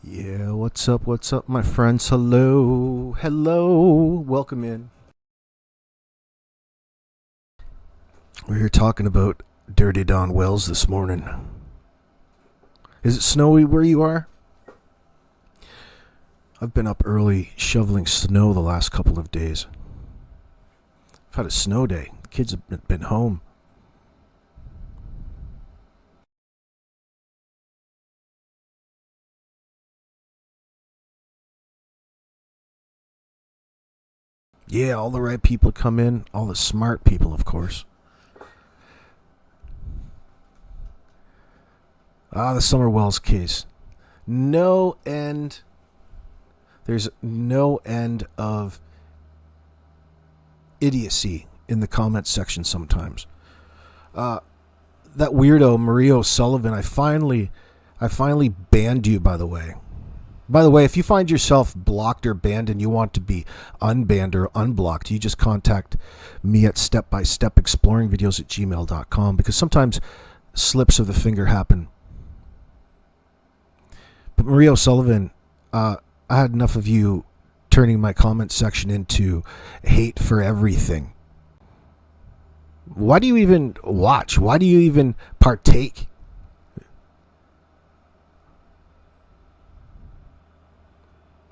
Yeah, what's up, my friends? Hello, welcome in. We're here talking about Dirty Don Wells this morning. Is it snowy where you are? I've been up early shoveling snow the last couple of days. I've had a snow day. The kids have been home. Yeah, all the right people come in, all the smart people, of course. The Summer Wells case. No end. There's no end of idiocy in the comments section sometimes. That weirdo Marie O'Sullivan, I finally banned you, by the way. By the way, if you find yourself blocked or banned and you want to be unbanned or unblocked, you just contact me at stepbystepexploringvideos@gmail.com, because sometimes slips of the finger happen. But Marie O'Sullivan, I had enough of you turning my comment section into hate for everything. Why do you even watch? Why do you even partake?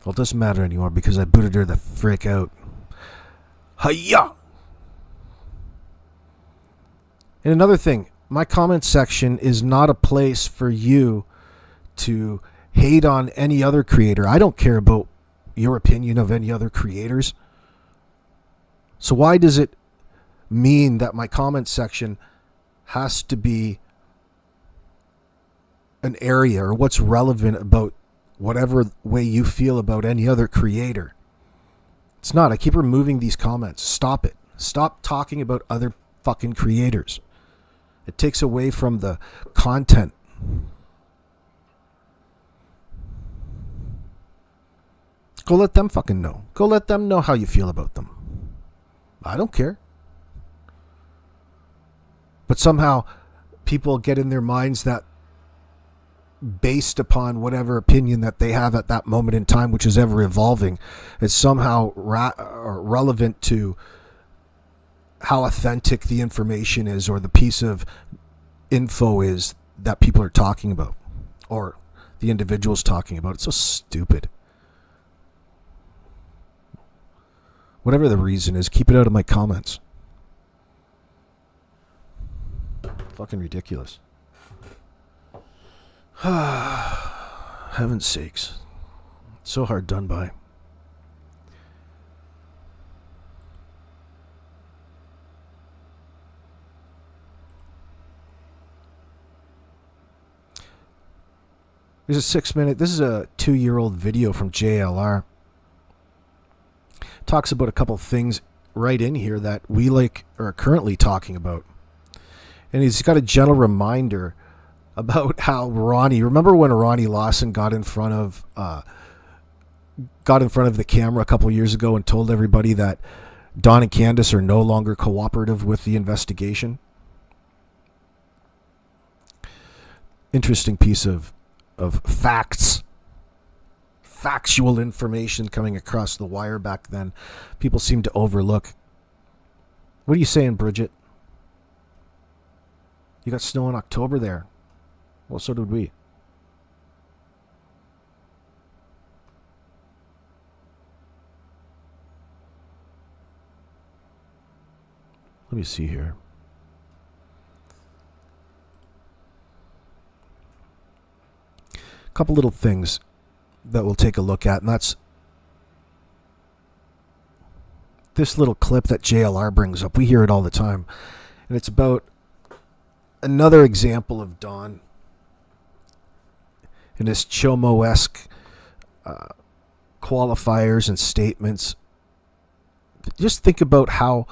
Well, it doesn't matter anymore because I booted her the frick out. Hiya! And another thing, my comment section is not a place for you to hate on any other creator. I don't care about your opinion of any other creators. So why does it mean that my comment section has to be an area or what's relevant about whatever way you feel about any other creator? It's not. I keep removing these comments. Stop it. Stop talking about other fucking creators. It takes away from the content. Go let them fucking know. Go let them know how you feel about them. I don't care. But somehow people get in their minds that based upon whatever opinion that they have at that moment in time, which is ever evolving, it's somehow relevant to how authentic the information is or the piece of info is that people are talking about or the individual's talking about. It's so stupid. Whatever the reason is, keep it out of my comments. Fucking ridiculous. Heaven's sakes. So hard done by. There's a 6-minute, this is a 2-year-old video from JLR. Talks about a couple things right in here that we are currently talking about. And he's got a gentle reminder about how Ronnie, remember when Ronnie Lawson got in front of the camera a couple years ago and told everybody that Don and Candace are no longer cooperative with the investigation? Interesting piece of factual information coming across the wire back then. People seem to overlook. What are you saying, Bridget? You got snow in October there. Well, so did we. Let me see here. A couple little things that we'll take a look at, and that's this little clip that JLR brings up. We hear it all the time. And it's about another example of Don in his Chomo-esque qualifiers and statements. Just think about how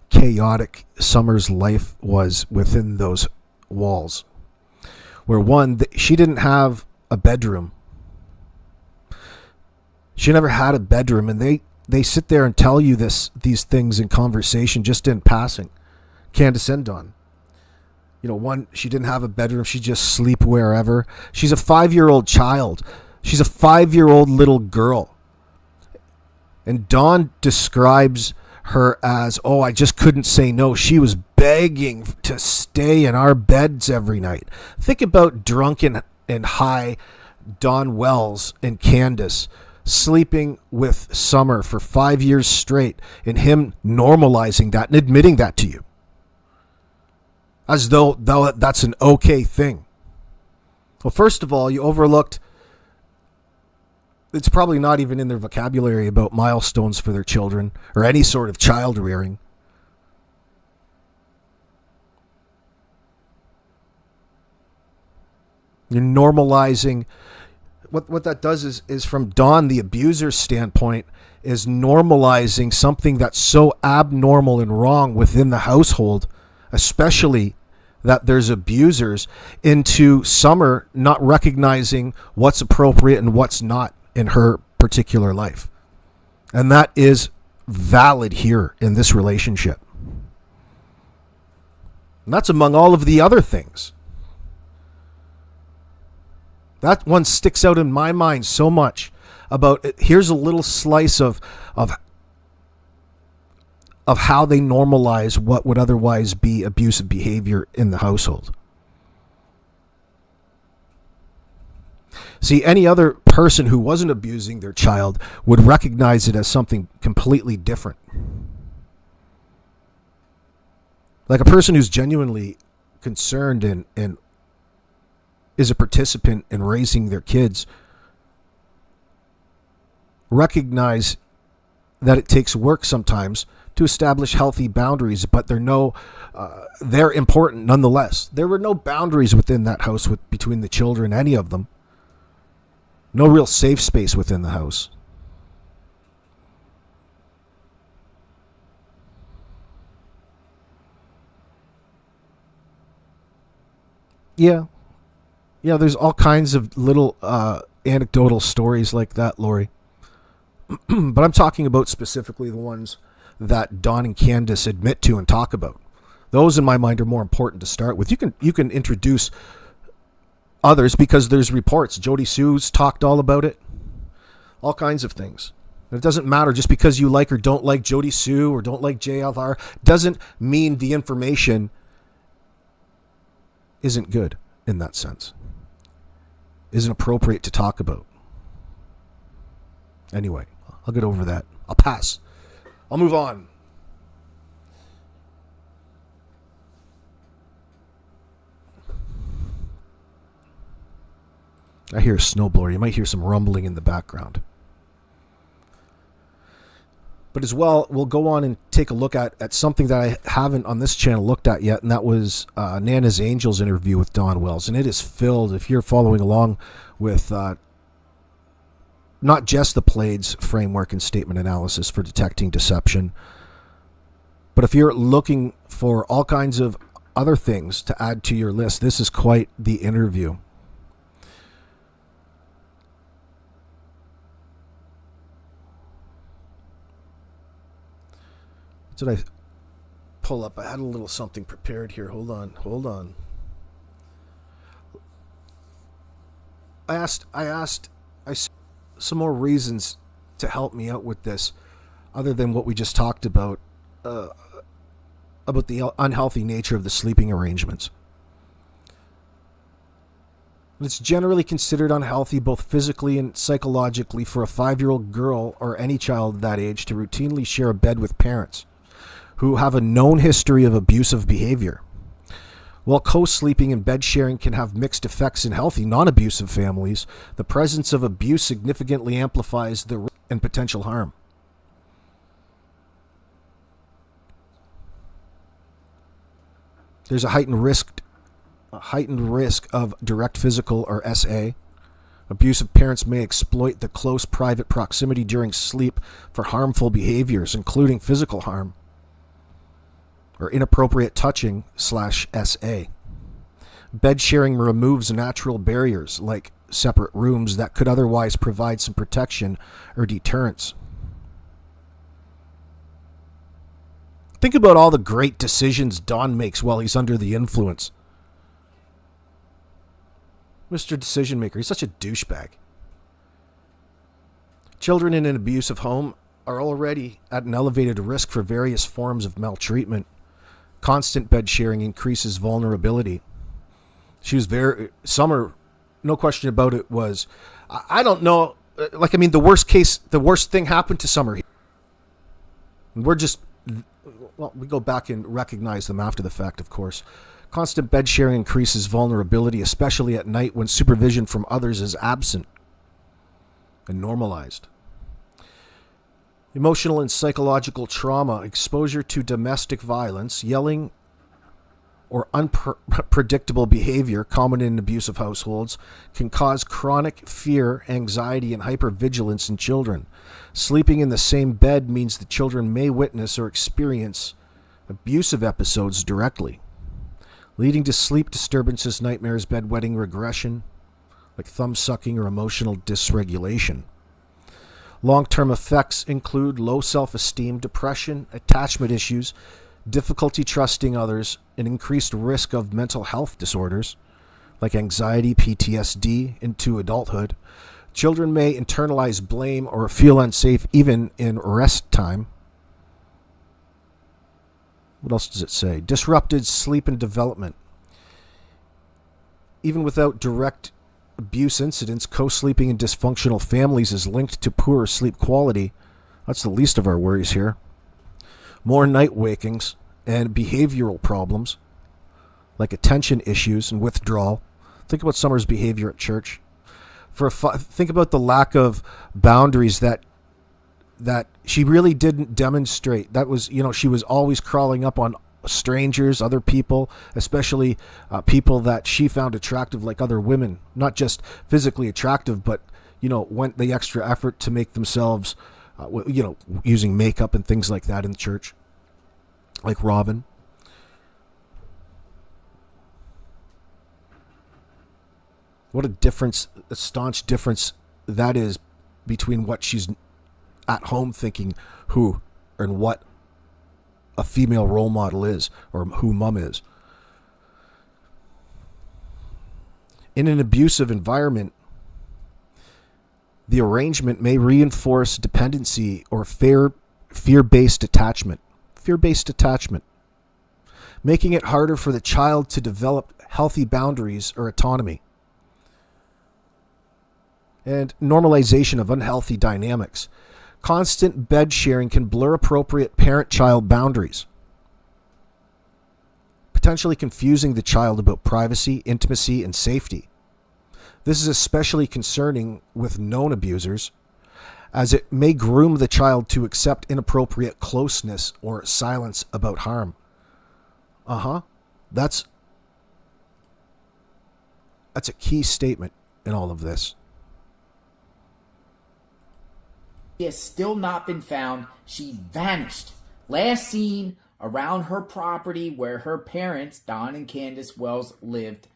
chaotic Summer's life was within those walls. Where one, she didn't have a bedroom. She never had a bedroom, and they sit there and tell you these things in conversation just in passing. Candace and Don. One, she didn't have a bedroom. She'd just sleep wherever. She's a 5-year-old child. She's a 5-year-old little girl. And Dawn describes her as, oh, I just couldn't say no. She was begging to stay in our beds every night. Think about drunken and high Dawn Wells and Candace sleeping with Summer for 5 years straight, and him normalizing that and admitting that to you. As though that's an okay thing. Well, first of all, you overlooked, it's probably not even in their vocabulary about milestones for their children or any sort of child rearing. You're normalizing. What that does is from Dawn, the abuser's standpoint, is normalizing something that's so abnormal and wrong within the household, especially that there's abusers, into Summer not recognizing what's appropriate and what's not in her particular life. And that is valid here in this relationship. And that's among all of the other things. That one sticks out in my mind so much about, here's a little slice of how they normalize what would otherwise be abusive behavior in the household. See, any other person who wasn't abusing their child would recognize it as something completely different. Like a person who's genuinely concerned and is a participant in raising their kids recognize that it takes work sometimes to establish healthy boundaries, but they're important nonetheless. There were no boundaries within that house between the children, any of them. No real safe space within the house. Yeah, there's all kinds of little anecdotal stories like that, Lori. But I'm talking about specifically the ones that Dawn and Candace admit to and talk about. Those, in my mind, are more important to start with. You can introduce others because there's reports. Jody Sue's talked all about it. All kinds of things. And it doesn't matter just because you like or don't like Jody Sue or don't like JLR. Doesn't mean the information isn't good in that sense. Isn't appropriate to talk about. Anyway, I'll get over that. I'll pass. I'll move on. I hear a snowblower. You might hear some rumbling in the background. But as well, we'll go on and take a look at something that I haven't on this channel looked at yet, and that was Nana's Angels interview with Dawn Wells. And it is filled, if you're following along with not just the PLAIDS framework and statement analysis for detecting deception, but if you're looking for all kinds of other things to add to your list, this is quite the interview. Did I pull up? I had a little something prepared here. Hold on. I asked some more reasons to help me out with this, other than what we just talked about the unhealthy nature of the sleeping arrangements. It's generally considered unhealthy both physically and psychologically for a 5-year-old girl or any child that age to routinely share a bed with parents who have a known history of abusive behavior. While co-sleeping and bed sharing can have mixed effects in healthy, non-abusive families, the presence of abuse significantly amplifies the risk and potential harm. There's a heightened risk of direct physical or SA. Abusive parents may exploit the close private proximity during sleep for harmful behaviors, including physical harm or inappropriate touching /SA. Bed sharing removes natural barriers like separate rooms that could otherwise provide some protection or deterrence. Think about all the great decisions Don makes while he's under the influence. Mr. Decision Maker, he's such a douchebag. Children in an abusive home are already at an elevated risk for various forms of maltreatment. Constant bed sharing increases vulnerability. Summer, no question about it, I don't know, the worst thing happened to Summer. We go back and recognize them after the fact, of course. Constant bed sharing increases vulnerability, especially at night when supervision from others is absent and normalized. Emotional and psychological trauma, exposure to domestic violence, yelling, or unpredictable behavior common in abusive households can cause chronic fear, anxiety, and hypervigilance in children. Sleeping in the same bed means the children may witness or experience abusive episodes directly, leading to sleep disturbances, nightmares, bedwetting, regression, like thumb sucking or emotional dysregulation. Long-term effects include low self-esteem, depression, attachment issues, difficulty trusting others, an increased risk of mental health disorders like anxiety, PTSD into adulthood. Children may internalize blame or feel unsafe even in rest time. What else does it say? Disrupted sleep and development. Even without direct abuse incidents, co-sleeping in dysfunctional families is linked to poorer sleep quality. That's the least of our worries here. More night wakings and behavioral problems like attention issues and withdrawal. Think about Summer's behavior at church. Think about the lack of boundaries that she really didn't demonstrate. That was, she was always crawling up on strangers, other people, especially people that she found attractive, like other women, not just physically attractive, but went the extra effort to make themselves using makeup and things like that in church, like Robin. What a staunch difference that is between what she's at home thinking who and what a female role model is, or who mom is. In an abusive environment, the arrangement may reinforce dependency or fear-based attachment. Fear-based attachment, making it harder for the child to develop healthy boundaries or autonomy. And normalization of unhealthy dynamics. Constant bed sharing can blur appropriate parent-child boundaries, potentially confusing the child about privacy, intimacy, and safety. This is especially concerning with known abusers, as it may groom the child to accept inappropriate closeness or silence about harm. That's a key statement in all of this. She has still not been found. She vanished. Last seen around her property where her parents, Don and Candace Wells, lived.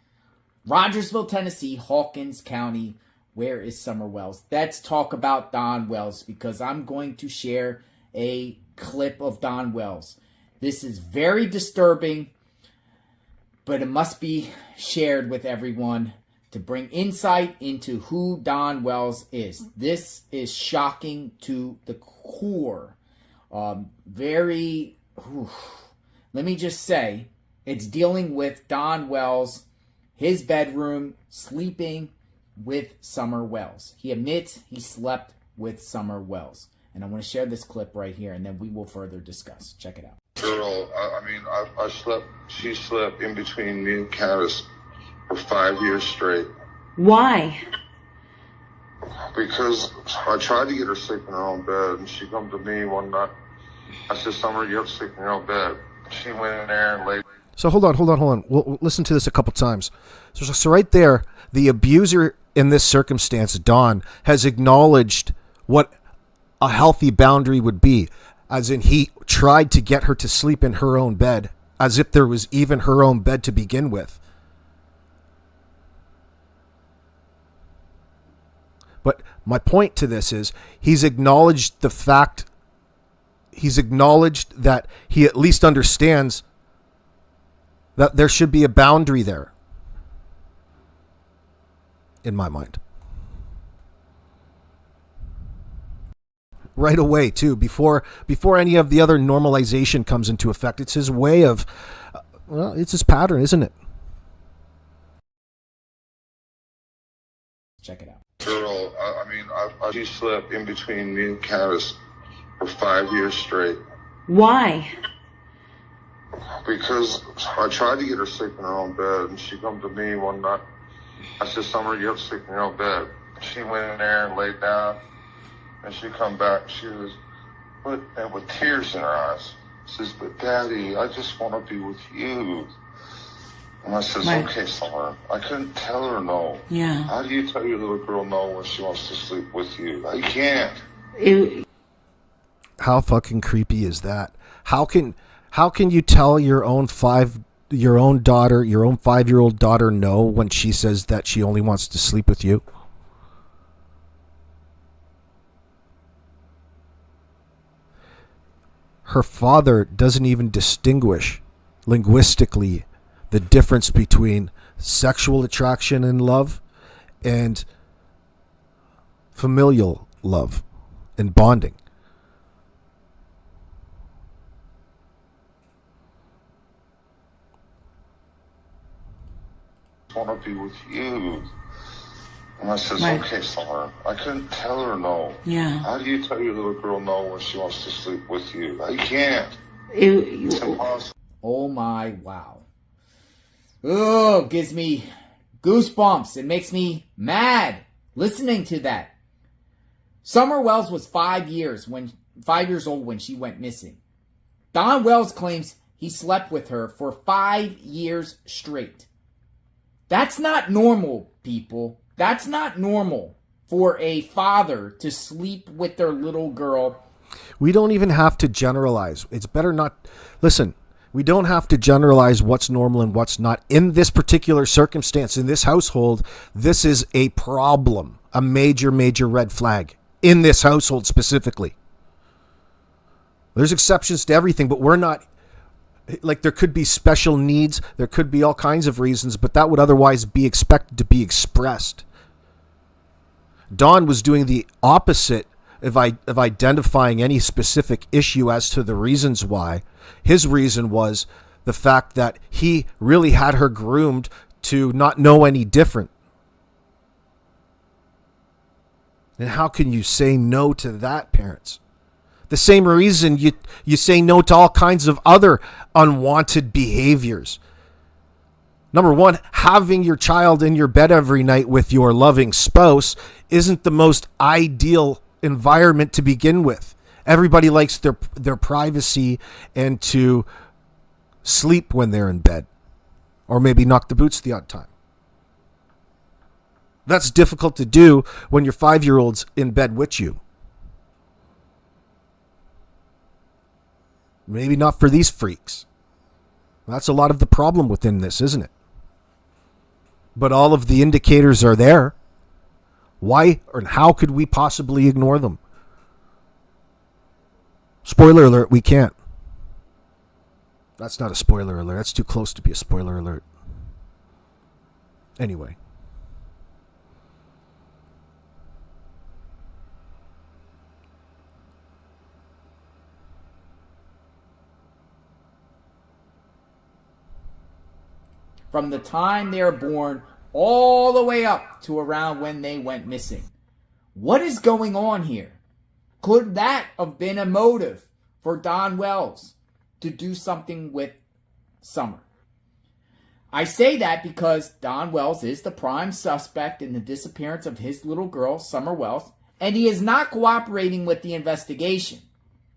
Rogersville, Tennessee, Hawkins County. Where is Summer Wells? Let's talk about Don Wells, because I'm going to share a clip of Don Wells. This is very disturbing, but it must be shared with everyone to bring insight into who Don Wells is. This is shocking to the core. Let me just say, it's dealing with Don Wells, his bedroom, sleeping with Summer Wells. He admits he slept with Summer Wells. And I want to share this clip right here, and then we will further discuss. Check it out. Girl, she slept in between me and Candace for 5 years straight. Why? Because I tried to get her sleep in her own bed, and she come to me one night. I said, Summer, you have to sleep in your own bed. She went in there and laid. So hold on. We'll listen to this a couple times. So right there, the abuser in this circumstance, Don, has acknowledged what a healthy boundary would be, as in he tried to get her to sleep in her own bed, as if there was even her own bed to begin with. But my point to this is he's acknowledged that he at least understands that there should be a boundary there, in my mind. right away too, before any of the other normalization comes into effect. It's his way of, well, it's his pattern, isn't it? Check it out. Girl, she slept in between me and Candace for 5 years straight. Why? Because I tried to get her sleep in her own bed, and she come to me one night. I said, Summer, you have to sleep in your own bed. She went in there and laid down, and she come back. She was with tears in her eyes. Says, but Daddy, I just want to be with you. And I says, okay, Summer. I couldn't tell her no. Yeah. How do you tell your little girl no when she wants to sleep with you? I can't. How fucking creepy is that? How can you tell your own 5-year-old daughter no when she says that she only wants to sleep with you? Her father doesn't even distinguish linguistically the difference between sexual attraction and love and familial love and bonding. I want to be with you. And I says, okay, Summer. I couldn't tell her no. Yeah. How do you tell your little girl no when she wants to sleep with you? I can't. It's impossible. Oh my, wow. Oh, gives me goosebumps. It makes me mad listening to that. Summer Wells was 5 years old when she went missing. Don Wells claims he slept with her for 5 years straight. That's not normal, people. That's not normal for a father to sleep with their little girl. We don't even have to generalize. It's better not. Listen, we don't have to generalize what's normal and what's not. In this particular circumstance, in this household, this is a problem, a major, major red flag in this household specifically. There's exceptions to everything, but we're not. Like, there could be special needs, there could be all kinds of reasons, but that would otherwise be expected to be expressed. Don was doing the opposite of identifying any specific issue as to the reasons why. His reason was the fact that he really had her groomed to not know any different. And how can you say no to that, parents? The same reason you say no to all kinds of other unwanted behaviors. Number one, having your child in your bed every night with your loving spouse isn't the most ideal environment to begin with. Everybody likes their privacy and to sleep when they're in bed, or maybe knock the boots the odd time. That's difficult to do when your 5-year-old's in bed with you. Maybe not for these freaks. That's a lot of the problem within this, isn't it? But all of the indicators are there. Why or how could we possibly ignore them? Spoiler alert, we can't. That's not a spoiler alert. That's too close to be a spoiler alert. Anyway. From the time they are born all the way up to around when they went missing. What is going on here? Could that have been a motive for Don Wells to do something with Summer? I say that because Don Wells is the prime suspect in the disappearance of his little girl, Summer Wells, and he is not cooperating with the investigation.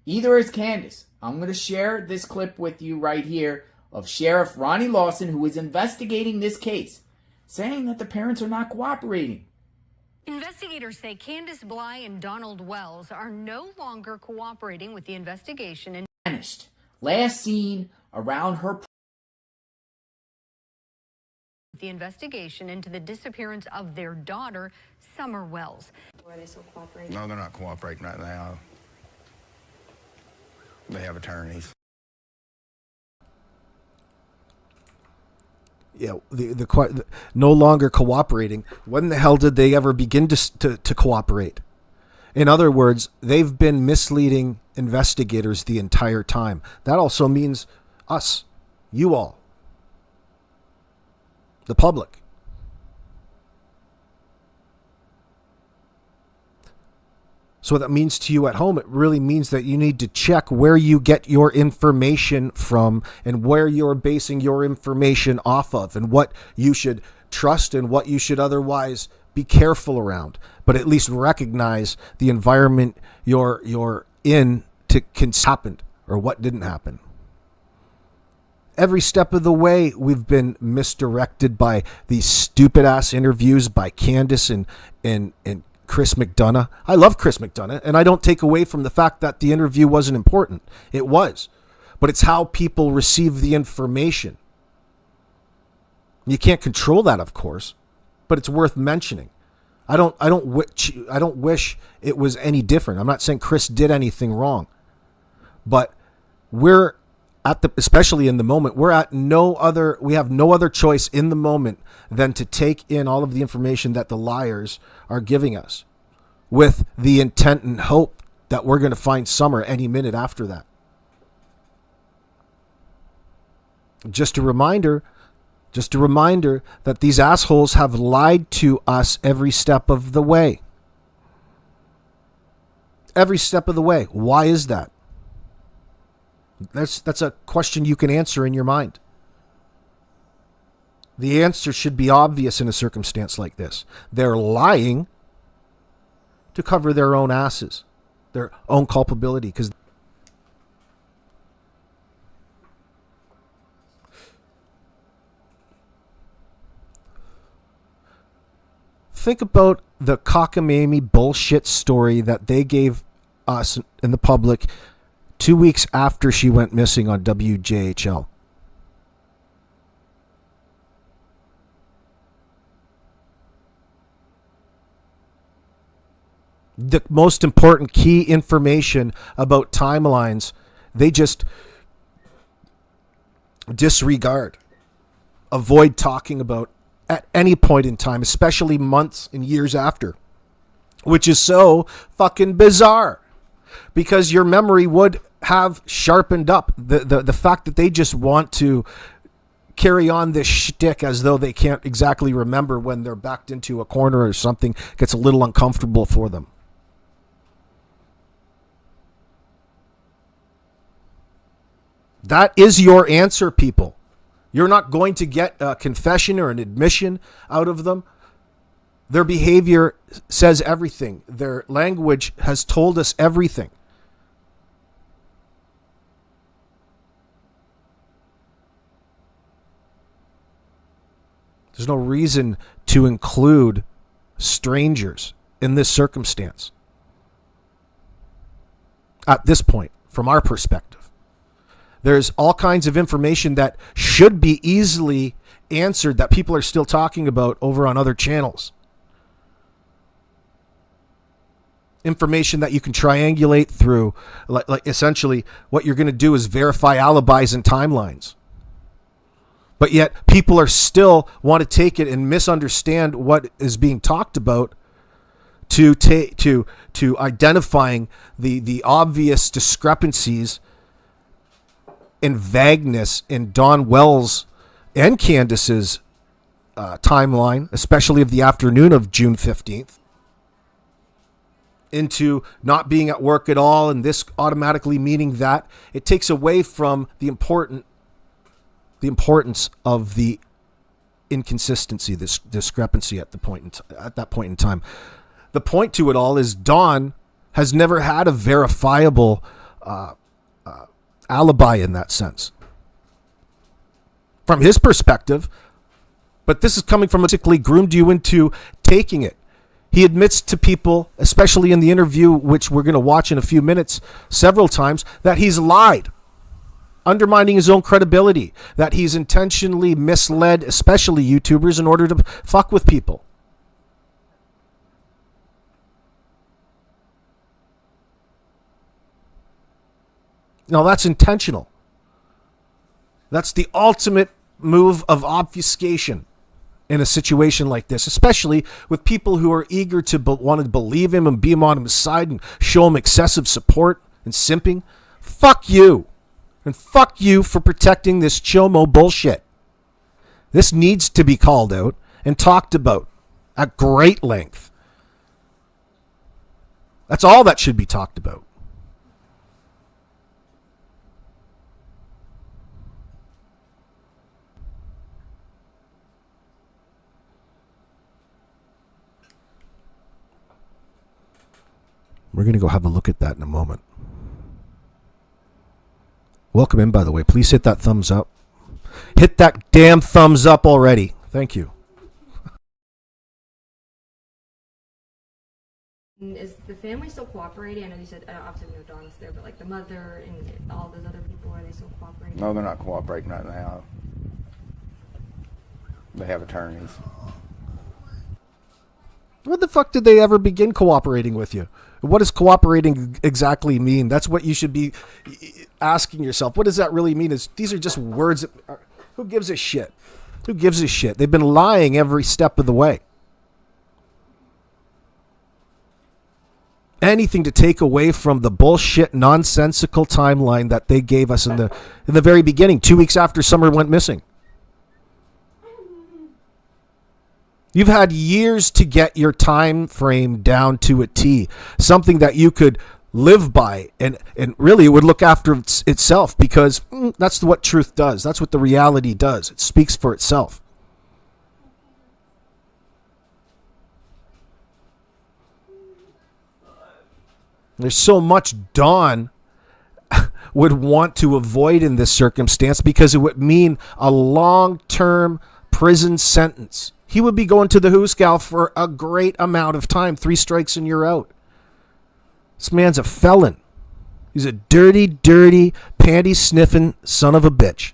Either is Candace. I'm going to share this clip with you right here of Sheriff Ronnie Lawson, who is investigating this case, saying that the parents are not cooperating. Investigators say Candace Bly and Donald Wells are no longer cooperating with the investigation and vanished. Last seen around her the investigation into the disappearance of their daughter, Summer Wells. Are they still cooperating? No, they're not cooperating right now. They have attorneys. Yeah, the no longer cooperating. When the hell did they ever begin to cooperate? In other words, they've been misleading investigators the entire time. That also means us, you all, the public. So what that means to you at home, it really means that you need to check where you get your information from and where you're basing your information off of and what you should trust and what you should otherwise be careful around. But at least recognize the environment you're in to can happen or what didn't happen. Every step of the way, we've been misdirected by these stupid ass interviews by Candace and Chris McDonough. I love Chris McDonough, and I don't take away from the fact that the interview wasn't important. It was. But it's how people receive the information. You can't control that, of course, but it's worth mentioning. I don't wish it was any different. I'm not saying Chris did anything wrong. But we're especially in the moment, we have no other choice in the moment than to take in all of the information that the liars are giving us with the intent and hope that we're going to find Summer any minute after that. Just a reminder that these assholes have lied to us every step of the way. Every step of the way. Why is that? That's a question you can answer in your mind. The answer should be obvious in a circumstance like this. They're lying to cover their own asses, their own culpability. Because think about the cockamamie bullshit story that they gave us in the public 2 weeks after she went missing on WJHL. The most important key information about timelines, they just disregard, avoid talking about at any point in time, especially months and years after, which is so fucking bizarre because your memory would have sharpened up. The fact that they just want to carry on this shtick as though they can't exactly remember when they're backed into a corner or something gets a little uncomfortable for them. That is your answer, people. You're not going to get a confession or an admission out of them. Their behavior says everything. Their language has told us everything. There's no reason to include strangers in this circumstance. At this point, from our perspective. There's all kinds of information that should be easily answered that people are still talking about over on other channels. Information that you can triangulate through, like essentially what you're going to do is verify alibis and timelines. But yet people are still want to take it and misunderstand what is being talked about to identifying the obvious discrepancies and vagueness in Dawn Wells and Candace's timeline, especially of the afternoon of June 15th, into not being at work at all, and this automatically meaning that it takes away from the importance of the inconsistency, this discrepancy at that point in time. The point to it all is Dawn has never had a verifiable alibi in that sense from his perspective, but this is coming from basically groomed you into taking it. He admits to people, especially in the interview, which we're going to watch in a few minutes, several times, that he's lied, undermining his own credibility, that he's intentionally misled, especially YouTubers, in order to fuck with people. Now, that's intentional. That's the ultimate move of obfuscation. in a situation like this, especially with people who are eager to want to believe him and be him on his side and show him excessive support and simping. Fuck you. And fuck you for protecting this chomo bullshit. This needs to be called out and talked about at great length. That's all that should be talked about. We're going to go have a look at that in a moment. Welcome in, by the way. Please hit that thumbs up. Hit that damn thumbs up already. Thank you. Is the family still cooperating? I know you said, obviously, Don's there, but like the mother and all those other people, are they still cooperating? No, they're not cooperating right now. They have attorneys. When the fuck did they ever begin cooperating with you? What does cooperating exactly mean? That's what you should be asking yourself. What does that really mean? These are just words. Who gives a shit? Who gives a shit? They've been lying every step of the way. Anything to take away from the bullshit, nonsensical timeline that they gave us in the very beginning, 2 weeks after Summer went missing. You've had years to get your time frame down to a T, something that you could live by, and really it would look after itself, because that's what truth does. That's what the reality does. It speaks for itself. There's so much Don would want to avoid in this circumstance, because it would mean a long-term prison sentence. He would be going to the hoosgow for a great amount of time. 3 strikes and you're out. This man's a felon. He's a dirty, dirty, panty-sniffing son of a bitch.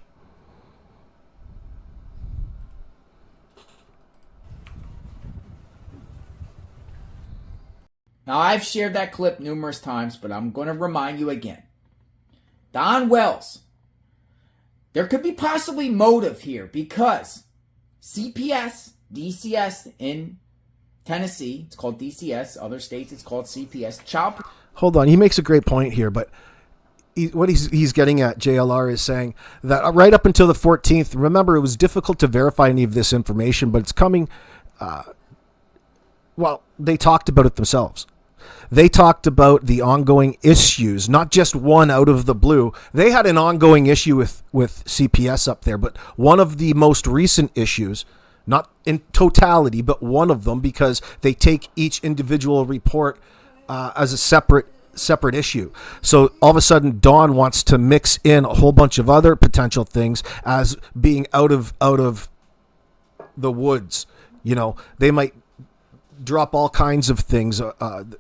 Now, I've shared that clip numerous times, but I'm going to remind you again. Don Wells. There could be possibly motive here, because CPS, DCS in Tennessee, it's called DCS. Other states, it's called CPS. Hold on. He makes a great point here, but what he's getting at, JLR, is saying that right up until the 14th, remember, it was difficult to verify any of this information, but it's coming. Well, they talked about it themselves. They talked about the ongoing issues, not just one out of the blue. They had an ongoing issue with CPS up there, but one of the most recent issues, not in totality, but one of them, because they take each individual report as a separate issue. So all of a sudden, Don wants to mix in a whole bunch of other potential things as being out of the woods. You know, they might drop all kinds of things,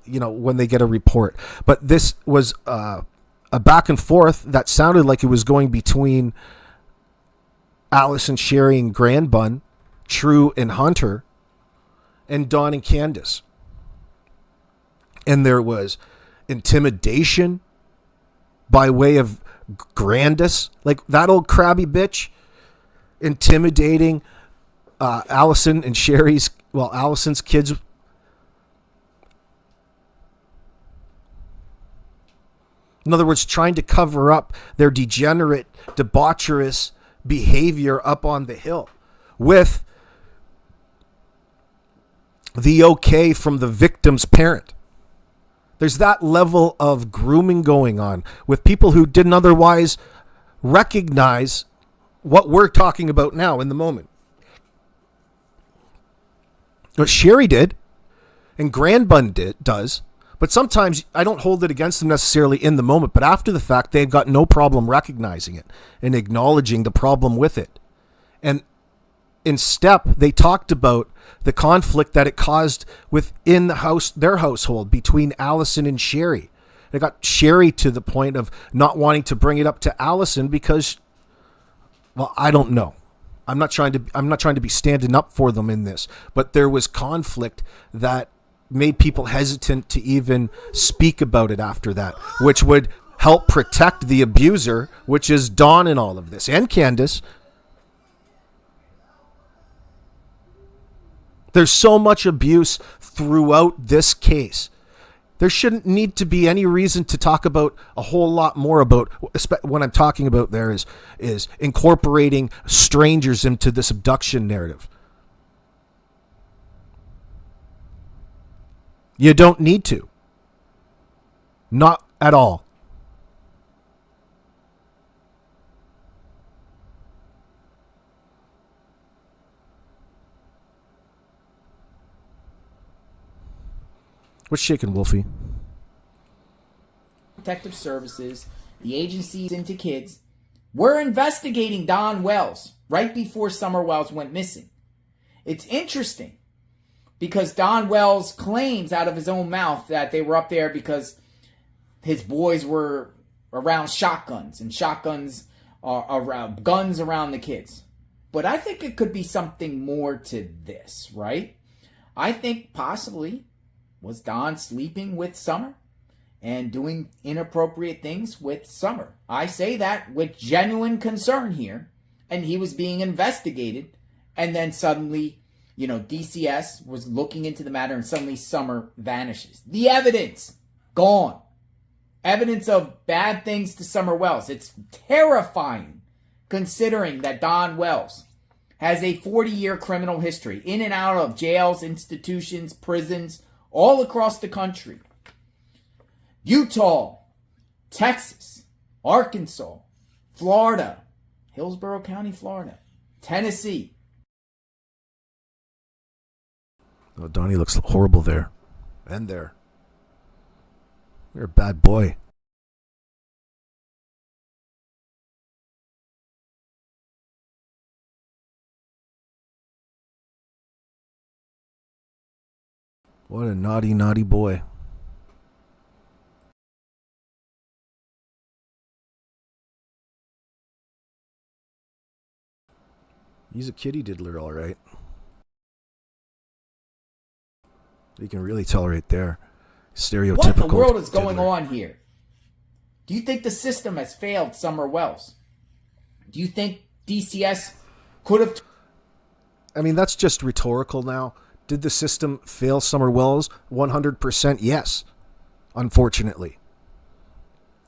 when they get a report. But this was a back and forth that sounded like it was going between Allison, Sherry, and Grandbun, True and Hunter, and Dawn and Candace. And there was intimidation by way of Grandis, like that old crabby bitch, intimidating Allison and Allison's kids. In other words, trying to cover up their degenerate, debaucherous behavior up on the hill with the okay from the victim's parent. There's that level of grooming going on with people who didn't otherwise recognize what we're talking about now in the moment. What Sherry did, and Grandbun does, but sometimes I don't hold it against them necessarily in the moment, but after the fact, they've got no problem recognizing it and acknowledging the problem with it. And in step, they talked about the conflict that it caused within their household between Allison and Sherry. They got Sherry to the point of not wanting to bring it up to Allison because, well, I don't know. I'm not trying to be standing up for them in this, but there was conflict that made people hesitant to even speak about it after that, which would help protect the abuser, which is Dawn in all of this, and Candace. There's so much abuse throughout this case. There shouldn't need to be any reason to talk about a whole lot more about what I'm talking about there is incorporating strangers into this abduction narrative. You don't need to. Not at all. What's shaking, Wolfie? Protective Services, the agencies into kids, were investigating Don Wells right before Summer Wells went missing. It's interesting because Don Wells claims out of his own mouth that they were up there because his boys were around shotguns, and shotguns are around guns around the kids. But I think it could be something more to this, right? I think possibly was Don sleeping with Summer and doing inappropriate things with Summer. I say that with genuine concern here. And he was being investigated. And then suddenly, DCS was looking into the matter and suddenly Summer vanishes. The evidence, gone. Evidence of bad things to Summer Wells. It's terrifying considering that Don Wells has a 40-year criminal history in and out of jails, institutions, prisons, all across the country. Utah, Texas, Arkansas, Florida, Hillsborough County, Florida, Tennessee. Oh, Donnie looks horrible there. And there. You're a bad boy. What a naughty, naughty boy. He's a kitty diddler, all right. You can really tell right there. Stereotypical. What in the world is going diddler. on here? Do you think the system has failed Summer Wells? Do you think DCS could have... I mean, that's just rhetorical now. Did the system fail Summer Wells? 100% yes, unfortunately.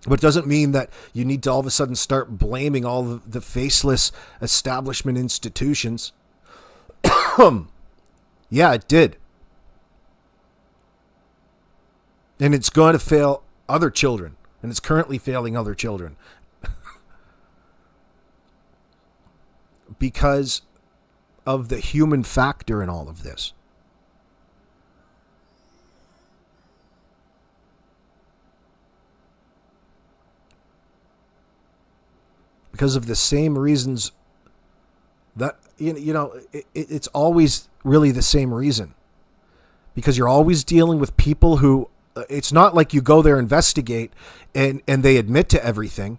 But it doesn't mean that you need to all of a sudden start blaming all of the faceless establishment institutions. Yeah, it did. And it's going to fail other children. And it's currently failing other children. Because of the human factor in all of this. Because of the same reasons that, it's always really the same reason. Because you're always dealing with people who, it's not like you go there, investigate, and they admit to everything.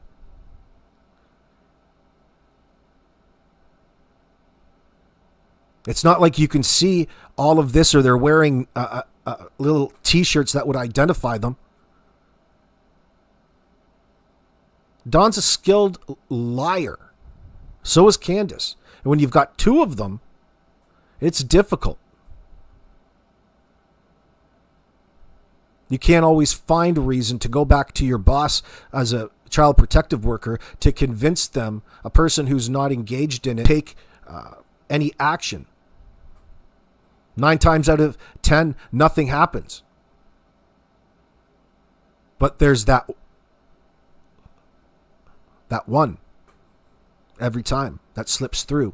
It's not like you can see all of this or they're wearing little T-shirts that would identify them. Don's a skilled liar. So is Candace. And when you've got two of them, it's difficult. You can't always find a reason to go back to your boss as a child protective worker to convince them, a person who's not engaged in it, take any action. 9 times out of 10, nothing happens. But there's that one every time that slips through.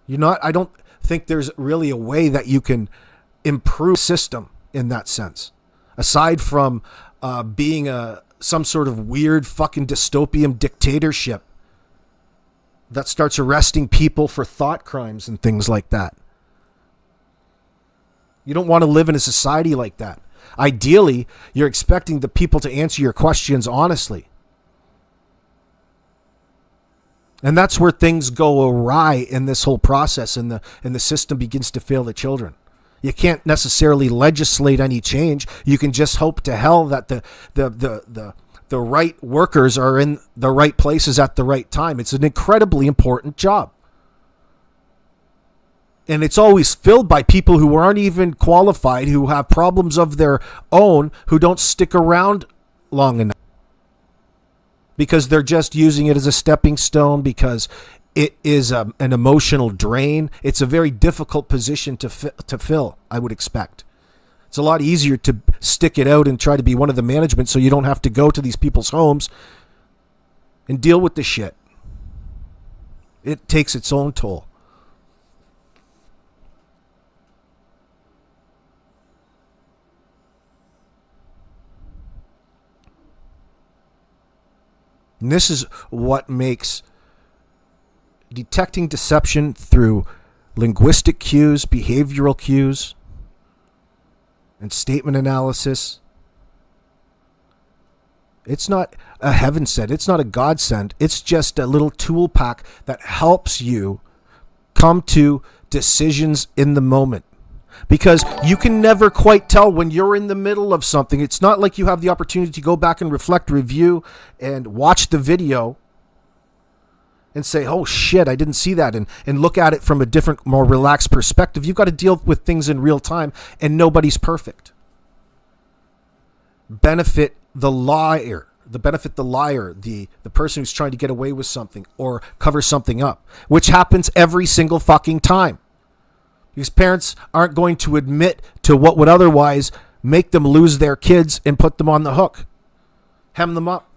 I don't think there's really a way that you can improve the system in that sense, aside from being some sort of weird fucking dystopian dictatorship that starts arresting people for thought crimes and things like that. You don't want to live in a society like that. Ideally, you're expecting the people to answer your questions honestly. And that's where things go awry in this whole process, and the system begins to fail the children. You can't necessarily legislate any change. You can just hope to hell that the right workers are in the right places at the right time. It's an incredibly important job. And it's always filled by people who aren't even qualified, who have problems of their own, who don't stick around long enough. Because they're just using it as a stepping stone, because it is an emotional drain. It's a very difficult position to fill, I would expect. It's a lot easier to stick it out and try to be one of the management so you don't have to go to these people's homes and deal with the shit. It takes its own toll. And this is what makes detecting deception through linguistic cues, behavioral cues, and statement analysis. It's not a heaven sent. It's not a God sent. It's just a little tool pack that helps you come to decisions in the moment. Because you can never quite tell when you're in the middle of something. It's not like you have the opportunity to go back and reflect, review, and watch the video and say, oh shit, I didn't see that, and look at it from a different, more relaxed perspective. You've got to deal with things in real time, and nobody's perfect. Benefit the liar, the person who's trying to get away with something or cover something up, which happens every single fucking time. Because parents aren't going to admit to what would otherwise make them lose their kids and put them on the hook. Hem them up.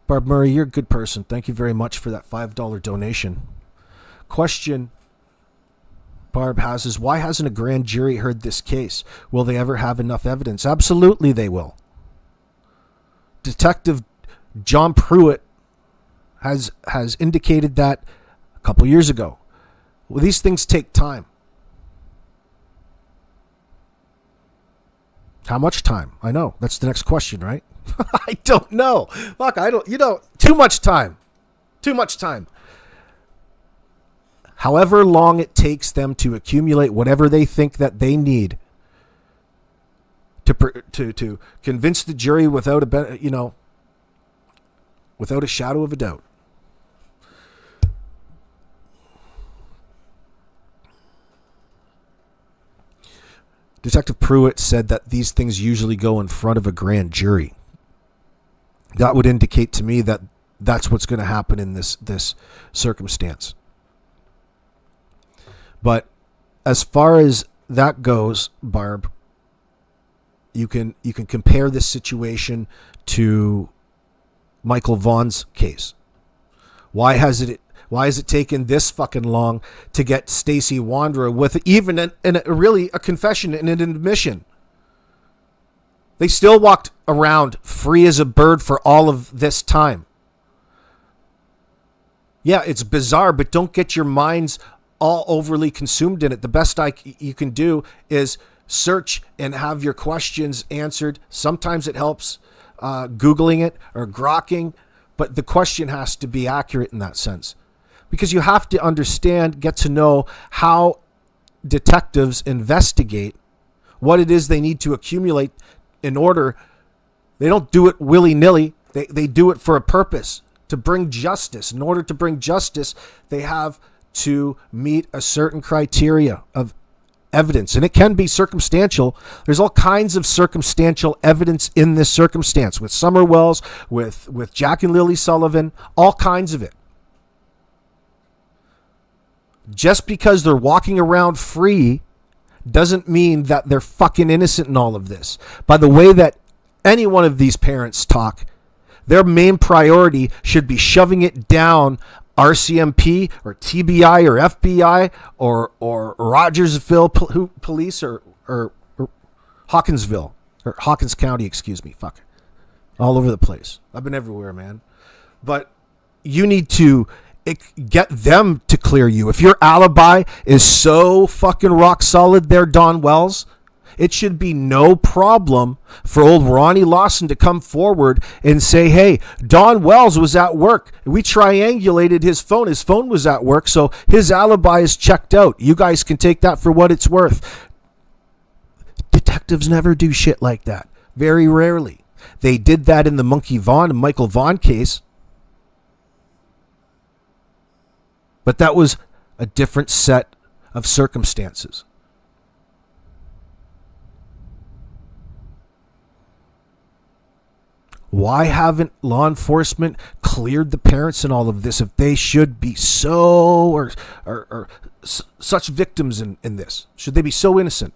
Barb Murray, you're a good person. Thank you very much for that $5 donation. Question Barb has is, why hasn't a grand jury heard this case? Will they ever have enough evidence? Absolutely they will. Detective John Pruitt has indicated that a couple years ago. Well, these things take time. How much time? I know. That's the next question, right? I don't know. Fuck, too much time. Too much time. However long it takes them to accumulate whatever they think that they need to convince the jury without a shadow of a doubt. Detective Pruitt said that these things usually go in front of a grand jury. That would indicate to me that that's what's going to happen in this circumstance. But as far as that goes, Barb, you can compare this situation to Michael Vaughn's case. Why has it taken this fucking long to get Stacey Wanderer with even a confession and an admission? They still walked around free as a bird for all of this time. Yeah, it's bizarre, but don't get your minds all overly consumed in it. The best you can do is search and have your questions answered. Sometimes it helps Googling it or grokking, but the question has to be accurate in that sense. Because you have to understand, get to know how detectives investigate, what it is they need to accumulate in order. They don't do it willy-nilly. They do it for a purpose, to bring justice. In order to bring justice, they have to meet a certain criteria of evidence. And it can be circumstantial. There's all kinds of circumstantial evidence in this circumstance, with Summer Wells, with Jack and Lily Sullivan, all kinds of it. Just because they're walking around free doesn't mean that they're fucking innocent in all of this. By the way that any one of these parents talk, their main priority should be shoving it down RCMP or TBI or FBI or Rogersville police or Hawkinsville or Hawkins County, excuse me. Fuck. All over the place. I've been everywhere, man. But you need to get them to clear you. If your alibi is so fucking rock solid there, Don Wells, it should be no problem for old Ronnie Lawson to come forward and say, hey, Don Wells was at work. We triangulated his phone. His phone was at work, so his alibi is checked out. You guys can take that for what it's worth. Detectives never do shit like that. Very rarely. They did that in the Monkey Vaughn and Michael Vaughn case. But that was a different set of circumstances. Why haven't law enforcement cleared the parents in all of this if they should be so such victims in this? Should they be so innocent?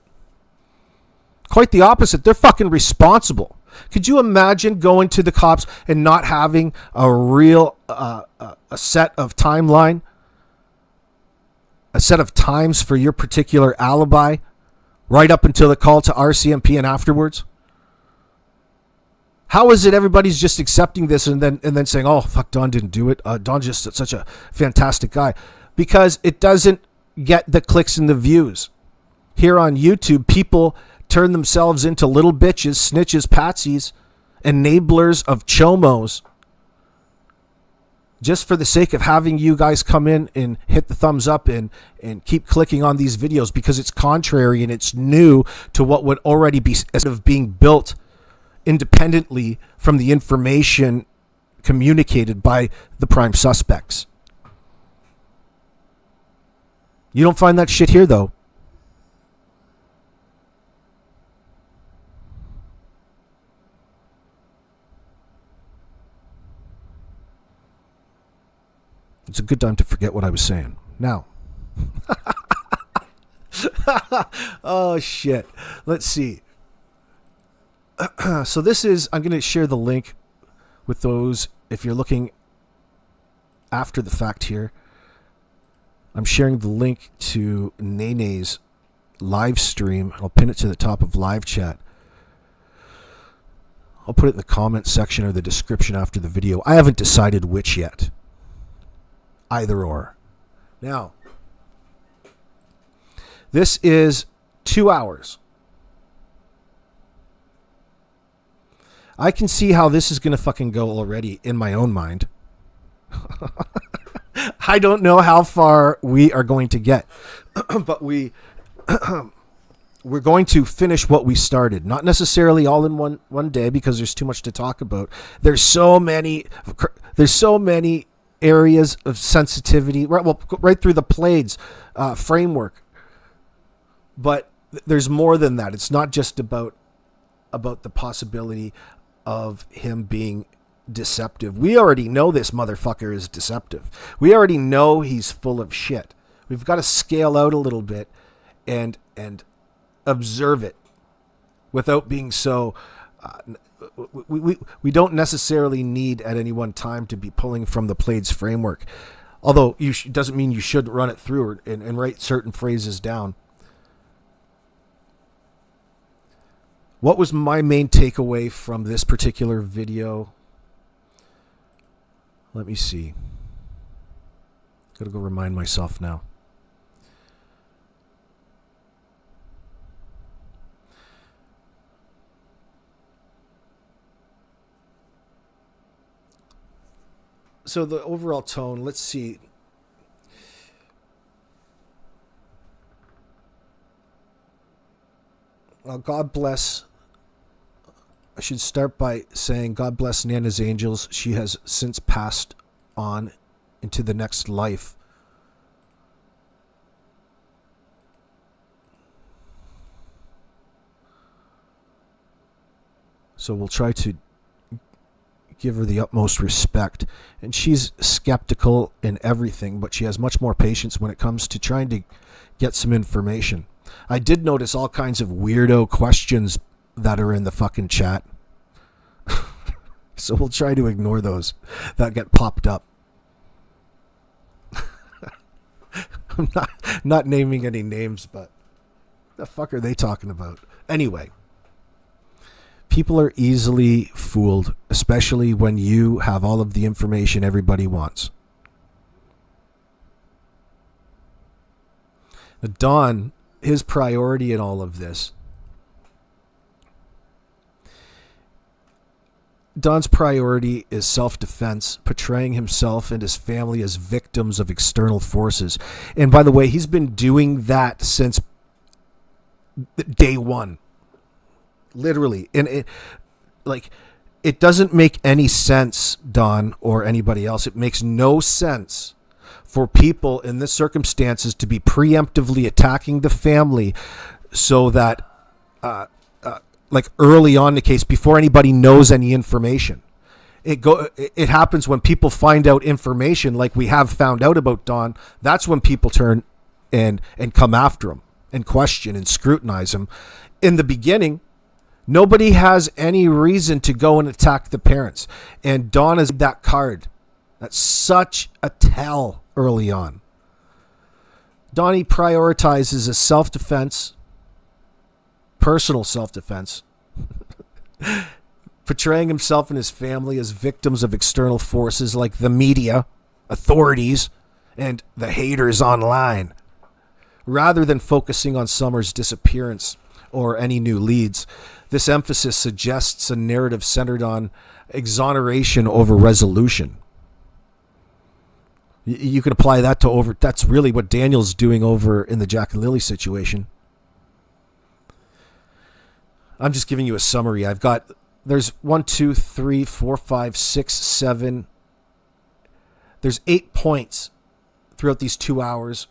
Quite the opposite. They're fucking responsible. Could you imagine going to the cops and not having a real a set of timeline, a set of times for your particular alibi, right up until the call to RCMP and afterwards? How is it everybody's just accepting this and then saying, "Oh fuck, Don didn't do it. Don's just such a fantastic guy," because it doesn't get the clicks and the views. Here on YouTube, people turn themselves into little bitches, snitches, patsies, enablers of chomos, just for the sake of having you guys come in and hit the thumbs up and keep clicking on these videos because it's contrary and it's new to what would already be being built independently from the information communicated by the prime suspects. You don't find that shit here, though. It's a good time to forget what I was saying. Now. Oh, shit. Let's see. So this is, I'm going to share the link with those, if you're looking after the fact here. I'm sharing the link to Nene's live stream. I'll pin it to the top of live chat. I'll put it in the comment section or the description after the video. I haven't decided which yet. Either or. Now, this is 2 hours. I can see how this is going to fucking go already in my own mind. I don't know how far we are going to get, but we're going to finish what we started. Not necessarily all in one day because there's too much to talk about. There's so many areas of sensitivity, right through the PLAIDS framework. But there's more than that. It's not just about the possibility of him being deceptive. We already know this motherfucker is deceptive. We already know he's full of shit. We've got to scale out a little bit and observe it without being so... We don't necessarily need at any one time to be pulling from the PLAIDS framework. Although doesn't mean you should run it through and write certain phrases down. What was my main takeaway from this particular video? Let me see. Gotta go remind myself now. So the overall tone, let's see. Well, God bless. I should start by saying God bless Nana's angels. She has since passed on into the next life. So we'll try to give her the utmost respect. And she's skeptical in everything, but she has much more patience when it comes to trying to get some information. I did notice all kinds of weirdo questions that are in the fucking chat. So we'll try to ignore those that get popped up. I'm not naming any names, but the fuck are they talking about? Anyway, people are easily fooled, especially when you have all of the information everybody wants. Don, his priority in all of this, Don's priority is self-defense, portraying himself and his family as victims of external forces. And by the way, he's been doing that since day one. Literally. And it doesn't make any sense, Don, or anybody else. It makes no sense for people in this circumstances to be preemptively attacking the family so that like early on in the case, before anybody knows any information. It happens when people find out information like we have found out about Don. That's when people turn and come after him and question and scrutinize him. In the beginning, nobody has any reason to go and attack the parents. And Don is that card. That's such a tell early on. Donnie prioritizes a self-defense, personal self-defense, portraying himself and his family as victims of external forces like the media, authorities, and the haters online, rather than focusing on Summer's disappearance or any new leads. This emphasis suggests a narrative centered on exoneration over resolution. You can apply that to that's really what Daniel's doing over in the Jack and Lily situation. I'm just giving you a summary. There's 1, 2, 3, 4, 5, 6, 7. There's 8 points throughout these 2 hours.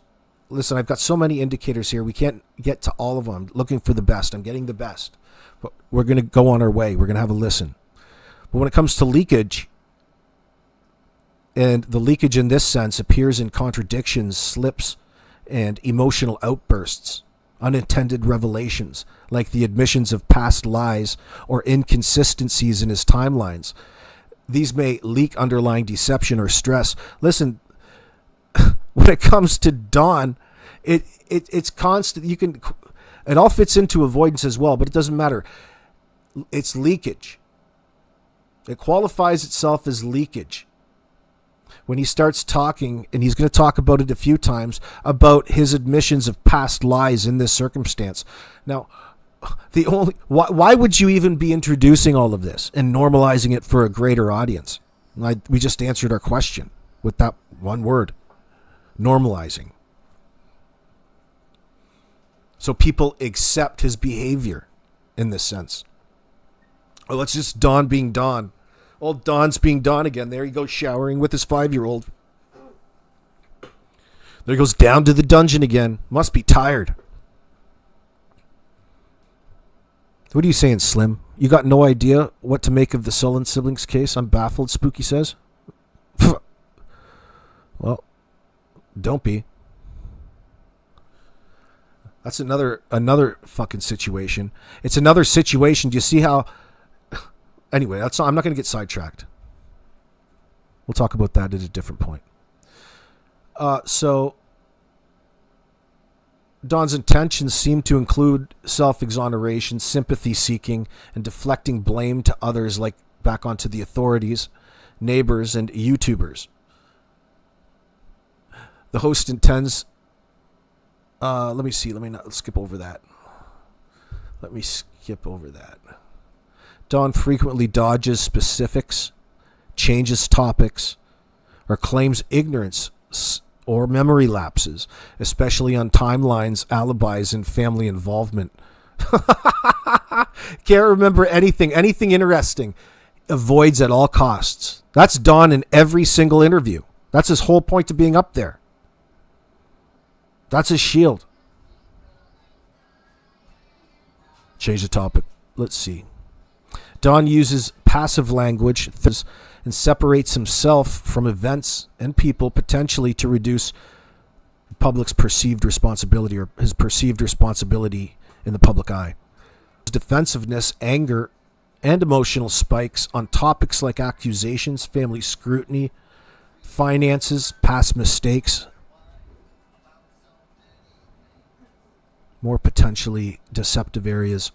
Listen, I've got so many indicators here. We can't get to all of them. I'm looking for the best. I'm getting the best. But we're going to go on our way. We're going to have a listen. But when it comes to leakage, and the leakage in this sense appears in contradictions, slips, and emotional outbursts, unintended revelations, like the admissions of past lies or inconsistencies in his timelines. These may leak underlying deception or stress. Listen, when it comes to Don, it's constant. It all fits into avoidance as well, but it doesn't matter. It's leakage. It qualifies itself as leakage. When he starts talking, and he's going to talk about it a few times, about his admissions of past lies in this circumstance. Now, why would you even be introducing all of this and normalizing it for a greater audience? We just answered our question with that one word, normalizing. So people accept his behavior in this sense. Well, it's just Don being Don. Old Don's being Don again. There he goes showering with his 5-year-old. There he goes down to the dungeon again. Must be tired. What are you saying, Slim? You got no idea what to make of the Sullen siblings case? I'm baffled, Spooky says. Well, don't be. That's another fucking situation. It's another situation. Do you see how... Anyway, I'm not going to get sidetracked. We'll talk about that at a different point. So, Don's intentions seem to include self-exoneration, sympathy-seeking, and deflecting blame to others, like back onto the authorities, neighbors, and YouTubers. The host intends... let me see. Let's skip over that. Don frequently dodges specifics, changes topics, or claims ignorance or memory lapses, especially on timelines, alibis, and family involvement. Can't remember anything interesting. Avoids at all costs. That's Don in every single interview. That's his whole point of being up there. That's his shield. Change the topic. Let's see. Don uses passive language and separates himself from events and people, potentially to reduce the public's perceived responsibility, or his perceived responsibility in the public eye. His defensiveness, anger, and emotional spikes on topics like accusations, family scrutiny, finances, past mistakes. More potentially deceptive areas.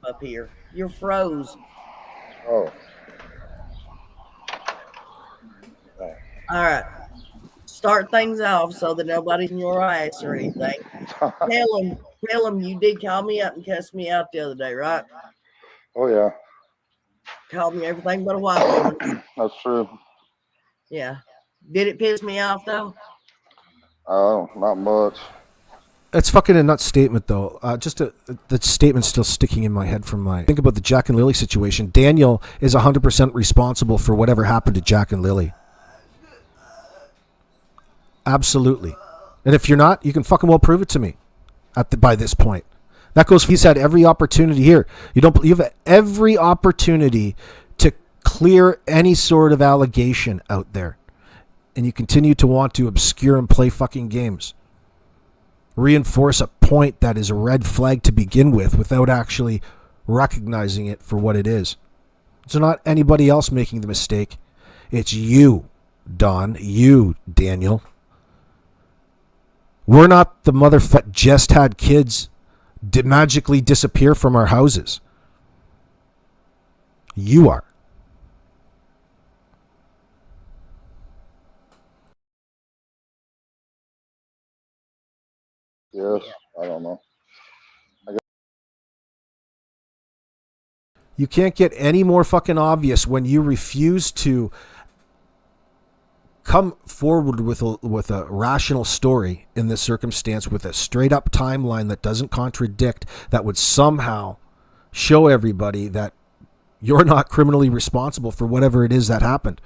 Up here. You're froze. Oh. All right. Start things off so that nobody's in your ass or anything. Tell them you did call me up and cuss me out the other day, right? Oh, yeah. Called me everything but a white woman. That's true. Yeah. Did it piss me off, though? Oh, not much. It's fucking a nuts statement, though. The statement's still sticking in my head from my... Think about the Jack and Lily situation. Daniel is 100% responsible for whatever happened to Jack and Lily. Absolutely. And if you're not, you can fucking well prove it to me by this point. That goes, he's had every opportunity here. You have every opportunity to clear any sort of allegation out there. And you continue to want to obscure and play fucking games. Reinforce a point that is a red flag to begin with without actually recognizing it for what it is. It's not anybody else making the mistake. It's you, Don. You, Daniel. We're not the motherfucker just had kids magically disappear from our houses. You are. Yes, I don't know. You can't get any more fucking obvious when you refuse to come forward with a rational story in this circumstance, with a straight up timeline that doesn't contradict, that would somehow show everybody that you're not criminally responsible for whatever it is that happened.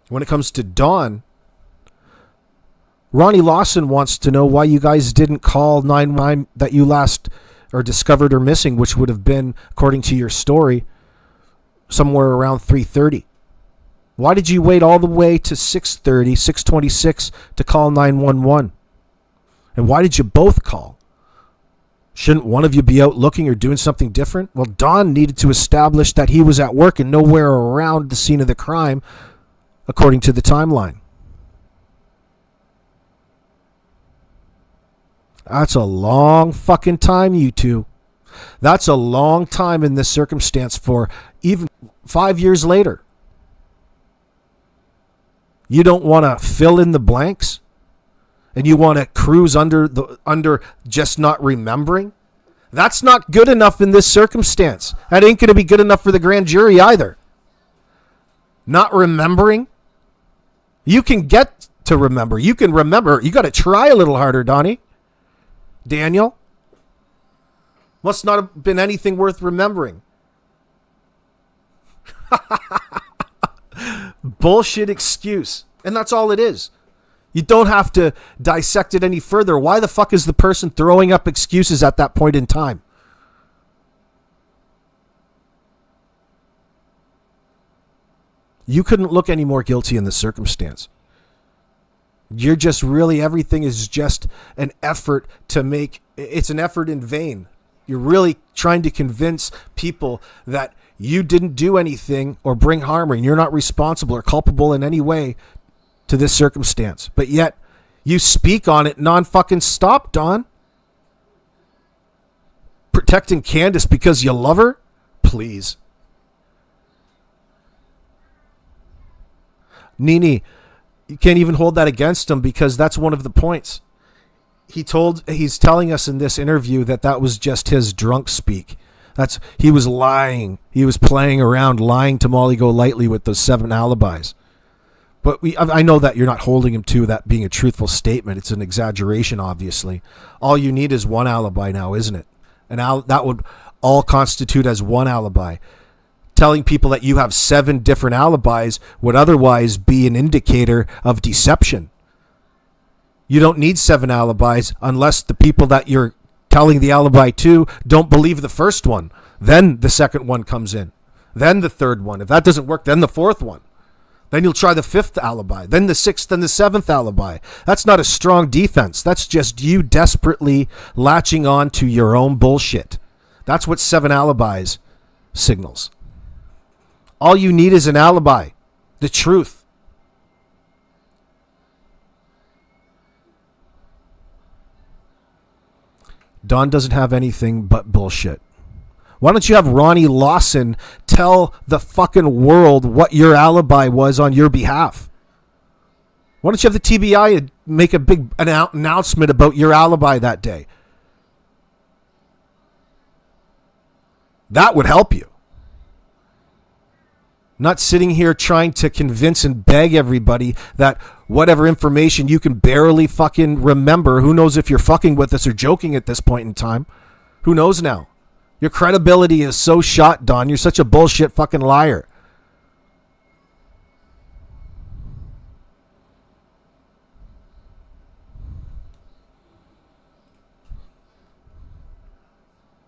When it comes to Dawn, Ronnie Lawson wants to know why you guys didn't call 911 that you last or discovered her missing, which would have been, according to your story, somewhere around 3:30. Why did you wait all the way to 6:30, 6:26 to call 911? And why did you both call? Shouldn't one of you be out looking or doing something different? Well, Don needed to establish that he was at work and nowhere around the scene of the crime, according to the timeline. That's a long fucking time, you two. That's a long time in this circumstance for even 5 years later. You don't want to fill in the blanks? And you want to cruise under just not remembering? That's not good enough in this circumstance. That ain't going to be good enough for the grand jury either. Not remembering? You can get to remember. You can remember. You got to try a little harder, Donnie. Daniel? Must not have been anything worth remembering. Bullshit excuse. And that's all it is. You don't have to dissect it any further. Why the fuck is the person throwing up excuses at that point in time? You couldn't look any more guilty in this circumstance. You're just really, everything is just an effort to make, it's an effort in vain. You're really trying to convince people that you didn't do anything or bring harm, and you're not responsible or culpable in any way to this circumstance. But yet, you speak on it non-fucking stop, Don. Protecting Candace because you love her? Please. Nini, you can't even hold that against him, because that's one of the points. He's telling us in this interview that was just his drunk speak. He was lying. He was playing around, lying to Molly Golightly with those 7 alibis. But I know that you're not holding him to that being a truthful statement. It's an exaggeration, obviously. All you need is one alibi now, isn't it? And that would all constitute as one alibi. Telling people that you have 7 different alibis would otherwise be an indicator of deception. You don't need 7 alibis unless the people that you're telling the alibi to don't believe the first one. Then the second one comes in. Then the third one. If that doesn't work, then the 4th one. Then you'll try the 5th alibi. Then the 6th and the 7th alibi. That's not a strong defense. That's just you desperately latching on to your own bullshit. That's what 7 alibis signals. All you need is an alibi. The truth. Don doesn't have anything but bullshit. Why don't you have Ronnie Lawson tell the fucking world what your alibi was on your behalf? Why don't you have the TBI make a big announcement about your alibi that day? That would help you. Not sitting here trying to convince and beg everybody that whatever information you can barely fucking remember, who knows if you're fucking with us or joking at this point in time. Who knows now? Your credibility is so shot, Don. You're such a bullshit fucking liar.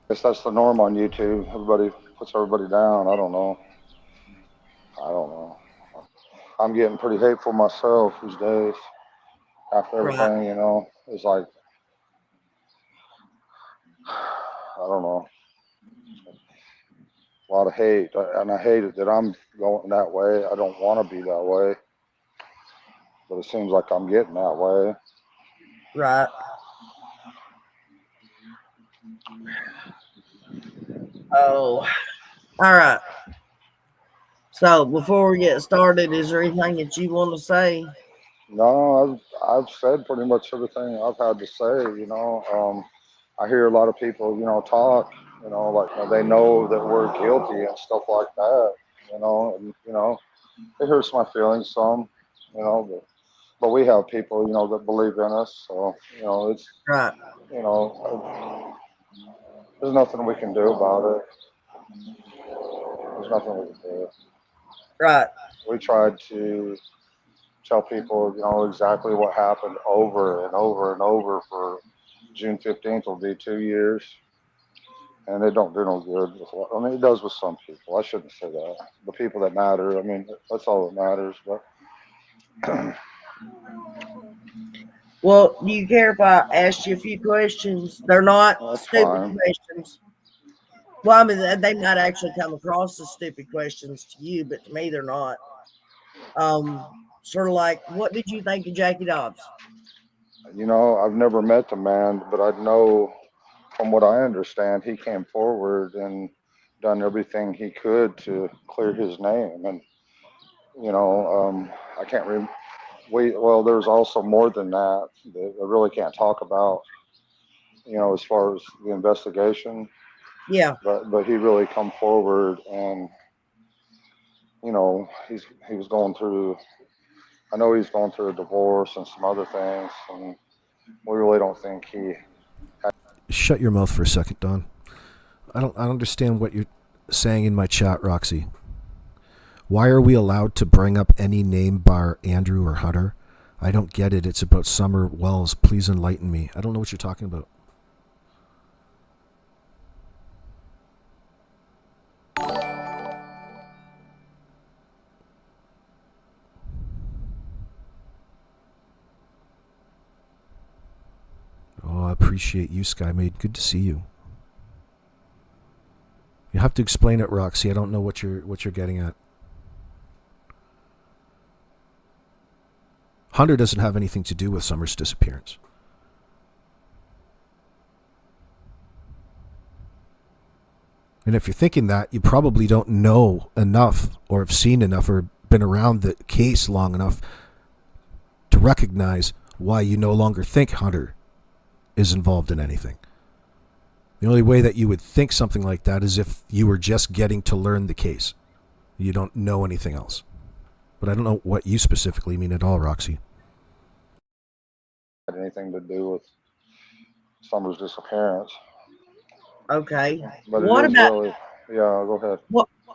Guess that's the norm on YouTube. Everybody puts everybody down. I don't know. I'm getting pretty hateful myself these days. After everything, you know, it's like, I don't know. A lot of hate, and I hate it that I'm going that way. I don't want to be that way, but it seems like I'm getting that way. Right. Oh, all right. So before we get started, is there anything that you want to say? No, I've said pretty much everything I've had to say. You know, I hear a lot of people, you know, talk. You know, like they know that we're guilty and stuff like that. You know, and you know, it hurts my feelings some. You know, but we have people, you know, that believe in us. So you know, it's Right. you know, there's nothing we can do about it. There's nothing we can do. Right. We tried to tell people, you know, exactly what happened over and over and over for June 15th will be 2 years. And it don't do no good. I mean, it does with some people. I shouldn't say that. The people that matter, I mean, that's all that matters. But Well, do you care if I ask you a few questions? They're not stupid fine. questions. Well, I mean, they might actually come across as stupid questions to you, but to me, they're not. Sort of like, what did you think of Jackie Dobbs? You know, I've never met the man, but I know from what I understand, he came forward and done everything he could to clear his name. And, you know, I can't remember. Well, there's also more than that that I really can't talk about, you know, as far as the investigation. Yeah. But he really come forward and, you know, he was going through, I know he's going through a divorce and some other things. And we really don't think he. Shut your mouth for a second, Don. I don't understand what you're saying in my chat, Roxy. Why are we allowed to bring up any name bar Andrew or Hunter? I don't get it. It's about Summer Wells. Please enlighten me. I don't know what you're talking about. Oh, I appreciate you, SkyMade. Good to see you. You have to explain it, Roxy. I don't know what you're getting at. Hunter doesn't have anything to do with Summer's disappearance. And if you're thinking that, you probably don't know enough or have seen enough or been around the case long enough to recognize why you no longer think Hunter is involved in anything. The only way that you would think something like that is if you were just getting to learn the case. You don't know anything else. But I don't know what you specifically mean at all, Roxy. Had anything to do with Summer's disappearance. Okay. But what about? Really, yeah, go ahead.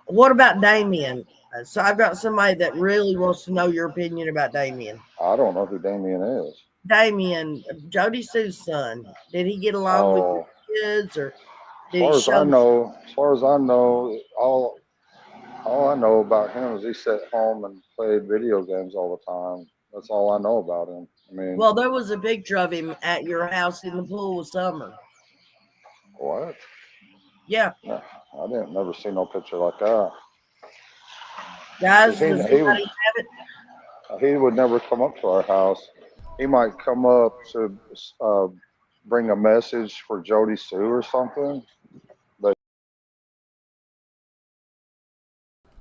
What about Damien? So I've got somebody that really wants to know your opinion about Damien. I don't know who Damien is. Damien, Jody Sue's son. Did he get along with the kids, or did as far as I know, all I know about him is he sat home and played video games all the time. That's all I know about him. I mean, well, there was a picture of him at your house in the pool with Summer. What? Yeah. No, I didn't never see no picture like that. Guys, does anybody have it? He would never come up to our house. He might come up to bring a message for Jody Sue or something. But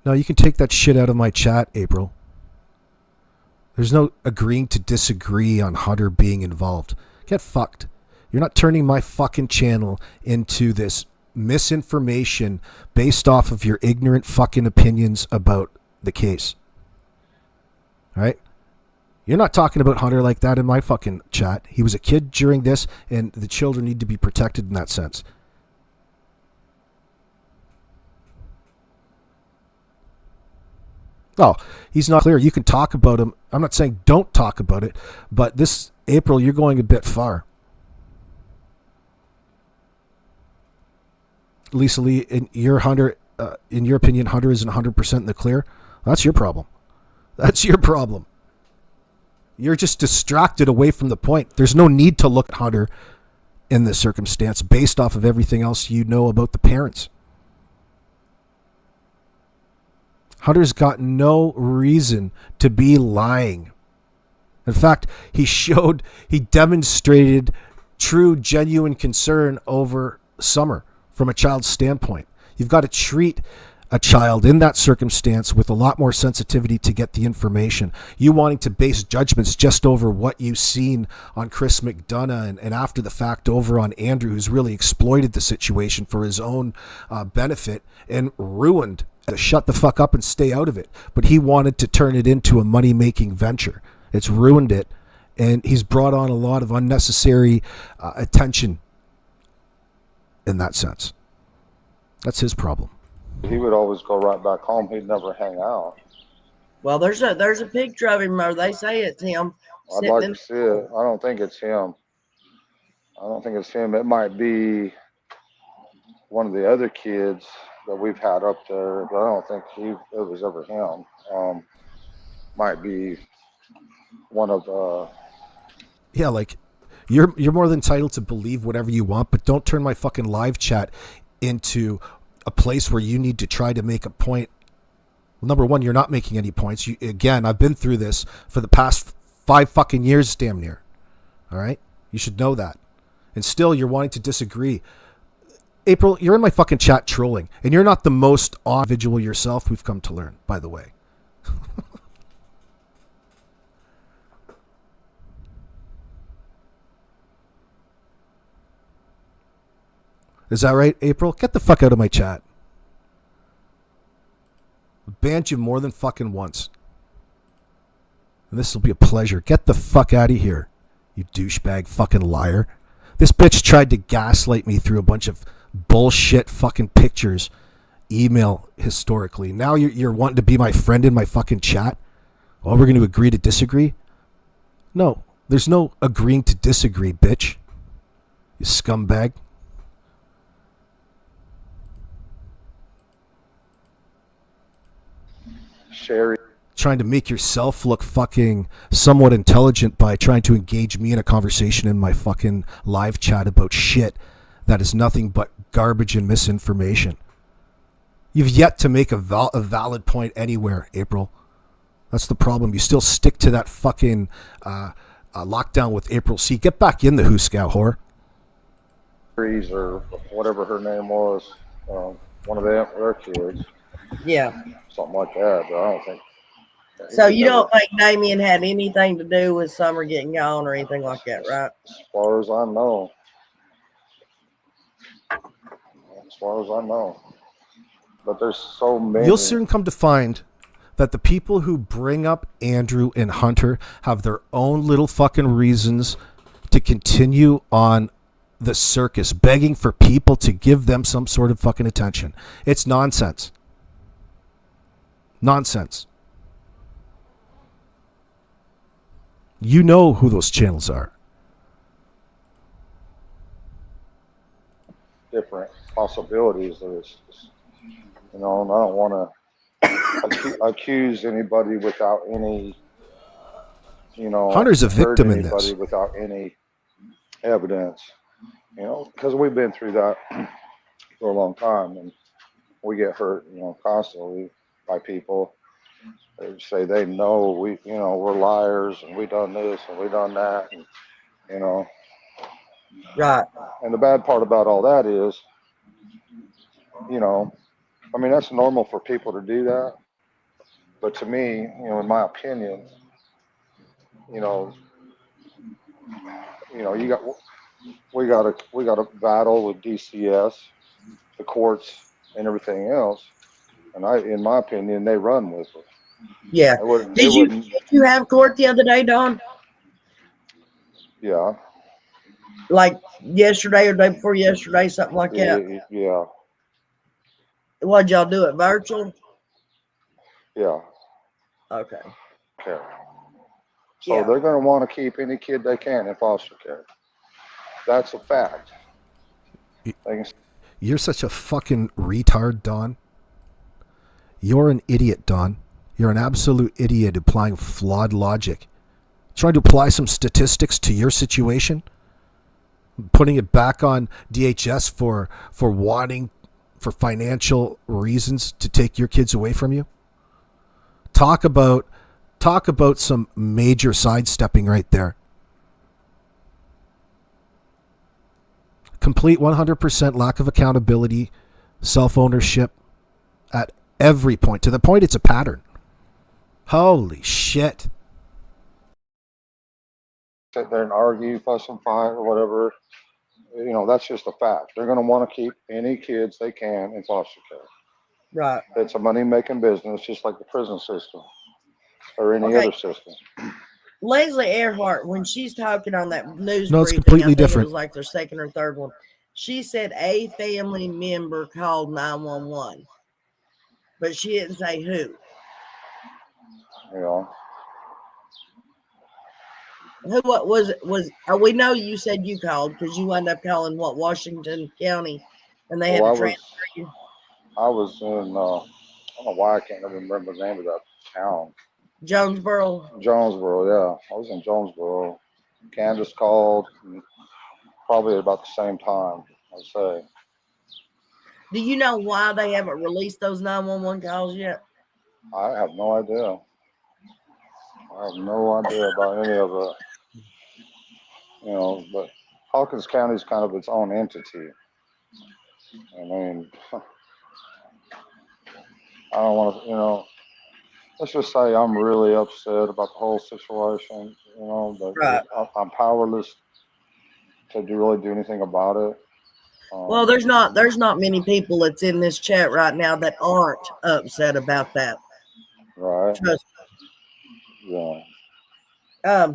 No, you can take that shit out of my chat, April. There's no agreeing to disagree on Hunter being involved. Get fucked. You're not turning my fucking channel into this misinformation based off of your ignorant fucking opinions about the case. All right? You're not talking about Hunter like that in my fucking chat. He was a kid during this, and the children need to be protected in that sense. Oh, he's not clear. You can talk about him. I'm not saying don't talk about it, but this April, you're going a bit far. Lisa Lee, in your opinion, Hunter isn't 100% in the clear. That's your problem. That's your problem. You're just distracted away from the point. There's no need to look at Hunter in this circumstance based off of everything else you know about the parents. Hunter's got no reason to be lying. In fact, he demonstrated true, genuine concern over Summer from a child's standpoint. You've got to treat a child in that circumstance with a lot more sensitivity to get the information. You wanting to base judgments just over what you've seen on Chris McDonough and after the fact over on Andrew, who's really exploited the situation for his own benefit and ruined to shut the fuck up and stay out of it. But he wanted to turn it into a money-making venture. It's ruined it, and he's brought on a lot of unnecessary attention in that sense. That's his problem. He would always go right back home. He'd never hang out. Well, there's a picture of him, or they say it's him. I'd like to see it. I don't think it's him. It might be one of the other kids that we've had up there, but I don't think it was ever him. Might be one of yeah, like you're more than entitled to believe whatever you want, but don't turn my fucking live chat into a place where you need to try to make a point. Well, number one, you're not making any points. Again, I've been through this for the past 5 fucking years, damn near. All right? You should know that. And still, you're wanting to disagree. April, you're in my fucking chat trolling, and you're not the most odd individual yourself, we've come to learn, by the way. Is that right, April? Get the fuck out of my chat. I've banned you more than fucking once. And this will be a pleasure. Get the fuck out of here, you douchebag fucking liar. This bitch tried to gaslight me through a bunch of bullshit fucking pictures, email historically. Now you're wanting to be my friend in my fucking chat? Well, we're going to agree to disagree? No, there's no agreeing to disagree, bitch. You scumbag. Sherry. Trying to make yourself look fucking somewhat intelligent by trying to engage me in a conversation in my fucking live chat about shit that is nothing but garbage and misinformation. You've yet to make a valid point anywhere, April. That's the problem. You still stick to that fucking lockdown with April C. Get back in the Hooskow, whore. Or whatever her name was, one of their kids. Yeah. Something like that, but I don't think. So you don't think Damien had anything to do with Summer getting gone or anything like that, right? As far as I know. But there's so many. You'll soon come to find that the people who bring up Andrew and Hunter have their own little fucking reasons to continue on the circus, begging for people to give them some sort of fucking attention. It's nonsense. Nonsense. You know who those channels are. Different possibilities. There's, and I don't want to accuse anybody without any, Hunter's a victim in this. Without any evidence, because we've been through that for a long time, and we get hurt, constantly by people. They say they know we're liars and we done this and we done that, and Right. And the bad part about all that is, that's normal for people to do that. But to me, in my opinion, we got a battle with DCS, the courts and everything else. And in my opinion, they run with it. Yeah. Did you have court the other day, Don? Yeah. Like yesterday or day before yesterday, something like that? Yeah. What'd y'all do it virtual? Yeah. Okay. So they're going to want to keep any kid they can in foster care. That's a fact. You're such a fucking retard, Don. You're an idiot, Don. You're an absolute idiot applying flawed logic. Trying to apply some statistics to your situation, putting it back on DHS for wanting, for financial reasons, to take your kids away from you. Talk about some major sidestepping right there. Complete 100% lack of accountability, self-ownership at every point, to the point it's a pattern. Holy shit. Sit there and argue, fuss and fight or whatever. You know, that's just a fact. They're going to want to keep any kids they can in foster care. Right. It's a money-making business, just like the prison system or any other system. Leslie Earhart, when she's talking on that news No, it's briefing, completely I think different. It was like their second or third one. She said a family member called 911, but she didn't say who. Yeah. What was we know you said you called because you wound up calling Washington County, and they had to transfer you. I was in, I don't know why I can't even remember the name of that town. Jonesboro, yeah. I was in Jonesboro. Candace called probably about the same time, I'd say. Do you know why they haven't released those 911 calls yet? I have no idea. I have no idea about any of it. You know, but Hawkins County is kind of its own entity. I mean, I don't want to, you know, let's just say I'm really upset about the whole situation, you know, but I'm powerless to really do anything about it. Well, there's not many people that's in this chat right now that aren't upset about that. Right. Trust me. Yeah.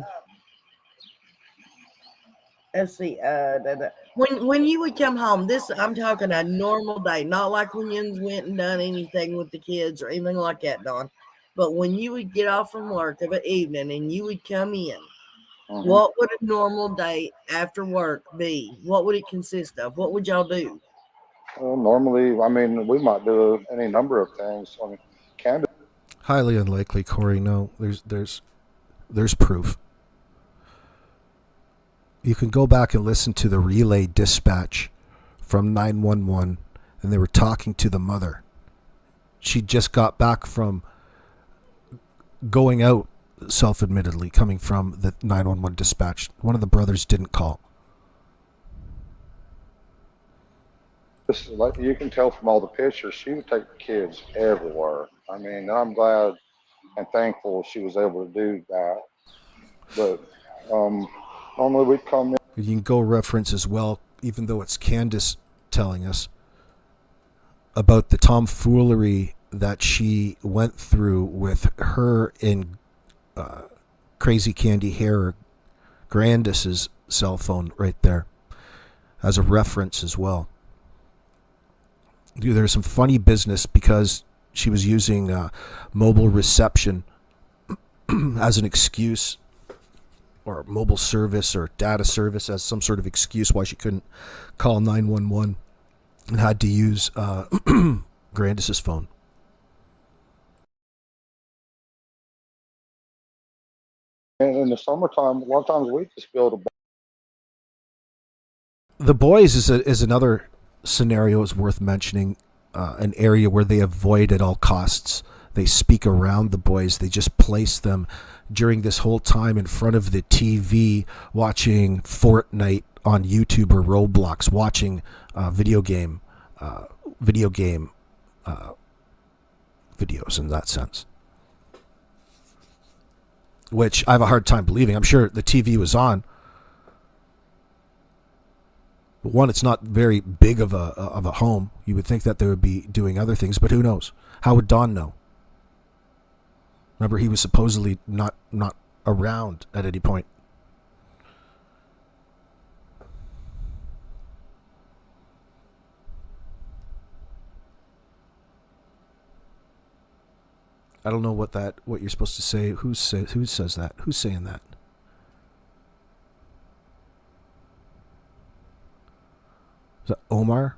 Let's see. When you would come home, I'm talking a normal day, not like when you went and done anything with the kids or anything like that, Don. But when you would get off from work of an evening and you would come in, what would a normal day after work be? What would it consist of? What would y'all do? Well, normally, I mean, we might do any number of things. I mean, Candace. Highly unlikely, Corey. No, there's proof. You can go back and listen to the relay dispatch from 911, and they were talking to the mother. She just got back from going out, self-admittedly, coming from the 911 dispatch. One of the brothers didn't call. This is like, you can tell from all the pictures, she would take the kids everywhere. I mean, I'm glad and thankful she was able to do that. But normally we'd come in. You can go reference as well, even though it's Candace telling us about the tomfoolery that she went through with her in Crazy Candy Hair, Grandis's cell phone right there as a reference as well. There's some funny business because she was using mobile reception as an excuse, or mobile service or data service as some sort of excuse why she couldn't call 911 and had to use Grandis's phone. And in the summertime, a lot of times we just build a. The boys is another scenario is worth mentioning, an area where they avoid at all costs. They speak around the boys. They just place them during this whole time in front of the TV watching Fortnite on YouTube or Roblox, watching video game videos in that sense. Which I have a hard time believing. I'm sure the TV was on. But one, it's not very big of a home. You would think that they would be doing other things, but who knows? How would Don know? Remember, he was supposedly not around at any point. I don't know what you're supposed to say. Who says that? Who's saying that? Is that Omar?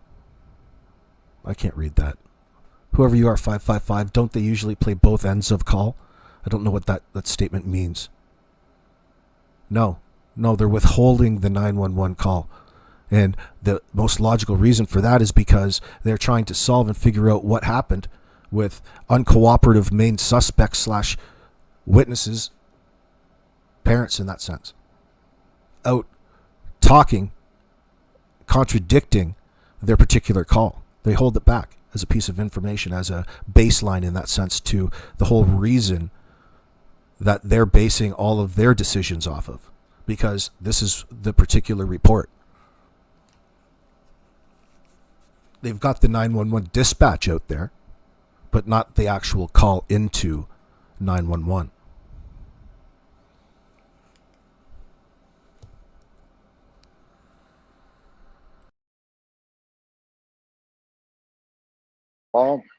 I can't read that. Whoever you are, 555, don't they usually play both ends of call? I don't know what that statement means. No, they're withholding the 911 call. And the most logical reason for that is because they're trying to solve and figure out what happened with uncooperative main suspects / witnesses, parents in that sense, out talking, contradicting their particular call. They hold it back as a piece of information, as a baseline in that sense to the whole reason that they're basing all of their decisions off of, because this is the particular report. They've got the 911 dispatch out there, but not the actual call into 911.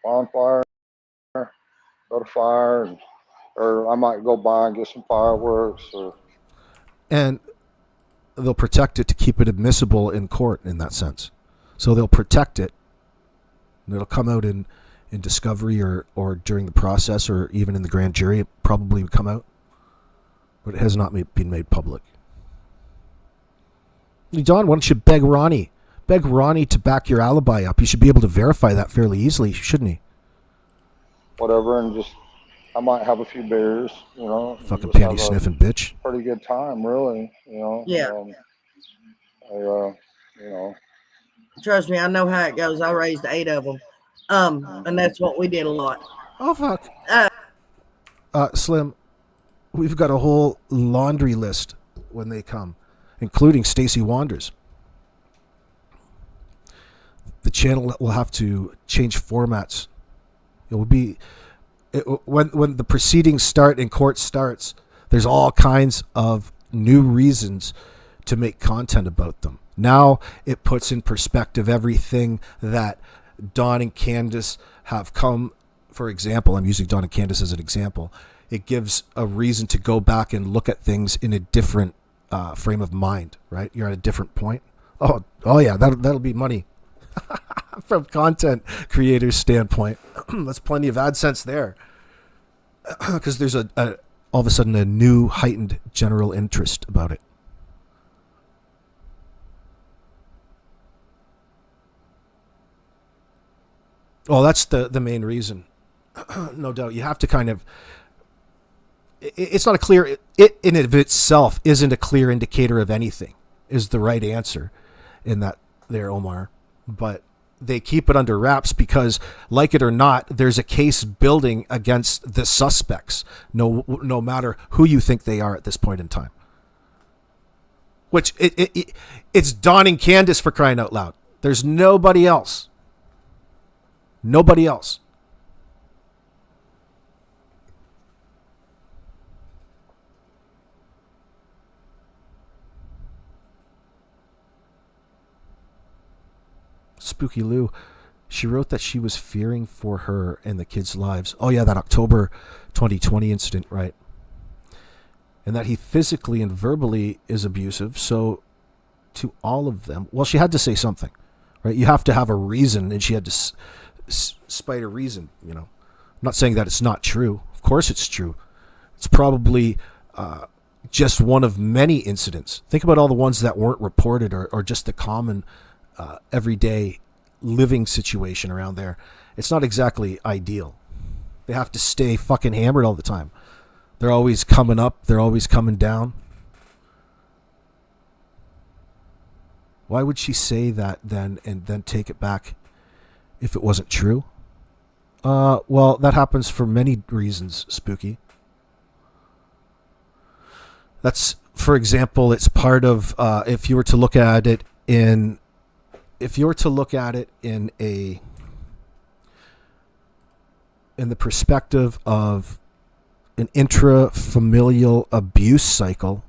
Bonfire, go to fire, or I might go by and get some fireworks. And they'll protect it to keep it admissible in court in that sense. So they'll protect it, and it'll come out in discovery or during the process or even in the grand jury. It probably would come out, but it has not been made public. Don, why don't you beg Ronnie to back your alibi up? He should be able to verify that fairly easily, shouldn't he? Whatever, and just I might have a few beers, Fucking panty sniffing bitch. Pretty good time, really, Yeah. Trust me, I know how it goes. I raised 8 of them. And that's what we did a lot. Oh, fuck. Slim, we've got a whole laundry list when they come, including Stacey Wanders. The channel will have to change formats. It will be when the proceedings start and court starts, there's all kinds of new reasons to make content about them. Now it puts in perspective everything that Don and Candace have come. For example, I'm using Don and Candace as an example. It gives a reason to go back and look at things in a different frame of mind, right? You're at a different point. Oh yeah, that'll be money. From content creators' standpoint, that's plenty of AdSense there, because there's all of a sudden a new heightened general interest about it. Well, that's the main reason. No doubt. You have to kind of... It's not a clear... It in and of itself isn't a clear indicator of anything, is the right answer in that there, Omar. But they keep it under wraps because, like it or not, there's a case building against the suspects, no matter who you think they are at this point in time. Which, it's Don and Candace, for crying out loud. There's nobody else. Nobody else. Spooky Lou, she wrote that she was fearing for her and the kids' lives. Oh yeah, that October 2020 incident, right? And that he physically and verbally is abusive. So to all of them, well, she had to say something, right? You have to have a reason, and she had to spite a reason, I'm not saying that it's not true. Of course it's true. It's probably just one of many incidents. Think about all the ones that weren't reported or just the common everyday living situation around there. It's not exactly ideal. They have to stay fucking hammered all the time. They're always coming up. They're always coming down. Why would she say that then and then take it back if it wasn't true? Well, that happens for many reasons, Spooky. That's, for example, it's part of, if you were to look at it in if you were to look at it in the perspective of an intrafamilial abuse cycle,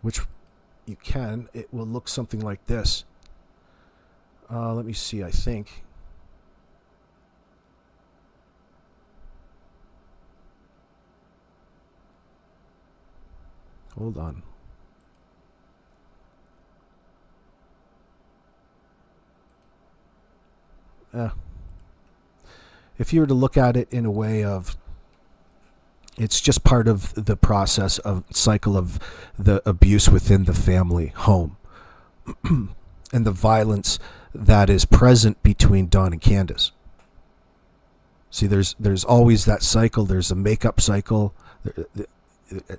which you can, it will look something like this. Let me see, I think. Hold on. If you were to look at it in a way of, it's just part of the process of cycle of the abuse within the family home and the violence that is present between Don and Candace. See, there's always that cycle. There's a makeup cycle.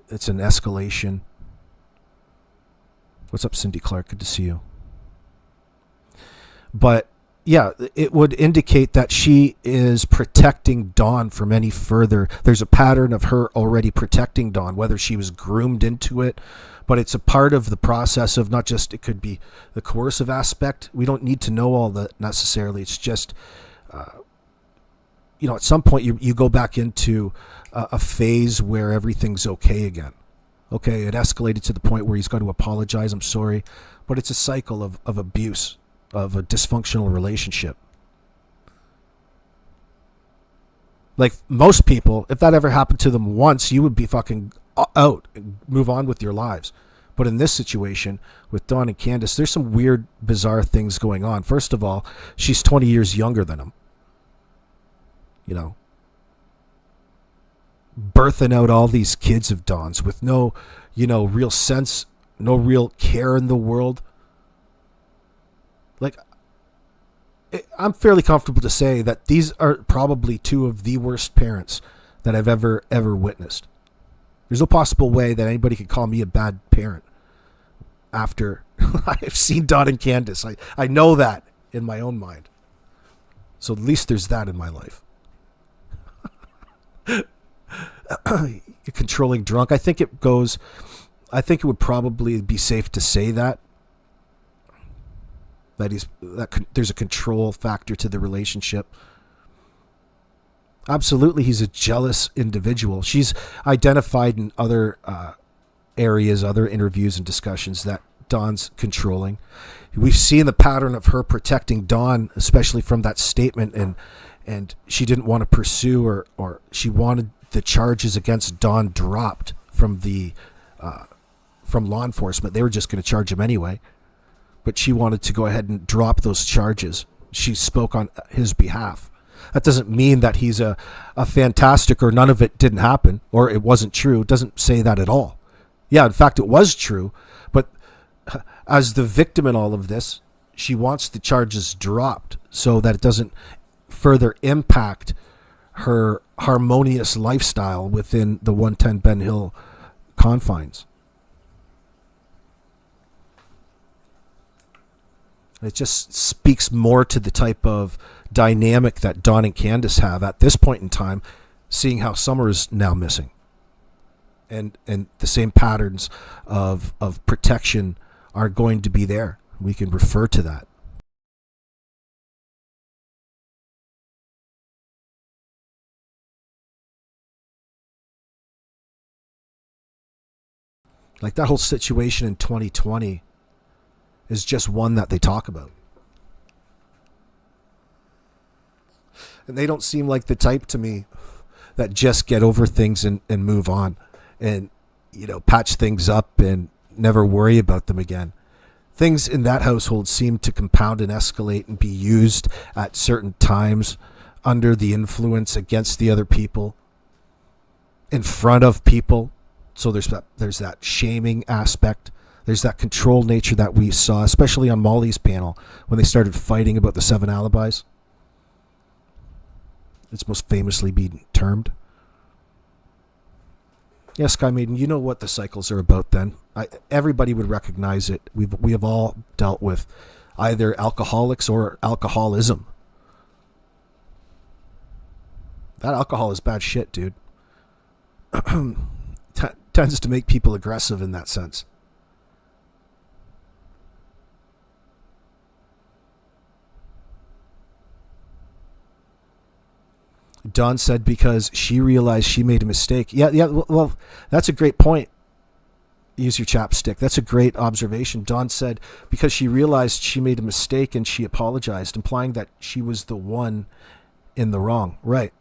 It's an escalation. What's up, Cindy Clark? Good to see you. But yeah, it would indicate that she is protecting Dawn from any further. There's a pattern of her already protecting Dawn, whether she was groomed into it, but it's a part of the process of not just, it could be the coercive aspect. We don't need to know all that necessarily. It's just, at some point you go back into a phase where everything's okay again. Okay, it escalated to the point where he's got to apologize. I'm sorry. But it's a cycle of abuse, of a dysfunctional relationship. Like most people, if that ever happened to them once, you would be fucking out and move on with your lives. But in this situation with Dawn and Candace, there's some weird, bizarre things going on. First of all, she's 20 years younger than him. Birthing out all these kids of Dawn's with no, real sense, no real care in the world. Like, I'm fairly comfortable to say that these are probably two of the worst parents that I've ever witnessed. There's no possible way that anybody could call me a bad parent after I've seen Dawn and Candace. I know that in my own mind. So at least there's that in my life. You're controlling drunk. I think it would probably be safe to say that there's a control factor to the relationship. Absolutely, he's a jealous individual. She's identified in other areas, other interviews and discussions, that Dawn's controlling. We've seen the pattern of her protecting Dawn, especially from that statement, and she didn't want to pursue or she wanted the charges against Dawn dropped from law enforcement. They were just going to charge him anyway, but she wanted to go ahead and drop those charges. She spoke on his behalf. That doesn't mean that he's a fantastic or none of it didn't happen or it wasn't true. It doesn't say that at all. Yeah, in fact, it was true, but as the victim in all of this, she wants the charges dropped so that it doesn't further impact her harmonious lifestyle within the 110 Ben Hill confines. It just speaks more to the type of dynamic that Dawn and Candace have at this point in time, seeing how Summer is now missing. And the same patterns of protection are going to be there. We can refer to that. Like that whole situation in 2020 is just one that they talk about. And they don't seem like the type to me that just get over things and move on and, patch things up and never worry about them again. Things in that household seem to compound and escalate and be used at certain times under the influence against the other people, in front of people. So there's that shaming aspect. There's that control nature that we saw, especially on Molly's panel when they started fighting about the 7 alibis. It's most famously been termed. Yes, Sky Maiden, you know what the cycles are about then. Everybody would recognize it. We have all dealt with either alcoholics or alcoholism. That alcohol is bad shit, dude. Tends to make people aggressive in that sense. Dawn said because she realized she made a mistake. Yeah, well, that's a great point. Use your chapstick. That's a great observation. Dawn said because she realized she made a mistake and she apologized, implying that she was the one in the wrong. Right.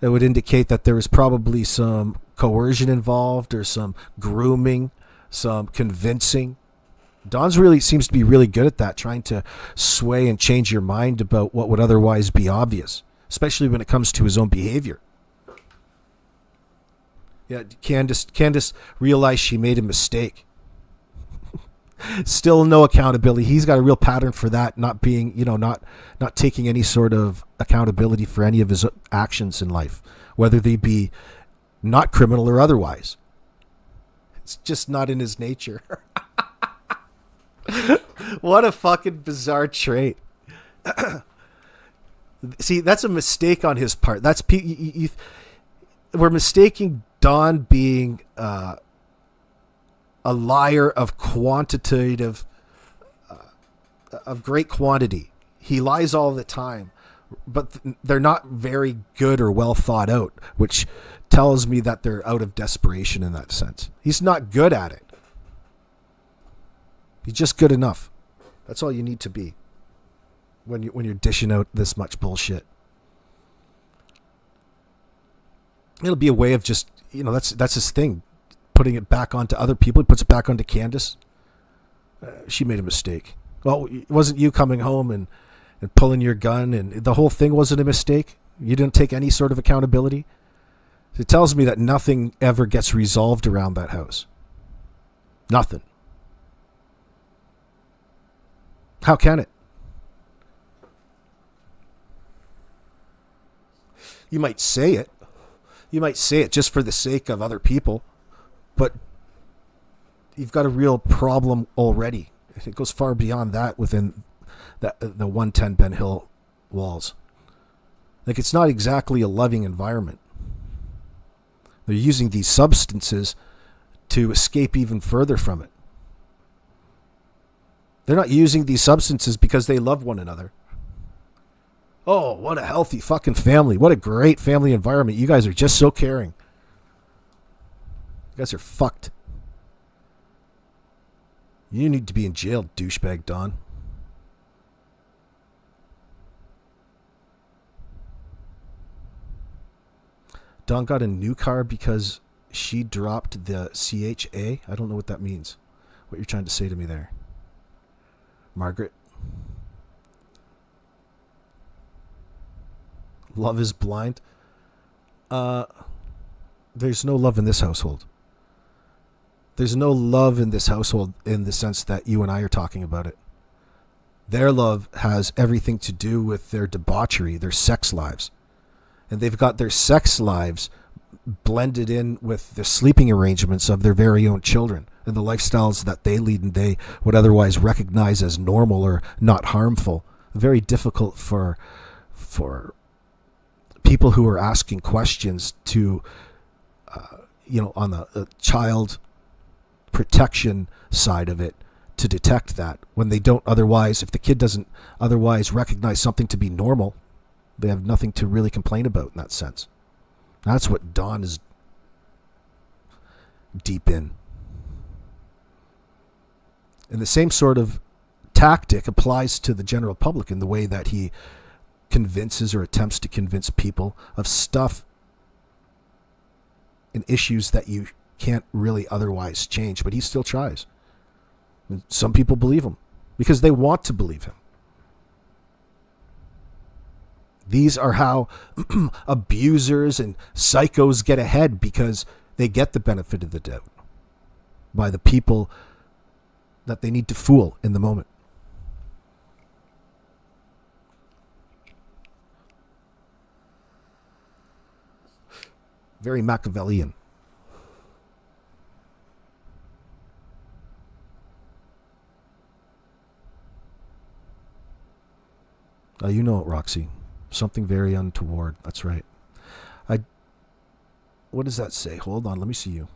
It would indicate that there was probably some coercion involved or some grooming, some convincing. Dawn's really seems to be really good at that, trying to sway and change your mind about what would otherwise be obvious, especially when it comes to his own behavior. Yeah, Candace realized she made a mistake. Still no accountability. He's got a real pattern for that, not being, not taking any sort of accountability for any of his actions in life, whether they be not criminal or otherwise. It's just not in his nature. What a fucking bizarre trait. See, that's a mistake on his part. We're mistaking Don being a liar of quantitative, of great quantity. He lies all the time, but they're not very good or well thought out, which tells me that they're out of desperation in that sense. He's not good at it. He's just good enough. That's all you need to be when you're dishing out this much bullshit. It'll be a way of just, that's his thing. Putting it back onto other people. He puts it back onto Candace. She made a mistake. Well, it wasn't you coming home and pulling your gun, and the whole thing wasn't a mistake. You didn't take any sort of accountability. It tells me that nothing ever gets resolved around that house. Nothing. How can it? You might say it. You might say it just for the sake of other people, but you've got a real problem already. It goes far beyond that within the 110 Ben Hill walls. Like, it's not exactly a loving environment. They're using these substances to escape even further from it. They're not using these substances because they love one another. Oh, what a healthy fucking family. What a great family environment. You guys are just so caring. You guys are fucked. You need to be in jail, douchebag Don. Don got a new car because she dropped the CHA. I don't know what that means. What you're trying to say to me there, Margaret. Love is blind. There's no love in this household. There's no love in this household in the sense that you and I are talking about it. Their love has everything to do with their debauchery, their sex lives. And they've got their sex lives blended in with the sleeping arrangements of their very own children and the lifestyles that they lead and they would otherwise recognize as normal or not harmful. Very difficult for people who are asking questions to, on the child protection side of it, to detect that when they don't otherwise, if the kid doesn't otherwise recognize something to be normal, they have nothing to really complain about in that sense. That's what Don is deep in. And the same sort of tactic applies to the general public in the way that he convinces or attempts to convince people of stuff and issues that you can't really otherwise change, but he still tries. And some people believe him because they want to believe him. These are how abusers and psychos get ahead, because they get the benefit of the doubt by the people that they need to fool in the moment. Very Machiavellian. You know it, Roxy. Something very untoward. That's right. What does that say? Hold on, let me see you.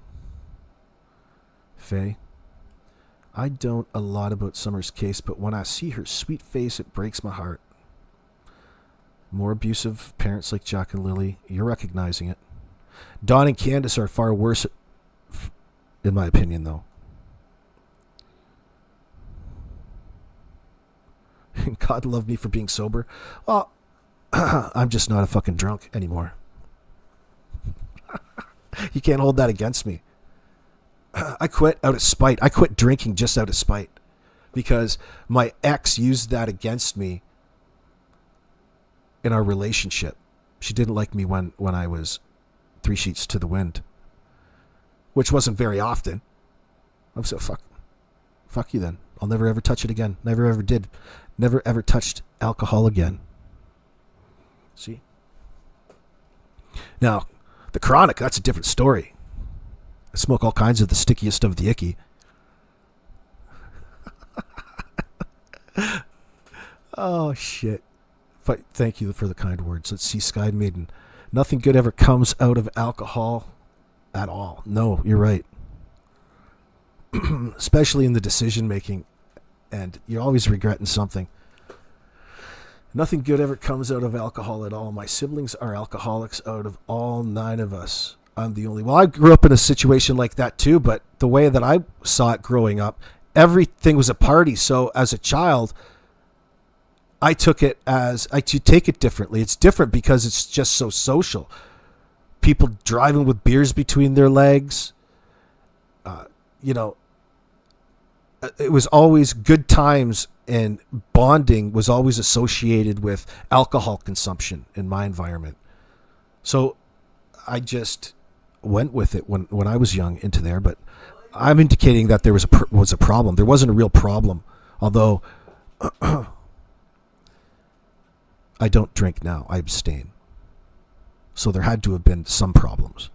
Faye. I don't a lot about Summer's case, but when I see her sweet face, it breaks my heart. More abusive parents like Jack and Lily. You're recognizing it. Don and Candace are far worse, in my opinion, though. God love me for being sober. Well, I'm just not a fucking drunk anymore. You can't hold that against me. I quit out of spite. I quit drinking just out of spite because my ex used that against me in our relationship. She didn't like me when I was 3 sheets to the wind, which wasn't very often. I'm so fuck you then. I'll never ever touch it again. Never ever did. Never ever touched alcohol again. See? Now, the chronic, that's a different story. I smoke all kinds of the stickiest of the icky. Oh, shit. But thank you for the kind words. Let's see, Sky Maiden. Nothing good ever comes out of alcohol at all. No, you're right. Especially in the decision making. And you're always regretting something. Nothing good ever comes out of alcohol at all. My siblings are alcoholics. Out of all 9 of us, I'm the only. Well, I grew up in a situation like that too, but the way that I saw it growing up, everything was a party. So as a child, I took it as, I take it differently. It's different because it's just so social. People driving with beers between their legs. It was always good times, and bonding was always associated with alcohol consumption in my environment. So I just went with it when I was young into there, but I'm indicating that there was a problem. There wasn't a real problem, although I don't drink now. I abstain. So there had to have been some problems.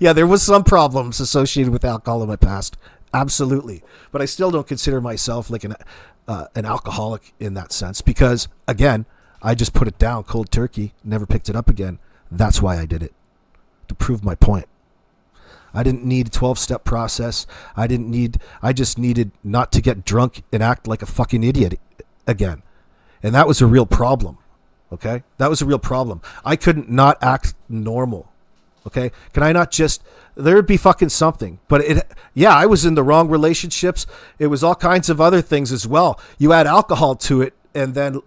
Yeah, there was some problems associated with alcohol in my past. Absolutely. But I still don't consider myself like an alcoholic in that sense because, again, I just put it down cold turkey, never picked it up again. That's why I did it, to prove my point. I didn't need a 12-step process. I just needed not to get drunk and act like a fucking idiot again. And that was a real problem, okay? That was a real problem. I couldn't not act normal, okay? Can I not just... There'd be fucking something. But I was in the wrong relationships. It was all kinds of other things as well. You add alcohol to it, and then,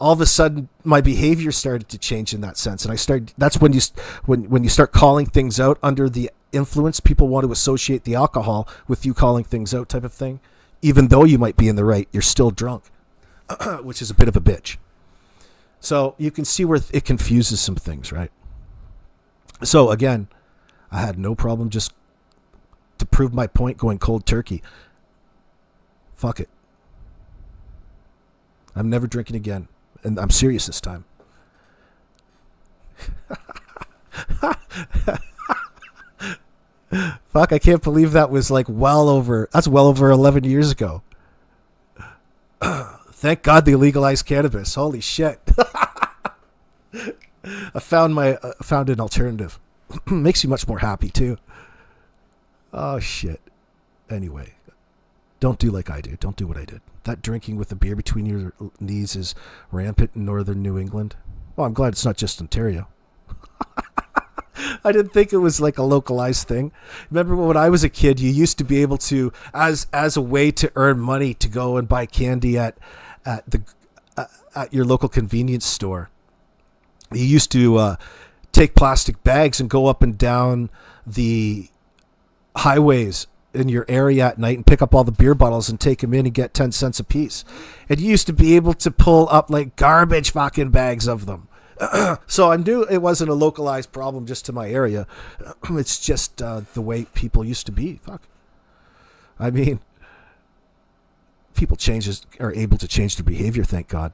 all of a sudden my behavior started to change in that sense. And that's when you start calling things out under the influence. People want to associate the alcohol with you calling things out type of thing. Even though you might be in the right, you're still drunk, which is a bit of a bitch. So you can see where it confuses some things, right? So again, I had no problem just to prove my point going cold turkey. Fuck it. I'm never drinking again. And I'm serious this time. Fuck, I can't believe that was like well over 11 years ago. Thank God they legalized cannabis. Holy shit. I found an alternative. Makes you much more happy too. Oh shit. Anyway, don't do like I do. Don't do what I did. That drinking with a beer between your knees is rampant in northern New England. Well, I'm glad it's not just Ontario. I didn't think it was like a localized thing. Remember when I was a kid, you used to be able to, as a way to earn money, to go and buy candy at your local convenience store. You used to take plastic bags and go up and down the highways in your area at night and pick up all the beer bottles and take them in and get 10 cents a piece. And you used to be able to pull up like garbage fucking bags of them. So I knew it wasn't a localized problem just to my area. It's just the way people used to be. Fuck. I mean, people are able to change their behavior, thank God.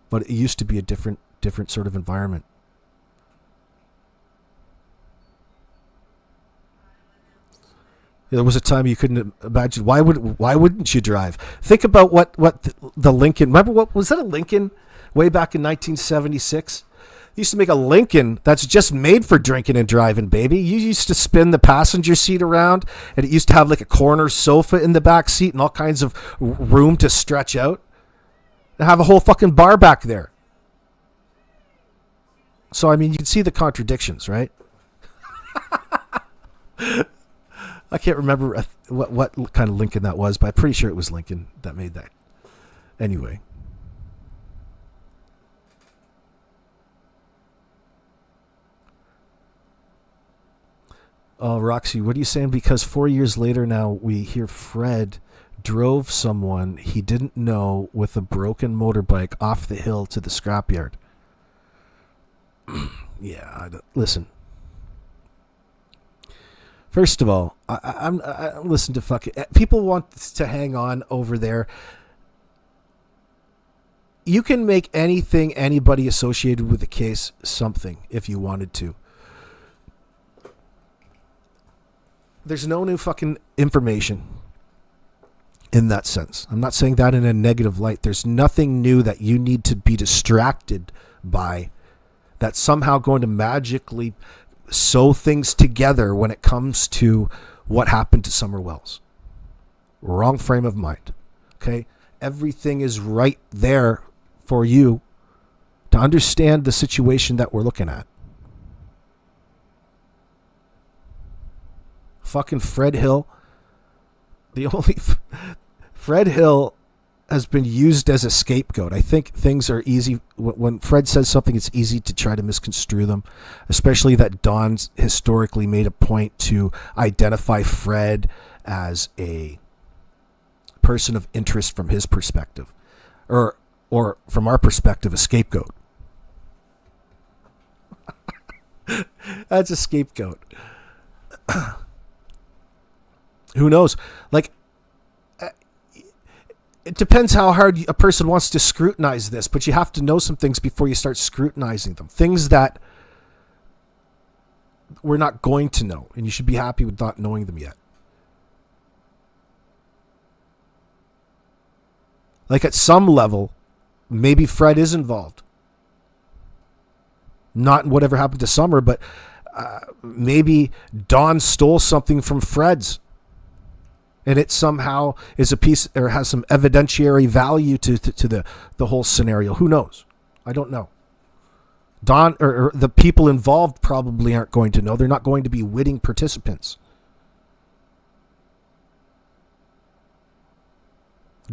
But it used to be a different sort of environment. There was a time you couldn't imagine. Why wouldn't you drive? Think about what the Lincoln. Remember what was that, a Lincoln way back in 1976? They used to make a Lincoln that's just made for drinking and driving, baby. You used to spin the passenger seat around, and it used to have like a corner sofa in the back seat and all kinds of room to stretch out. and have a whole fucking bar back there. So, I mean, you can see the contradictions, right? I can't remember what kind of Lincoln that was, but I'm pretty sure it was Lincoln that made that. Anyway. Oh, Roxy, what are you saying? Because 4 years later now, we hear Fred drove someone he didn't know with a broken motorbike off the hill to the scrapyard. Yeah, listen. First of all, I listen to fucking people want to hang on over there. You can make anybody associated with the case something if you wanted to. There's no new fucking information in that sense. I'm not saying that in a negative light. There's nothing new that you need to be distracted by that's somehow going to magically sew things together when it comes to what happened to Summer Wells. Wrong frame of mind. Okay? Everything is right there for you to understand the situation that we're looking at. Fucking Fred Hill. Fred Hill has been used as a scapegoat. I think things are easy. When Fred says something, it's easy to try to misconstrue them, especially that Don's historically made a point to identify Fred as a person of interest from his perspective, or from our perspective, a scapegoat. That's a scapegoat. Who knows? Like, it depends how hard a person wants to scrutinize this, but you have to know some things before you start scrutinizing them. Things that we're not going to know, and you should be happy with not knowing them yet. Like, at some level, maybe Fred is involved. Not in whatever happened to Summer, but maybe Don stole something from Fred's. And it somehow is a piece or has some evidentiary value to the whole scenario. Who knows? I don't know. Don or the people involved probably aren't going to know. They're not going to be witting participants.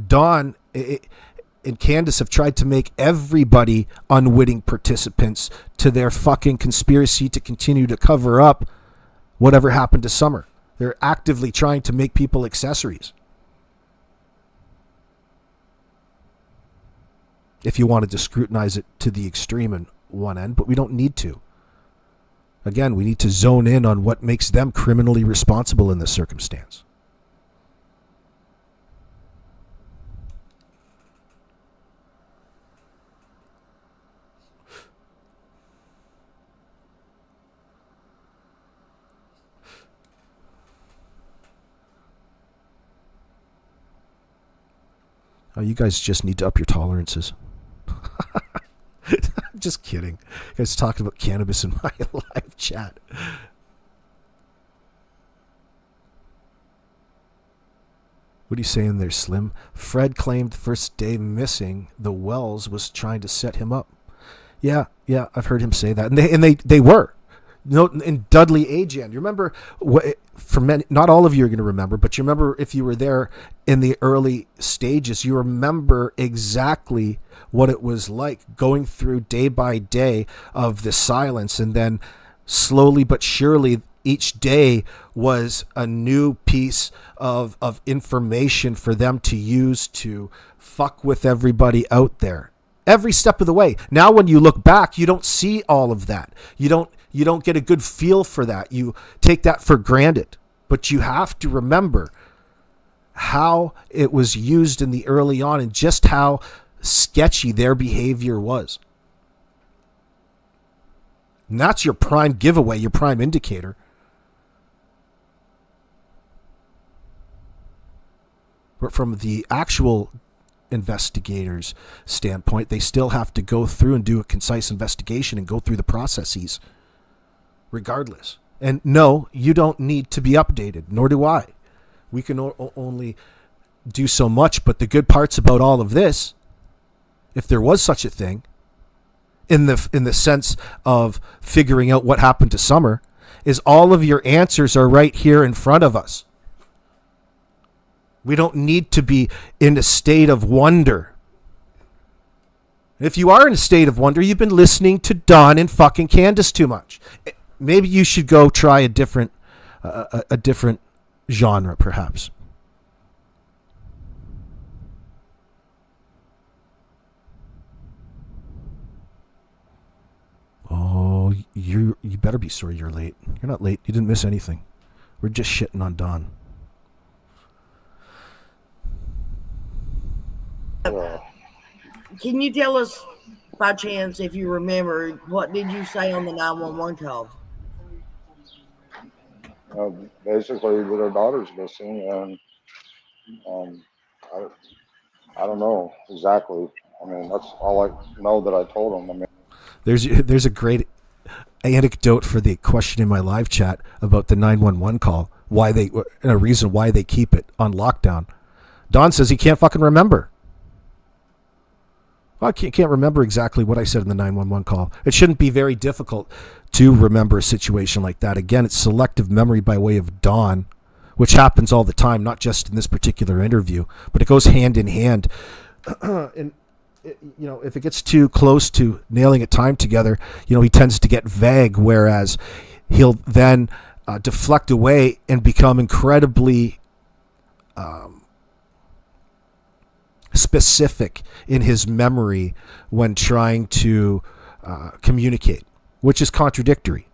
Don and Candace have tried to make everybody unwitting participants to their fucking conspiracy to continue to cover up whatever happened to Summer. They're actively trying to make people accessories. If you wanted to scrutinize it to the extreme in one end, but we don't need to. Again, we need to zone in on what makes them criminally responsible in this circumstance. Oh, you guys just need to up your tolerances. Just kidding. You guys talking about cannabis in my live chat. What are you saying there, Slim? Fred claimed the first day missing, the Wells was trying to set him up. Yeah, I've heard him say that. And they were. No, in Dudley Ajan. You remember, for many, not all of you are going to remember, but you remember if you were there in the early stages, you remember exactly what it was like going through day by day of the silence, and then slowly but surely each day was a new piece of information for them to use to fuck with everybody out there. Every step of the way. Now when you look back, you don't see all of that. You don't get a good feel for that. You take that for granted. But you have to remember how it was used in the early on and just how sketchy their behavior was. And that's your prime giveaway, your prime indicator. But from the actual investigators' standpoint, they still have to go through and do a concise investigation and go through the processes regardless. And no, you don't need to be updated, nor do I. We can only do so much, but the good parts about all of this if there was such a thing, in the sense of figuring out what happened to Summer, is all of your answers are right here in front of us. We don't need to be in a state of wonder. If you are in a state of wonder, you've been listening to Don and fucking Candace too much. Maybe you should go try a different genre, perhaps. Oh, you better be sorry you're late. You're not late. You didn't miss anything. We're just shitting on Don. Can you tell us, by chance, if you remember, what did you say on the 911 call? Basically, that her daughter's missing, and I don't know exactly. I mean, that's all I know that I told him. I mean, there's a great anecdote for the question in my live chat about the 911 call. A reason why they keep it on lockdown. Don says he can't fucking remember. Well, I can't remember exactly what I said in the 911 call. It shouldn't be very difficult to remember a situation like that. Again, it's selective memory by way of Don, which happens all the time, not just in this particular interview, but it goes hand in hand. And if it gets too close to nailing a time together, he tends to get vague, whereas he'll then deflect away and become incredibly specific in his memory when trying to communicate, which is contradictory.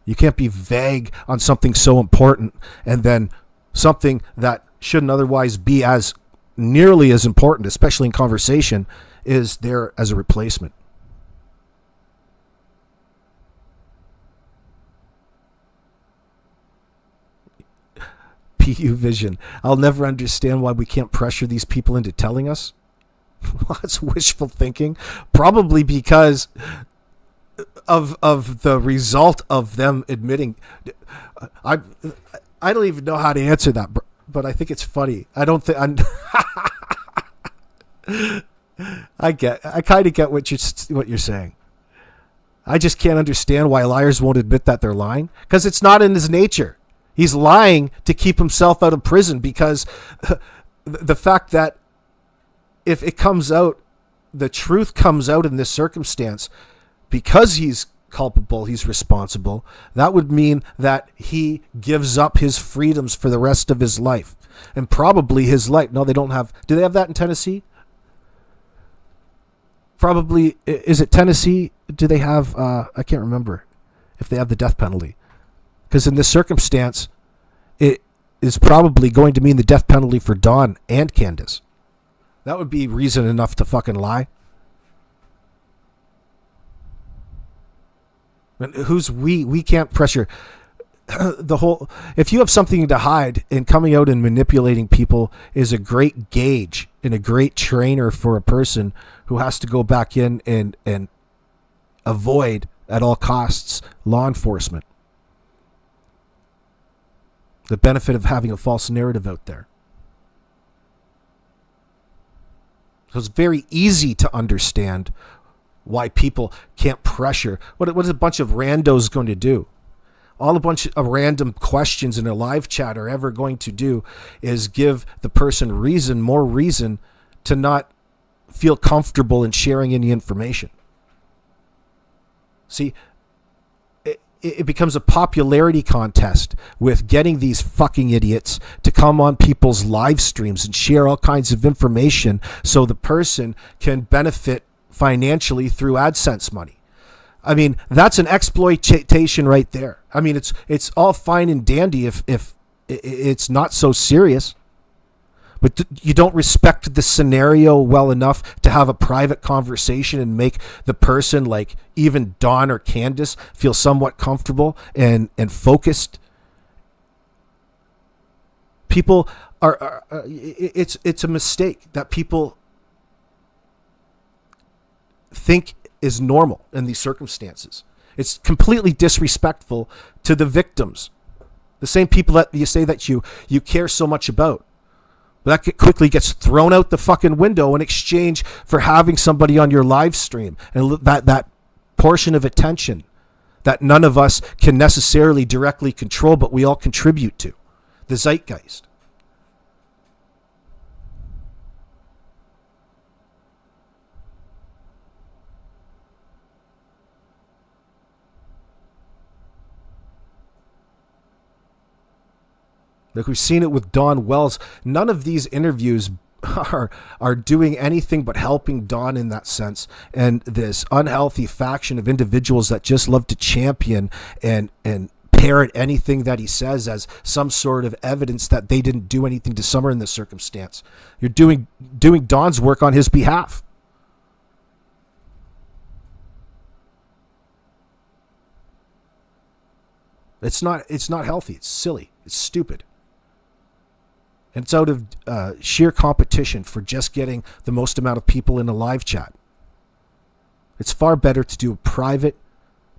You can't be vague on something so important and then something that shouldn't otherwise be as nearly as important, especially in conversation, is there as a replacement. PU Vision. I'll never understand why we can't pressure these people into telling us. Well, that's wishful thinking. Probably because of the result of them admitting. I don't even know how to answer that, but I think it's funny. I don't think I kind of get what you're saying. I just can't understand why liars won't admit that they're lying, because it's not in his nature. He's lying to keep himself out of prison, because the fact that if it comes out, the truth comes out in this circumstance, because he's culpable, he's responsible, that would mean that he gives up his freedoms for the rest of his life. And probably his life. No, they don't have. Do they have that in Tennessee? Probably. Is it Tennessee? Do they have, I can't remember if they have the death penalty. Because in this circumstance, it is probably going to mean the death penalty for Don and Candace. That would be reason enough to fucking lie. And who's we? We can't pressure the whole. If you have something to hide, and coming out and manipulating people is a great gauge and a great trainer for a person who has to go back in and avoid at all costs law enforcement. The benefit of having a false narrative out there. So it's very easy to understand why people can't pressure. What is a bunch of randos going to do? All a bunch of random questions in a live chat are ever going to do is give the person more reason to not feel comfortable in sharing any information. See, it becomes a popularity contest with getting these fucking idiots to come on people's live streams and share all kinds of information so the person can benefit financially through AdSense money. I mean, that's an exploitation right there. I mean, it's all fine and dandy if it's not so serious. But you don't respect the scenario well enough to have a private conversation and make the person, like even Dawn or Candace, feel somewhat comfortable and focused. People are it's a mistake that people think is normal in these circumstances. It's completely disrespectful to the victims, the same people that you say that you care so much about. But that quickly gets thrown out the fucking window in exchange for having somebody on your live stream, and that portion of attention that none of us can necessarily directly control, but we all contribute to, the zeitgeist. Like we've seen it with Dawn Wells. None of these interviews are doing anything but helping Dawn in that sense. And this unhealthy faction of individuals that just love to champion and parrot anything that he says as some sort of evidence that they didn't do anything to Summer in this circumstance. You're doing Dawn's work on his behalf. It's not healthy. It's silly. It's stupid. And it's out of sheer competition for just getting the most amount of people in a live chat. It's far better to do a private,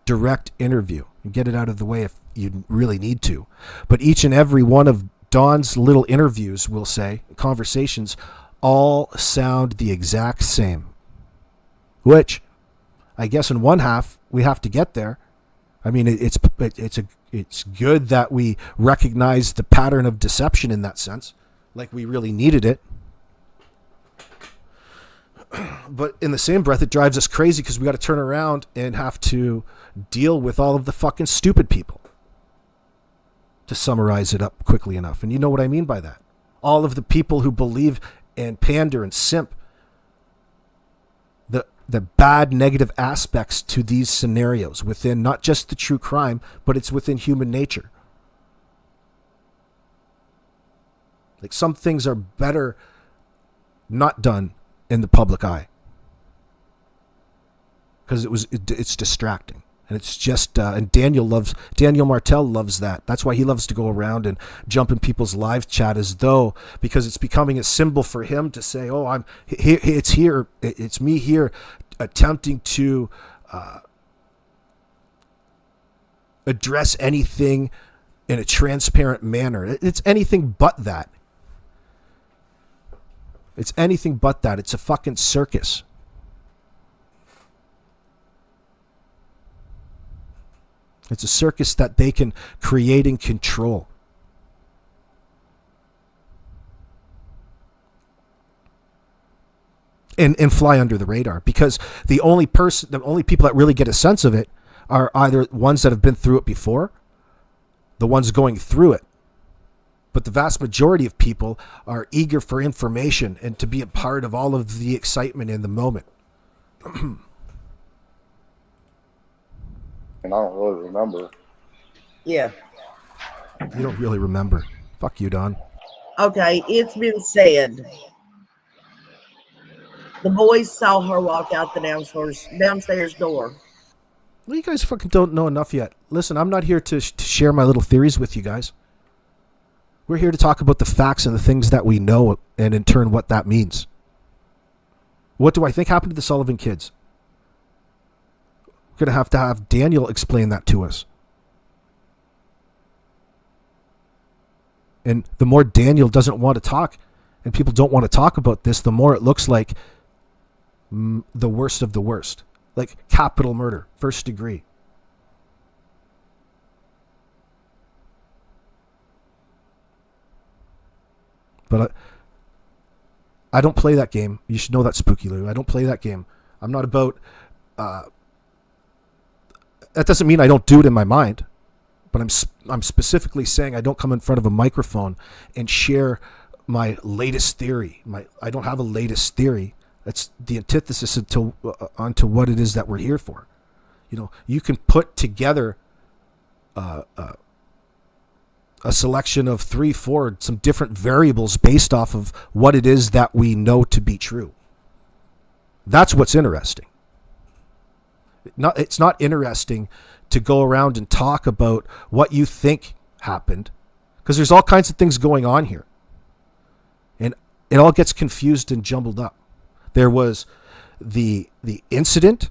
direct interview and get it out of the way if you really need to. But each and every one of Dawn's little interviews, we'll say, conversations, all sound the exact same. Which, I guess in one half, we have to get there. I mean, it's good that we recognize the pattern of deception in that sense, like we really needed it. But in the same breath, it drives us crazy because we got to turn around and have to deal with all of the fucking stupid people, to summarize it up quickly enough. And you know what I mean by that. All of the people who believe and pander and simp the bad negative aspects to these scenarios within not just the true crime, but it's within human nature. Like some things are better not done in the public eye because it's distracting. And it's just and Daniel Martell loves that. That's why he loves to go around and jump in people's live chat as though, because it's becoming a symbol for him to say, "Oh, it's me here, attempting to address anything in a transparent manner." It's anything but that. It's anything but that. It's a fucking circus. It's a circus that they can create and control. And fly under the radar, because the only people that really get a sense of it are either ones that have been through it before, the ones going through it. But the vast majority of people are eager for information and to be a part of all of the excitement in the moment. And I don't really remember. Yeah. You don't really remember. Fuck you, Don. Okay, it's been said. The boys saw her walk out the downstairs door. Well, you guys fucking don't know enough yet. Listen, I'm not here to share my little theories with you guys. We're here to talk about the facts and the things that we know, and in turn what that means. What do I think happened to the Sullivan kids? We're going to have Daniel explain that to us. And the more Daniel doesn't want to talk and people don't want to talk about this, the more it looks like the worst of the worst. Like capital murder, first degree. But I don't play that game. You should know that, Spooky Lou. I don't play that game. I'm not about... that doesn't mean I don't do it in my mind, but I'm specifically saying I don't come in front of a microphone and share my latest theory. I don't have a latest theory. That's the antithesis onto what it is that we're here for. You know, you can put together a selection of 3-4, some different variables based off of what it is that we know to be true. That's what's interesting. It's not interesting to go around and talk about what you think happened, because there's all kinds of things going on here. And it all gets confused and jumbled up. There was the incident,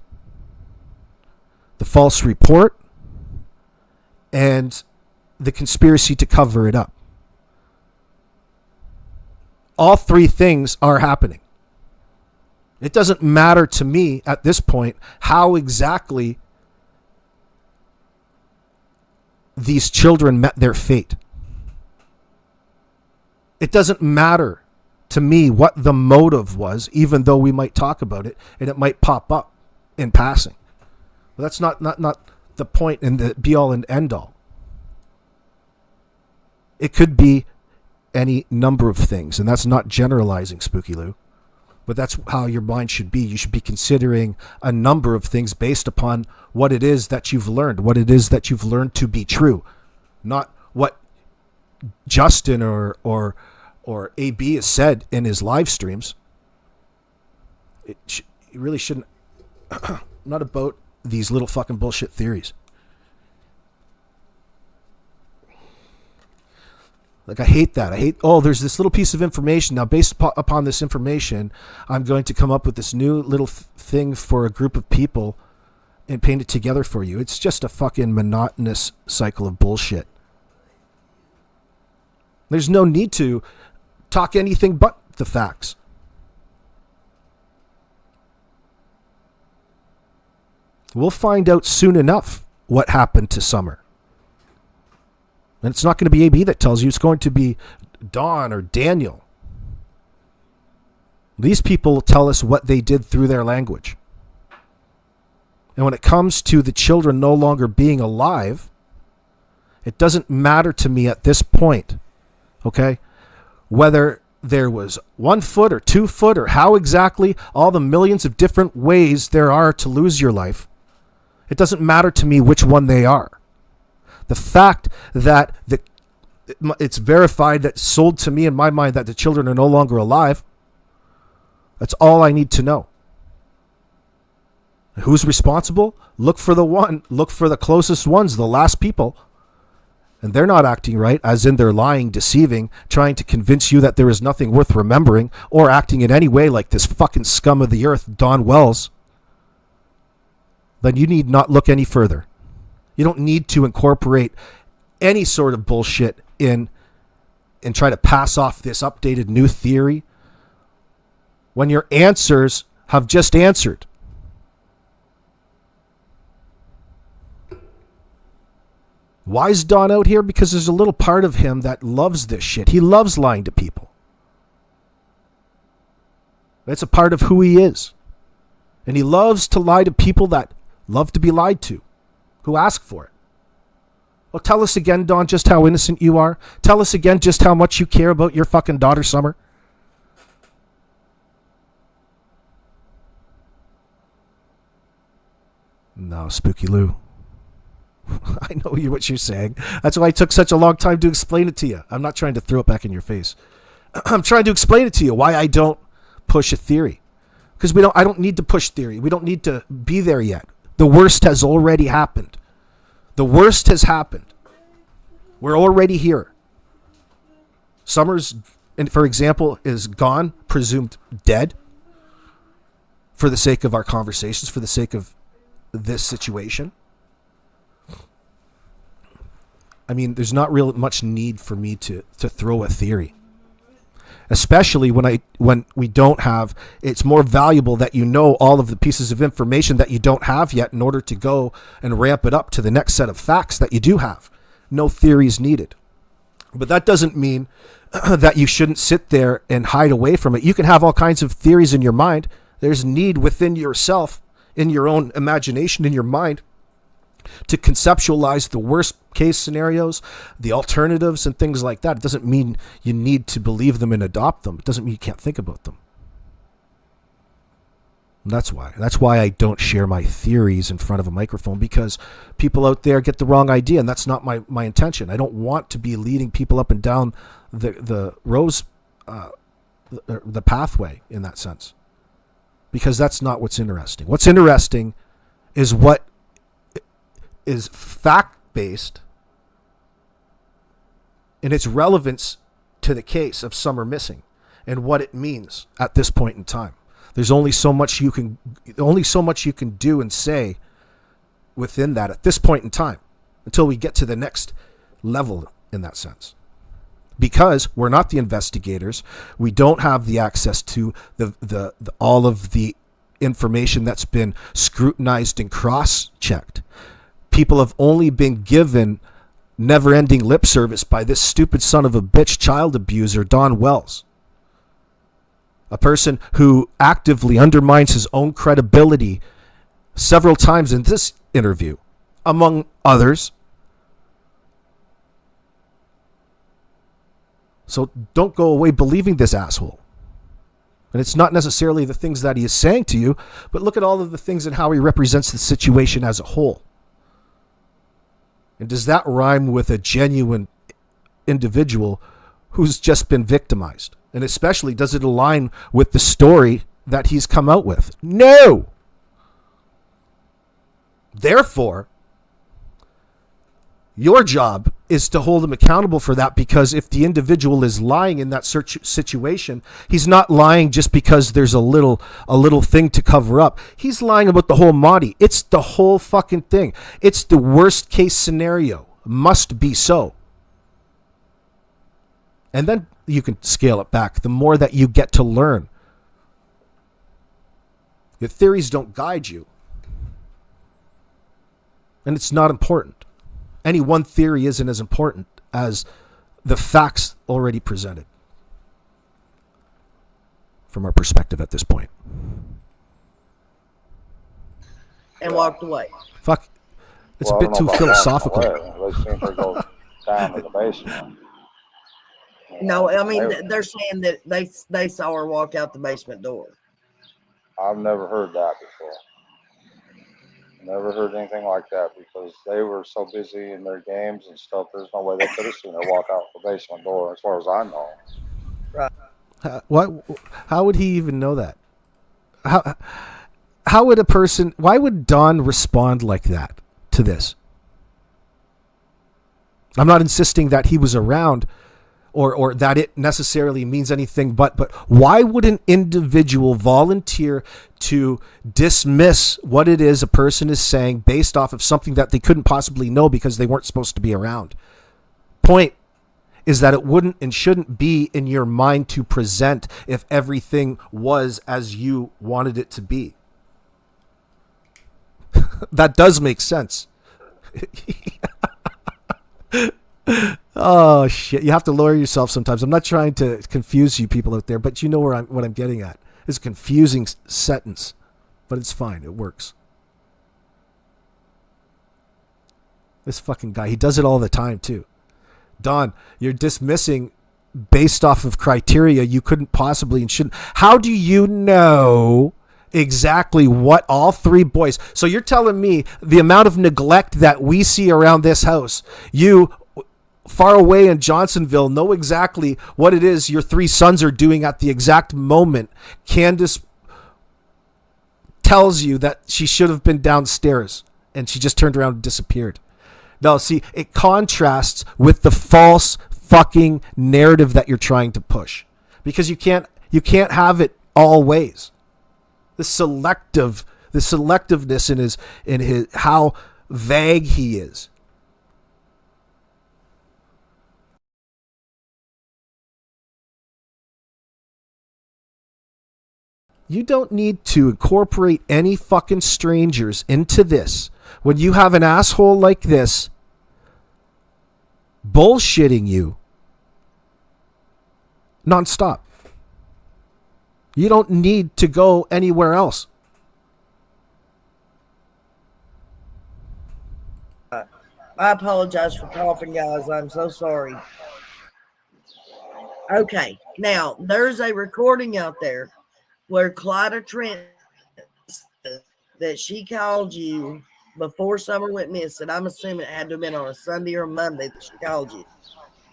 the false report, and the conspiracy to cover it up. all three things are happening. It doesn't matter to me at this point how exactly these children met their fate. It doesn't matter to me what the motive was, even though we might talk about it and it might pop up in passing. But that's not the point and the be all and end all. It could be any number of things, and that's not generalizing, Spooky Lou. But that's how your mind should be. You should be considering a number of things based upon what it is that you've learned, what it is that you've learned to be true, not what Justin or AB has said in his live streams. It really shouldn't. Not about these little fucking bullshit theories. Like, I hate that. I hate, there's this little piece of information. Now, based upon this information, I'm going to come up with this new little thing for a group of people and paint it together for you. It's just a fucking monotonous cycle of bullshit. There's no need to talk anything but the facts. We'll find out soon enough what happened to Summer. And it's not going to be AB that tells you. It's going to be Don or Daniel. These people tell us what they did through their language. And when it comes to the children no longer being alive, it doesn't matter to me at this point, okay, whether there was 1 foot or 2 foot or how exactly, all the millions of different ways there are to lose your life. It doesn't matter to me which one they are. The fact that it's verified, that sold to me in my mind, that the children are no longer alive, that's all I need to know. Who's responsible? Look for the closest ones, the last people. And they're not acting right, as in they're lying, deceiving, trying to convince you that there is nothing worth remembering, or acting in any way like this fucking scum of the earth, Don Wells. Then you need not look any further. You don't need to incorporate any sort of bullshit in and try to pass off this updated new theory when your answers have just answered. Why is Don out here? Because there's a little part of him that loves this shit. He loves lying to people. That's a part of who he is. And he loves to lie to people that love to be lied to, who ask for it. Well, tell us again, Don, just how innocent you are. Tell us again just how much you care about your fucking daughter, Summer. No, Spooky Lou. I know what you're saying. That's why it took such a long time to explain it to you. I'm not trying to throw it back in your face. I'm trying to explain it to you why I don't push a theory. Because I don't need to push theory. We don't need to be there yet. The worst has already happened. The worst has happened. We're already here. Summers, for example, is gone, presumed dead, for the sake of our conversations, for the sake of this situation. I mean, there's not real much need for me to throw a theory. Especially when we don't have, it's more valuable that you know all of the pieces of information that you don't have yet in order to go and ramp it up to the next set of facts that you do have. No theories needed. But that doesn't mean that you shouldn't sit there and hide away from it. You can have all kinds of theories in your mind. There's need within yourself, in your own imagination, in your mind, to conceptualize the worst case scenarios, the alternatives and things like that. It doesn't mean you need to believe them and adopt them. It doesn't mean you can't think about them. And that's why I don't share my theories in front of a microphone, because people out there get the wrong idea, and that's not my intention. I don't want to be leading people up and down the the pathway in that sense, because that's not what's interesting. What's interesting is what is fact-based in its relevance to the case of Summer missing and what it means at this point in time. There's only so much you can do and say within that at this point in time until we get to the next level in that sense. because we're not the investigators. We don't have the access to the all of the information that's been scrutinized and cross-checked. People have only been given never-ending lip service by this stupid son of a bitch child abuser, Don Wells. A person who actively undermines his own credibility several times in this interview, among others. So don't go away believing this asshole. And it's not necessarily the things that he is saying to you, but look at all of the things and how he represents the situation as a whole. And does that rhyme with a genuine individual who's just been victimized? And especially, does it align with the story that he's come out with? No! Therefore, your job is to hold him accountable for that, because if the individual is lying in that situation, he's not lying just because there's a little thing to cover up. He's lying about the whole Monty. It's the whole fucking thing. It's the worst case scenario. Must be so. And then you can scale it back the more that you get to learn. Your theories don't guide you. And it's not important. Any one theory isn't as important as the facts already presented from our perspective at this point. And walked away. Fuck. It's a bit too philosophical. They seem to go down to the basement. No, I mean, they're saying that they saw her walk out the basement door. I've never heard that before. Never heard anything like that, because they were so busy in their games and stuff. There's no way they could have seen her walk out the basement door, as far as I know. Right. How would he even know that? How would a person? Why would Don respond like that to this? I'm not insisting that he was around, or that it necessarily means anything, but why would an individual volunteer to dismiss what it is a person is saying based off of something that they couldn't possibly know because they weren't supposed to be around? Point is that it wouldn't and shouldn't be in your mind to present if everything was as you wanted it to be. That does make sense. Oh shit! You have to lower yourself sometimes. I'm not trying to confuse you people out there, but you know what I'm getting at. It's a confusing sentence, but it's fine. It works. This fucking guy, he does it all the time too. Don, you're dismissing based off of criteria you couldn't possibly and shouldn't. How do you know exactly what all three boys? So you're telling me the amount of neglect that we see around this house, you far away in Johnsonville know exactly what it is your three sons are doing at the exact moment Candace tells you that she should have been downstairs and she just turned around and disappeared. No, see, it contrasts with the false fucking narrative that you're trying to push, because you can't have it all ways. The selectiveness in his how vague he is. You don't need to incorporate any fucking strangers into this when you have an asshole like this bullshitting you nonstop. You don't need to go anywhere else. I apologize for coughing, guys. I'm so sorry. Okay, now there's a recording out there where Clyda Trent said that she called you before Summer went missing. I'm assuming it had to have been on a Sunday or Monday that she called you.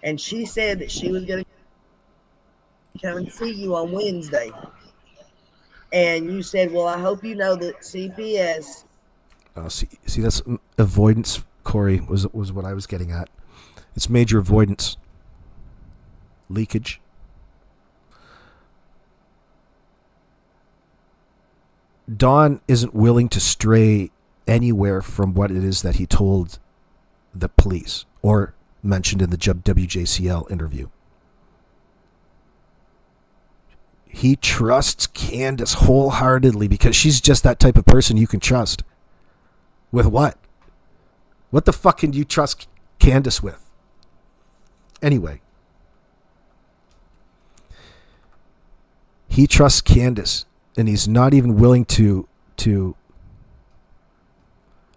And she said that she was going to come and see you on Wednesday. And you said, well, I hope you know that CPS. See, that's avoidance, Corey, was what I was getting at. It's major avoidance. Leakage. Don isn't willing to stray anywhere from what it is that he told the police or mentioned in the WJCL interview. He trusts Candace wholeheartedly because she's just that type of person you can trust. With what? What the fuck can you trust Candace with? Anyway. He trusts Candace, and he's not even willing to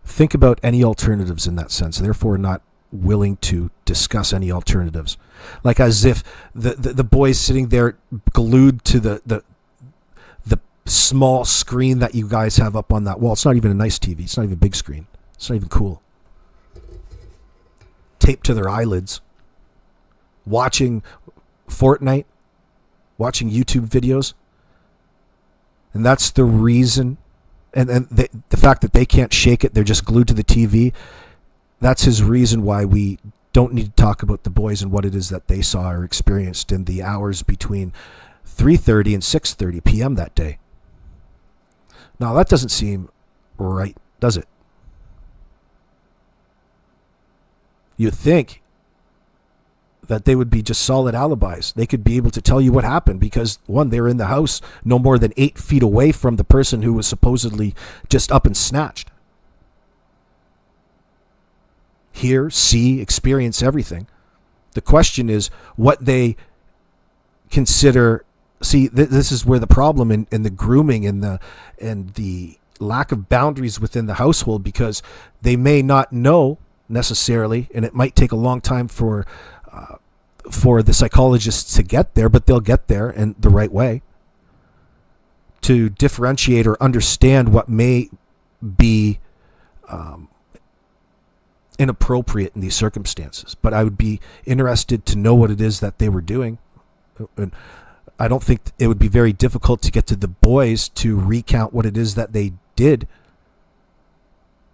think about any alternatives in that sense, therefore not willing to discuss any alternatives. Like as if the boy's sitting there glued to the small screen that you guys have up on that wall. It's not even a nice TV. It's not even a big screen. It's not even cool. Taped to their eyelids. Watching Fortnite. Watching YouTube videos. And that's the reason. And the fact that they can't shake it, they're just glued to the TV. That's his reason why we don't need to talk about the boys and what it is that they saw or experienced in the hours between 3:30 and 6:30 p.m. that day. Now, that doesn't seem right, does it? You'd think that they would be just solid alibis. They could be able to tell you what happened because, one, they're in the house no more than 8 feet away from the person who was supposedly just up and snatched. Hear, see, experience everything. The question is what they consider. See, this is where the problem in the grooming and the lack of boundaries within the household, because they may not know necessarily, and it might take a long time for the psychologists to get there, but they'll get there in the right way to differentiate or understand what may be inappropriate in these circumstances. But I would be interested to know what it is that they were doing. And I don't think it would be very difficult to get to the boys to recount what it is that they did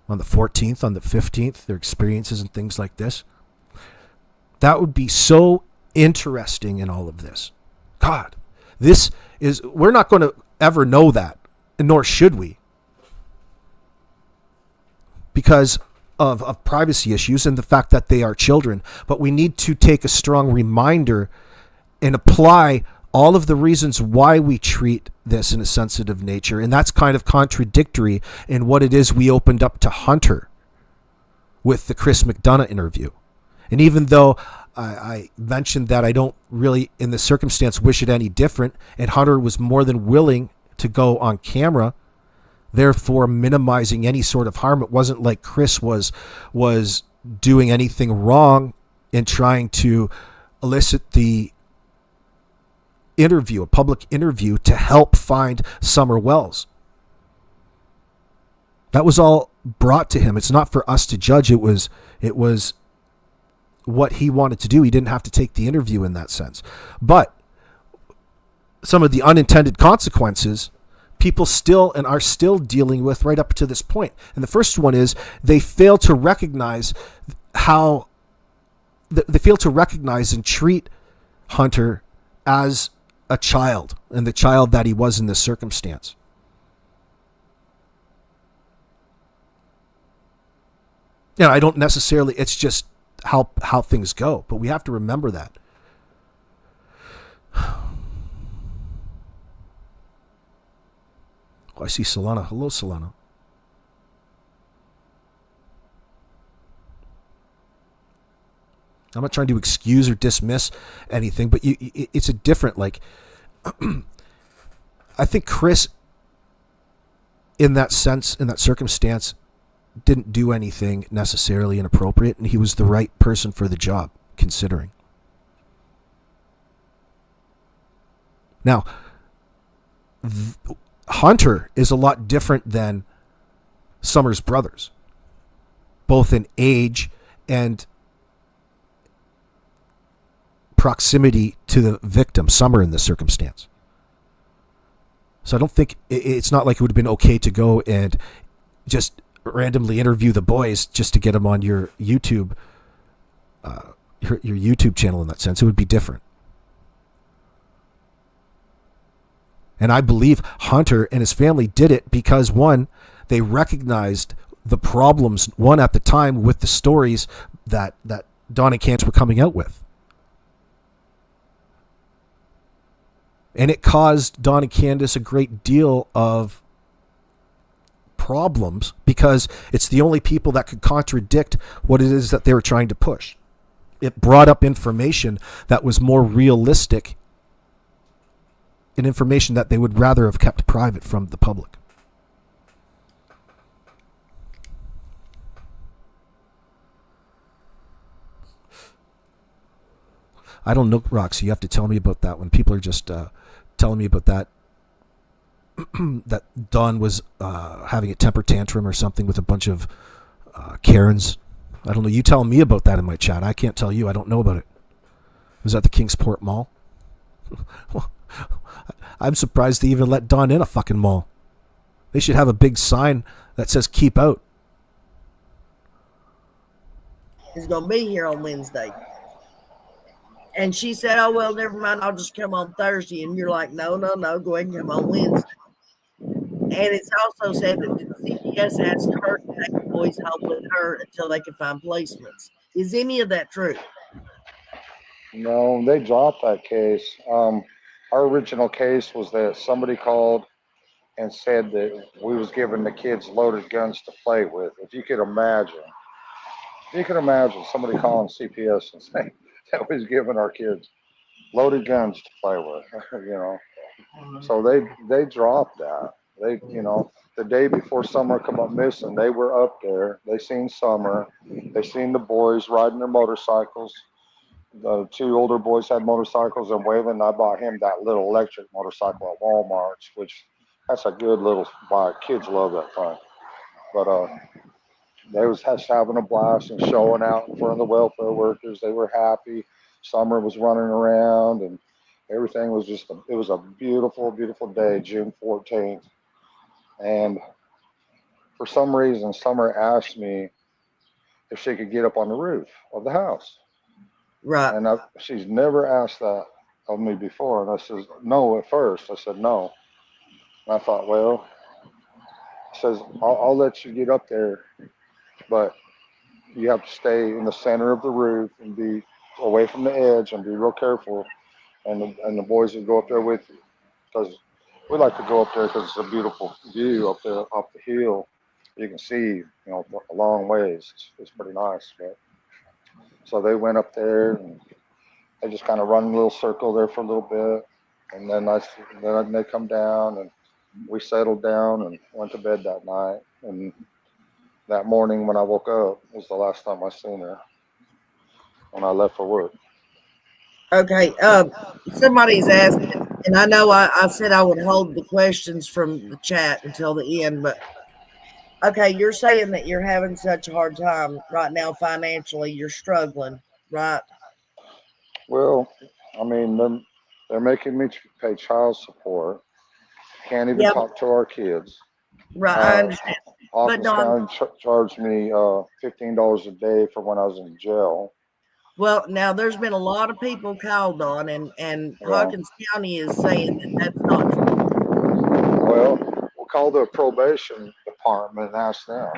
on the 14th, on the 15th, their experiences and things like this. That would be so interesting in all of this. God, we're not going to ever know that, and nor should we, because of privacy issues and the fact that they are children. But we need to take a strong reminder and apply all of the reasons why we treat this in a sensitive nature. And that's kind of contradictory in what it is we opened up to Hunter with the Chris McDonough interview. And even though I mentioned that I don't really, in this circumstance, wish it any different, and Hunter was more than willing to go on camera, therefore minimizing any sort of harm. It wasn't like Chris was doing anything wrong in trying to elicit the interview, a public interview, to help find Summer Wells. That was all brought to him. It's not for us to judge. It was what he wanted to do. He didn't have to take the interview in that sense. But some of the unintended consequences people still and are still dealing with right up to this point. And the first one is they fail to recognize and treat Hunter as a child, and the child that he was in this circumstance. Yeah, I don't necessarily, it's just how things go, but we have to remember that. Oh, I see Solana. Hello, Solana. I'm not trying to excuse or dismiss anything, but it's a different, like, I think Chris, in that sense, in that circumstance, didn't do anything necessarily inappropriate, and he was the right person for the job, considering. Now, Hunter is a lot different than Summer's brothers, both in age and proximity to the victim, Summer, in this circumstance. So I don't think it's not like it would have been okay to go and just randomly interview the boys just to get them on your YouTube, your YouTube channel. In that sense, it would be different. And I believe Hunter and his family did it because, one, they recognized the problems, one, at the time with the stories that Dawn and Candace were coming out with. And it caused Don and Candace a great deal of problems because it's the only people that could contradict what it is that they were trying to push. It brought up information that was more realistic and information that they would rather have kept private from the public. I don't know, Roxy. You have to tell me about that when people are just telling me about that. That Dawn was having a temper tantrum or something with a bunch of Karens. I don't know. You tell me about that in my chat. I can't tell you. I don't know about it. It was at the Kingsport Mall. I'm surprised they even let Dawn in a fucking mall. They should have a big sign that says "Keep out." He's going to be here on Wednesday. And she said, oh, well, never mind. I'll just come on Thursday. And you're like, no, go ahead and come on Wednesday. And it's also said that the CPS asked her to take the boys home with her until they could find placements. Is any of that true? No, they dropped that case. Our original case was that somebody called and said that we was giving the kids loaded guns to play with. If you could imagine somebody calling CPS and saying that we was giving our kids loaded guns to play with, you know. So they dropped that. They, you know, the day before Summer come up missing, they were up there. They seen Summer. They seen the boys riding their motorcycles. The two older boys had motorcycles, and Waylon, I bought him that little electric motorcycle at Walmart, which that's a good little bike. Kids love that thing. But they was having a blast and showing out in front of the welfare workers. They were happy. Summer was running around, and everything was just it was a beautiful, beautiful day, June 14th. And for some reason, Summer asked me if she could get up on the roof of the house. Right. And she's never asked that of me before. And I said, no, at first. I said, no. And I thought, well, says, I'll let you get up there, but you have to stay in the center of the roof and be away from the edge and be real careful. And the boys will go up there with you. Because we like to go up there because it's a beautiful view up there, up the hill. You can see, you know, a long ways. It's pretty nice. But so they went up there and they just kind of run a little circle there for a little bit. And then they come down and we settled down and went to bed that night. And that morning when I woke up was the last time I seen her when I left for work. Okay. Somebody's asking, and I know I said I would hold the questions from the chat until the end, but okay, you're saying that you're having such a hard time right now financially. You're struggling, right? Well, I mean, they're making me pay child support. Can't even talk to our kids. Right, I understand. Hawkins County charged me $15 a day for when I was in jail. Well, now there's been a lot of people called on, and Hawkins County is saying that that's not true. Well, we'll call the probation department and ask them.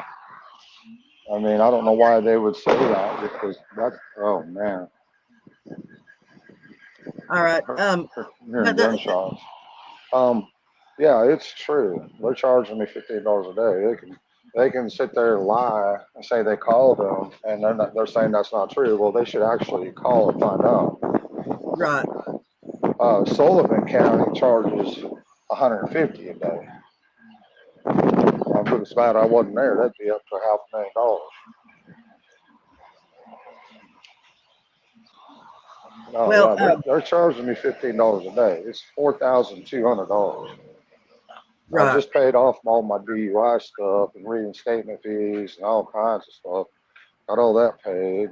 I mean, I don't know why they would say that because that's, oh man. All right. Hearing gunshots. Yeah, it's true. They're charging me $15 a day. They can sit there and lie and say they called them, and they're saying that's not true. Well, they should actually call and find out. Right. Sullivan County charges $150 a day. If it's bad I wasn't there, that'd be up to $500,000. No, well, yeah, they're charging me $15 a day. It's $4,200. Right. I just paid off all my DUI stuff and reinstatement fees and all kinds of stuff. Got all that paid.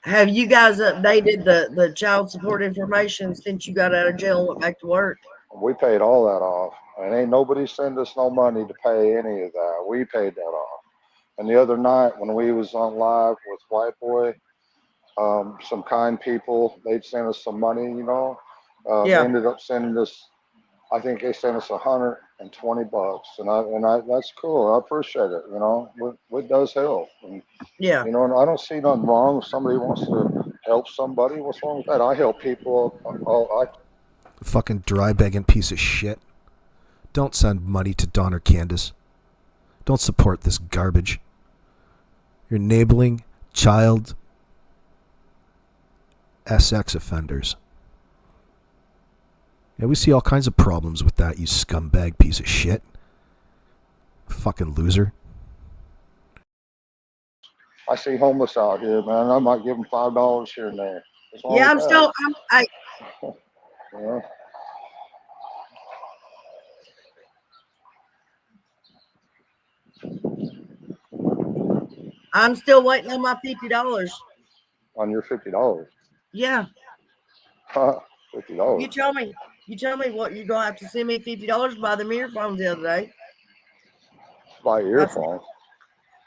Have you guys updated the child support information since you got out of jail and went back to work? We paid all that off. And ain't nobody send us no money to pay any of that. We paid that off. And the other night when we was on live with White Boy, some kind people, they'd send us some money, you know. They ended up sending us, I think they sent us $120, and I that's cool. I appreciate it. You know, it does help. And, you know, and I don't see nothing wrong if somebody wants to help somebody. What's wrong with that? I help people. Fucking dry begging piece of shit. Don't send money to Don or Candace. Don't support this garbage. You're enabling child SX offenders. Yeah, we see all kinds of problems with that, you scumbag piece of shit. Fucking loser. I see homeless out here, man. I might give them $5 here and there. Yeah, I'm still. Yeah. I'm still waiting on my $50. On your $50. Yeah. $50. You tell me what you're gonna have to send me $50 by the earphones the other day. Buy earphones.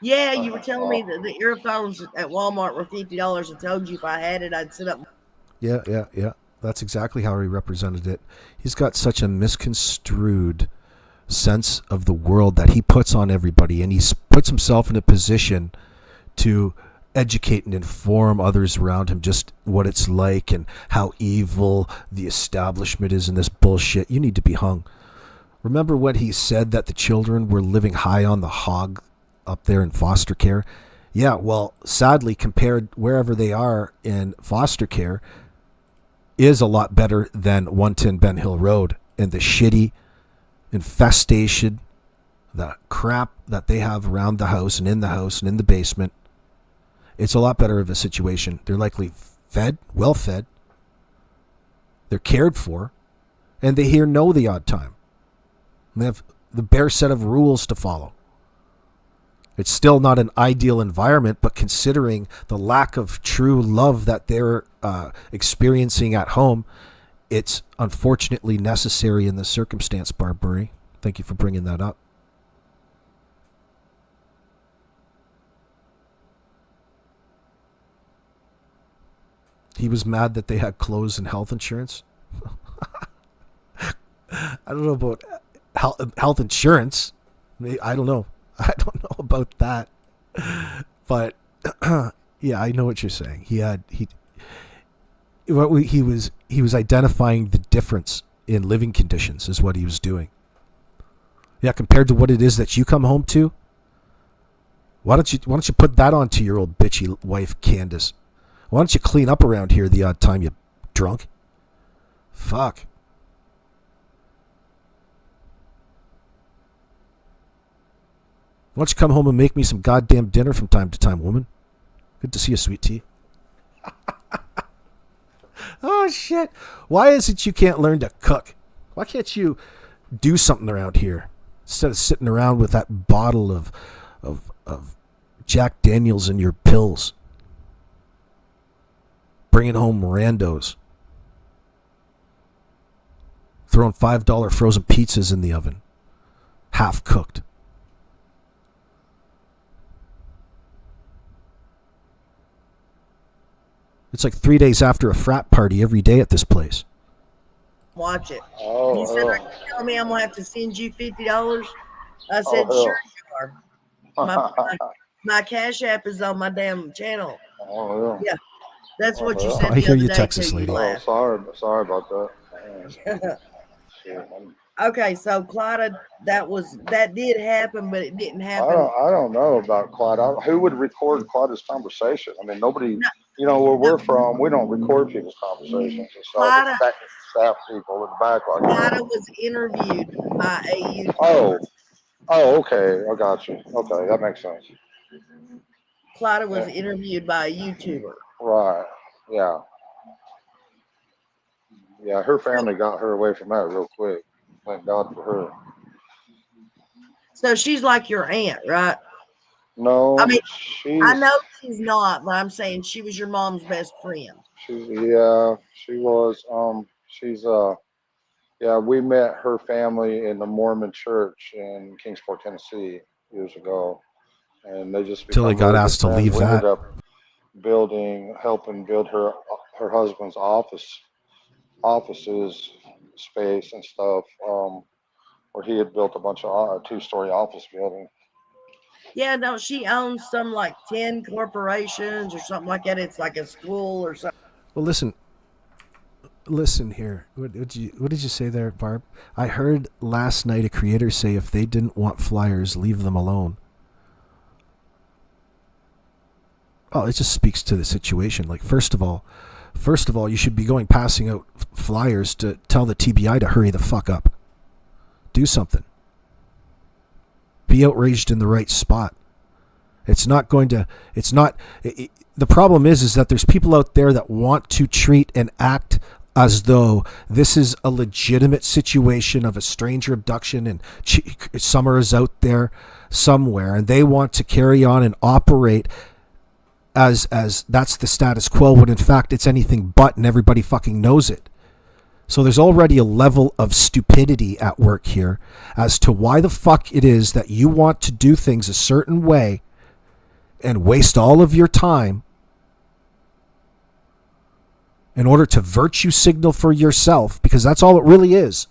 Yeah, you were telling me that the earphones at Walmart were $50. I told you if I had it, I'd set up. Yeah. That's exactly how he represented it. He's got such a misconstrued sense of the world that he puts on everybody, and he puts himself in a position to educate and inform others around him just what it's like and how evil the establishment is in this bullshit. You need to be hung. Remember when he said that the children were living high on the hog up there in foster care? Yeah, well, sadly, compared wherever they are in foster care is a lot better than 110 Ben Hill Road and the shitty infestation, the crap that they have around the house and in the basement. It's a lot better of a situation. They're likely fed, well fed. They're cared for, and they hear no the odd time. They have the bare set of rules to follow. It's still not an ideal environment, but considering the lack of true love that they're experiencing at home, it's unfortunately necessary in this circumstance, Barbary. Thank you for bringing that up. He was mad that they had clothes and health insurance. I don't know about health insurance. I don't know. I don't know about that. But yeah, I know what you're saying. He was identifying the difference in living conditions is what he was doing. Yeah, compared to what it is that you come home to. Why don't you put that onto your old bitchy wife, Candace? Why don't you clean up around here the odd time, you drunk? Fuck. Why don't you come home and make me some goddamn dinner from time to time, woman? Good to see you, sweet tea. Oh, shit. Why is it you can't learn to cook? Why can't you do something around here instead of sitting around with that bottle of Jack Daniels in your pills? Bringing home randos. Throwing $5 frozen pizzas in the oven. Half cooked. It's like 3 days after a frat party every day at this place. Watch it. Oh, You said, "Are you telling me I'm gonna have to send you $50?" I said, hell. "Sure you are." My Cash App is on my damn channel. Oh, Yeah, that's what you well. said. I the hear other you, day Texas too. You lady. laughed. Sorry about that. Shit, Okay, so Clyda, that did happen, but it didn't happen. I don't know about Clyde. Who would record Clyde's conversation? I mean, nobody. Where we're from, we don't record people's conversations. It's all Clyda- the staff people in the back like Clyda that. was interviewed by a Oh, okay. I got you. Okay, that makes sense. Clyda was interviewed by a YouTuber. Right. Yeah. Yeah. Her family got her away from that real quick. Thank God for her. So she's like your aunt, right? No, I mean, she's. I know she's not, but I'm saying she was your mom's best friend. She was. She's Yeah, we met her family in the Mormon church in Kingsport, Tennessee, years ago, and they just Till they become got really asked good to friends. leave We that. ended up helping build her husband's offices space and stuff, where he had built a bunch of two-story office building. Yeah, no, she owns some like 10 corporations or something like that. It's like a school or something. Well, listen, Listen here. What did you say there, Barb? I heard last night a creator say if they didn't want flyers, leave them alone. Oh, it just speaks to the situation. Like, first of all, you should be passing out flyers to tell the TBI to hurry the fuck up. Do something. Be outraged in the right spot. The problem is that there's people out there that want to treat and act as though this is a legitimate situation of a stranger abduction and Summer is out there somewhere and they want to carry on and operate as that's the status quo, when in fact it's anything but, and everybody fucking knows it. So there's already a level of stupidity at work here as to why the fuck it is that you want to do things a certain way and waste all of your time in order to virtue signal for yourself, because that's all it really is.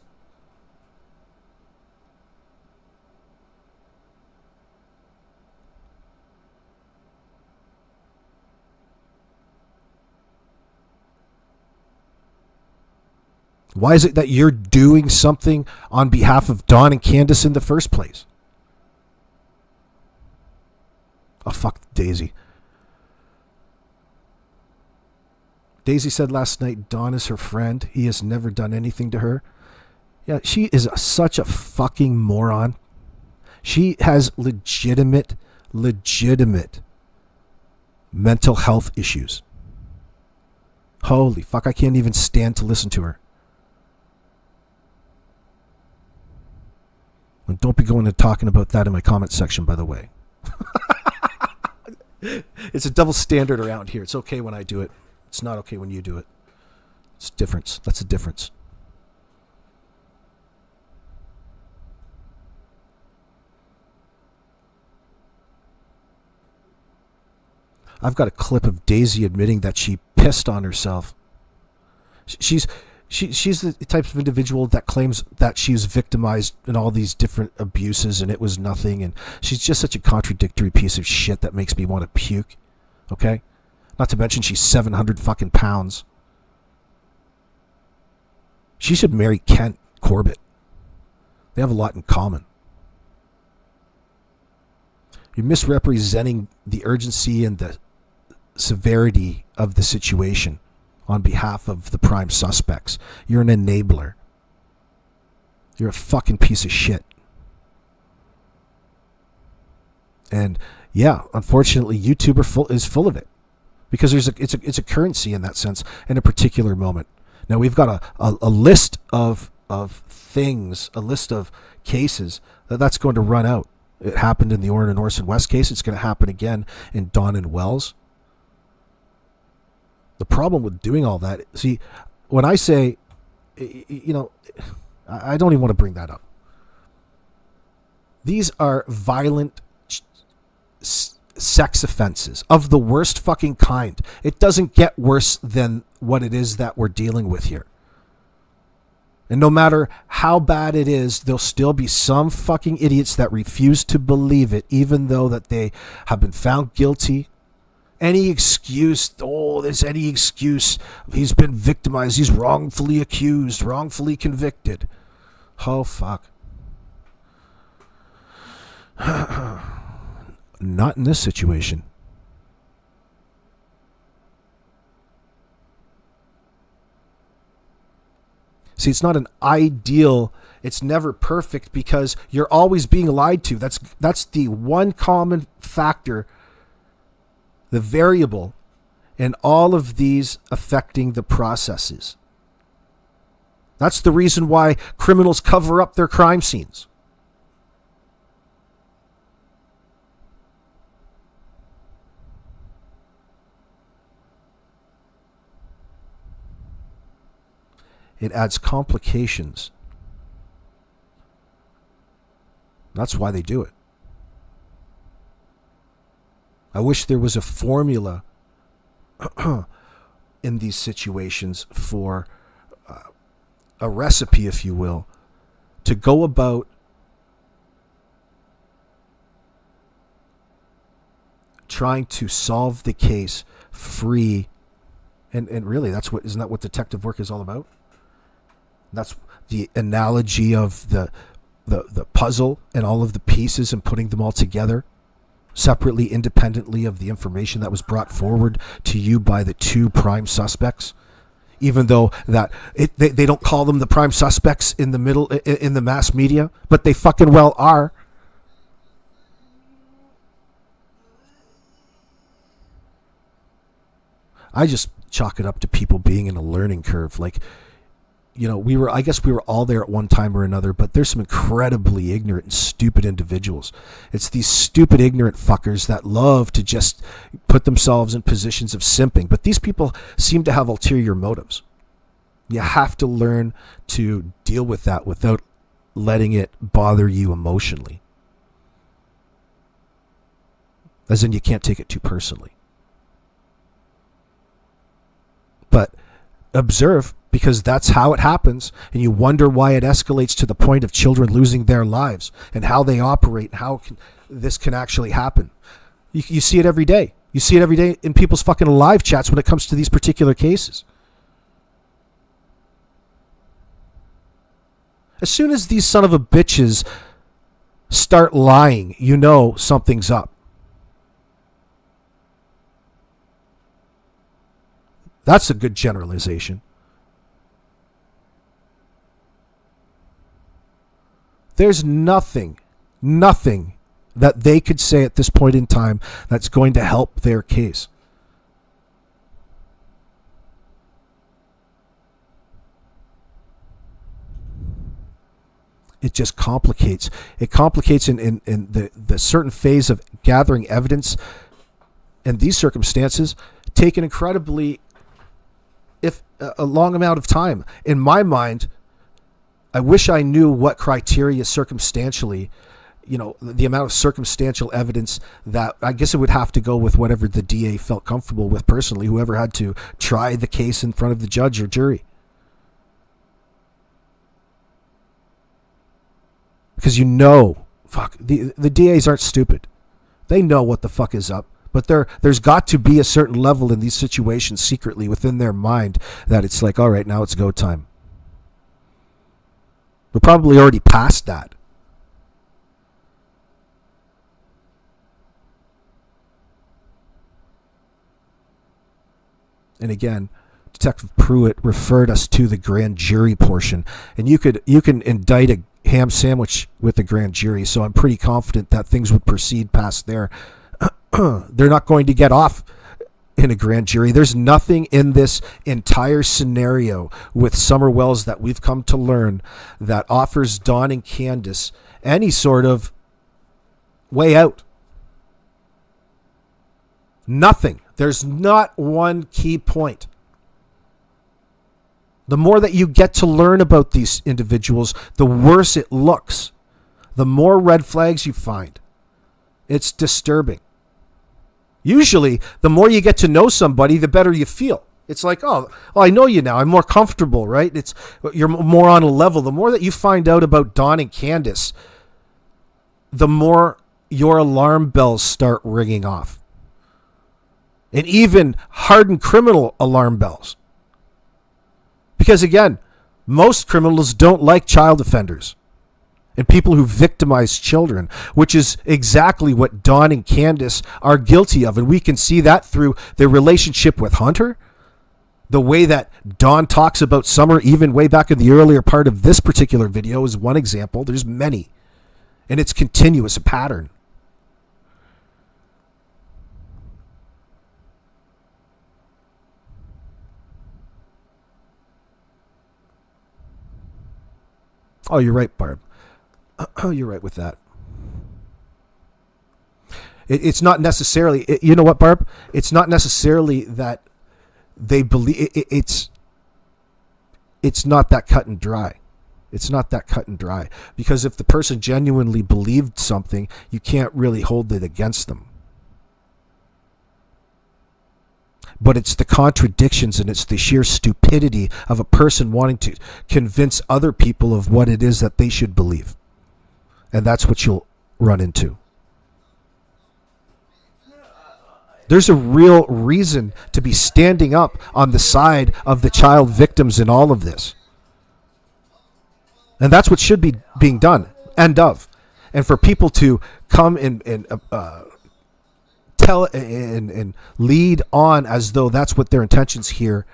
Why is it that you're doing something on behalf of Dawn and Candace in the first place? Oh, fuck Daisy. Daisy said last night Dawn is her friend. He has never done anything to her. Yeah, she is such a fucking moron. She has legitimate mental health issues. Holy fuck, I can't even stand to listen to her. And don't be going and talking about that in my comment section, by the way. It's a double standard around here. It's okay when I do it. It's not okay when you do it. It's a difference. That's a difference. I've got a clip of Daisy admitting that she pissed on herself. She's the type of individual that claims that she was victimized in all these different abuses and it was nothing, and she's just such a contradictory piece of shit that makes me want to puke. Okay? Not to mention she's 700 fucking pounds. She should marry Kent Corbett. They have a lot in common. You're misrepresenting the urgency and the severity of the situation on behalf of the prime suspects. You're an enabler. You're a fucking piece of shit. And yeah, unfortunately, YouTuber is full of it, because it's a currency in that sense in a particular moment. Now we've got a list of things, a list of cases that's going to run out. It happened in the Orson West case. It's going to happen again in Dawn and Wells. The problem with doing all that, see, when I say, I don't even want to bring that up. These are violent sex offenses of the worst fucking kind. It doesn't get worse than what it is that we're dealing with here. And no matter how bad it is, there'll still be some fucking idiots that refuse to believe it, even though that they have been found guilty. Any excuse, there's any excuse. He's been victimized. He's wrongfully accused, wrongfully convicted. Oh, fuck. Not in this situation. See, it's not an ideal, it's never perfect, because you're always being lied to. That's the one common factor, the variable in all of these affecting the processes. That's the reason why criminals cover up their crime scenes. It adds complications. That's why they do it. I wish there was a formula in these situations for a recipe, if you will, to go about trying to solve the case free And really, isn't that what detective work is all about? That's the analogy of the puzzle and all of the pieces and putting them all together separately, independently of the information that was brought forward to you by the two prime suspects. Even though they don't call them the prime suspects in the mass media, but they fucking well are. I just chalk it up to people being in a learning curve. Like, I guess we were all there at one time or another, but there's some incredibly ignorant and stupid individuals. It's these stupid, ignorant fuckers that love to just put themselves in positions of simping. But these people seem to have ulterior motives. You have to learn to deal with that without letting it bother you emotionally. As in, you can't take it too personally. But observe, because that's how it happens, and you wonder why it escalates to the point of children losing their lives and how they operate and how this can actually happen. You see it every day. You see it every day in people's fucking live chats when it comes to these particular cases. As soon as these son of a bitches start lying, you know something's up. That's a good generalization. There's nothing that they could say at this point in time that's going to help their case. It just complicates. It complicates in the certain phase of gathering evidence. And these circumstances take an incredibly, a long amount of time. In my mind, I wish I knew what criteria circumstantially, the amount of circumstantial evidence that, I guess it would have to go with whatever the DA felt comfortable with personally, whoever had to try the case in front of the judge or jury. Because the DAs aren't stupid. They know what the fuck is up. But there's got to be a certain level in these situations secretly within their mind that it's like, all right, now it's go time. We're probably already past that. And again, Detective Pruitt referred us to the grand jury portion. And you can indict a ham sandwich with the grand jury, so I'm pretty confident that things would proceed past there. They're not going to get off in a grand jury. There's nothing in this entire scenario with Summer Wells that we've come to learn that offers Don and Candace any sort of way out. Nothing. There's not one key point. The more that you get to learn about these individuals, the worse it looks. The more red flags you find. It's disturbing. Usually, the more you get to know somebody, the better you feel. It's like, oh, well, I know you now. I'm more comfortable, right? You're more on a level. The more that you find out about Don and Candace, the more your alarm bells start ringing off. And even hardened criminal alarm bells. Because again, most criminals don't like child offenders and people who victimize children, which is exactly what Don and Candace are guilty of. And we can see that through their relationship with Hunter. The way that Don talks about Summer, even way back in the earlier part of this particular video, is one example. There's many. And it's continuous, a pattern. Oh, you're right, Barb. Oh, you're right with that. It's not necessarily, you know what, Barb? It's not necessarily that they believe, it's not that cut and dry. It's not that cut and dry. Because if the person genuinely believed something, you can't really hold it against them. But it's the contradictions and it's the sheer stupidity of a person wanting to convince other people of what it is that they should believe. And that's what you'll run into. There's a real reason to be standing up on the side of the child victims in all of this. And that's what should be being done, end of. And for people to come and tell and lead on as though that's what their intentions here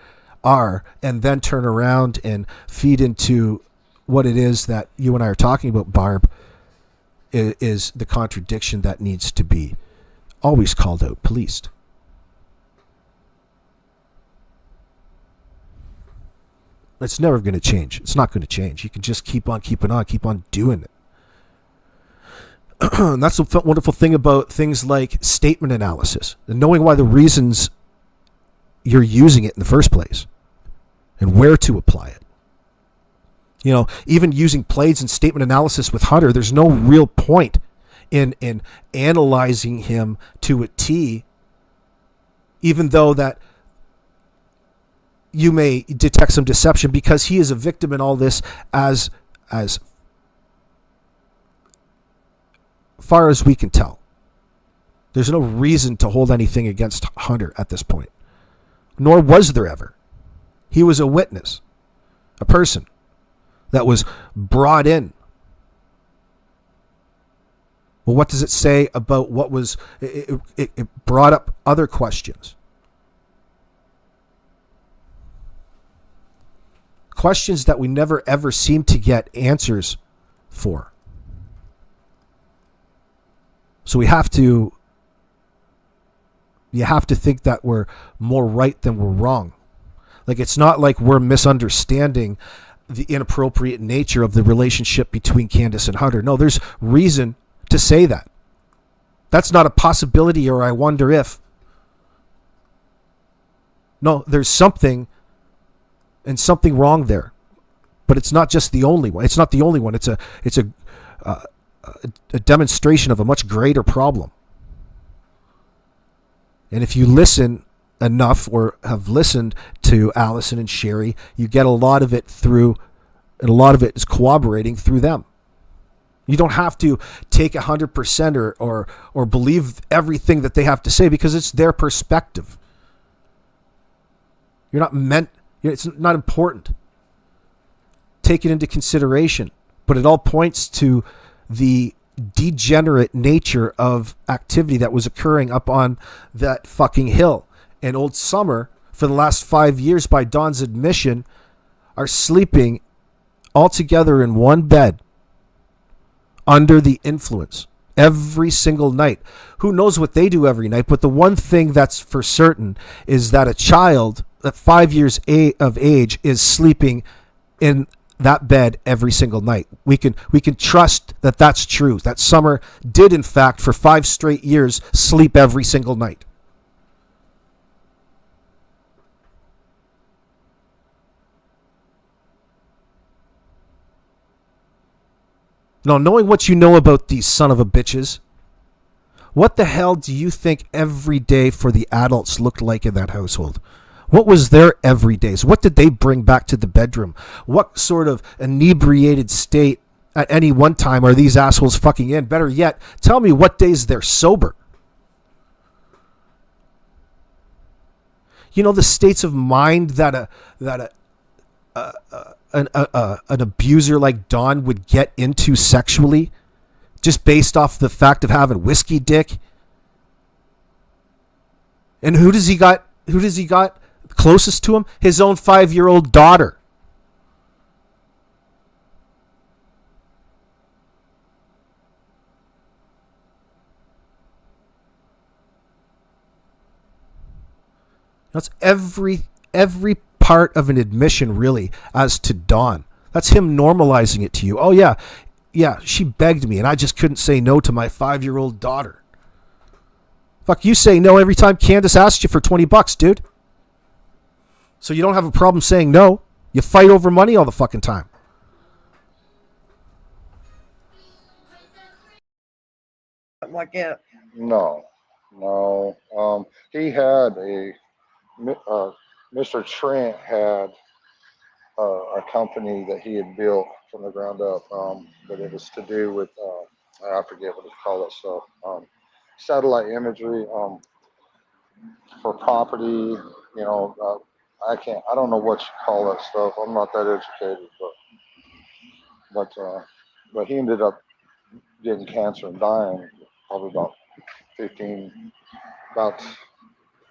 are, and then turn around and feed into what it is that you and I are talking about, Barb, is the contradiction that needs to be always called out, policed. It's never going to change. It's not going to change. You can just keep on keeping on, keep on doing it. And that's the wonderful thing about things like statement analysis and knowing why the reasons you're using it in the first place and where to apply it. You know, even using PLAIDS and statement analysis with Hunter, there's no real point in analyzing him to a T, even though that you may detect some deception, because he is a victim in all this as far as we can tell. There's no reason to hold anything against Hunter at this point, nor was there ever. He was a witness, a person that was brought in. Well, what does it say about what was... It brought up other questions. Questions that we never ever seem to get answers for. So you have to think that we're more right than we're wrong. Like, it's not like we're misunderstanding the inappropriate nature of the relationship between Candace and Hunter. No, there's reason to say that. That's not a possibility or I wonder if. No, there's something and something wrong there. But it's not just the only one. It's not the only one. It's a demonstration of a much greater problem. And if you listen enough or have listened to Allison and Sherry, you get a lot of it through, and a lot of it is corroborating through them. You don't have to take 100% or believe everything that they have to say, because it's their perspective. It's not important. Take it into consideration, but it all points to the degenerate nature of activity that was occurring up on that fucking hill. And Old Summer, for the last 5 years, by Dawn's admission, are sleeping all together in one bed under the influence every single night. Who knows what they do every night, but the one thing that's for certain is that a child at 5 years of age is sleeping in that bed every single night. We can trust that that's true. That Summer did, in fact, for 5 straight years, sleep every single night. Now, knowing what you know about these son of a bitches, what the hell do you think every day for the adults looked like in that household? What was their everydays? What did they bring back to the bedroom? What sort of inebriated state at any one time are these assholes fucking in? Better yet, tell me what days they're sober. You know, the states of mind that an abuser like Dawn would get into sexually, just based off the fact of having whiskey dick. And who does he got closest to him? His own 5-year-old daughter. That's every part of an admission, really, as to Dawn. That's him normalizing it to you. Oh yeah, she begged me and I just couldn't say no to my 5-year-old daughter. Fuck, you say no every time Candace asks you for $20, dude. So you don't have a problem saying no. You fight over money all the fucking time. Like that. No. He had Mr. Trent had a company that he had built from the ground up, but it was to do with I forget what it's called, stuff, satellite imagery. for property. I don't know what you call that stuff. I'm not that educated, but he ended up getting cancer and dying probably about 15, about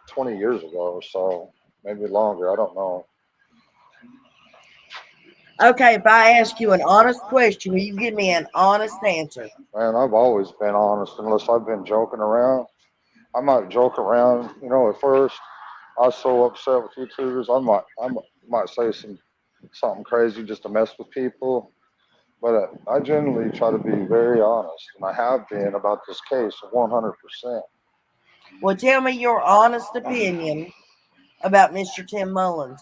20 years ago or so, maybe longer. I don't know. Okay, if I ask you an honest question, will you give me an honest answer? Man, I've always been honest, unless I've been joking around. I might joke around, at first. I was so upset with YouTubers, I might say something crazy just to mess with people. But I generally try to be very honest, and I have been about this case 100%. Well, tell me your honest opinion about Mr. Tim Mullins.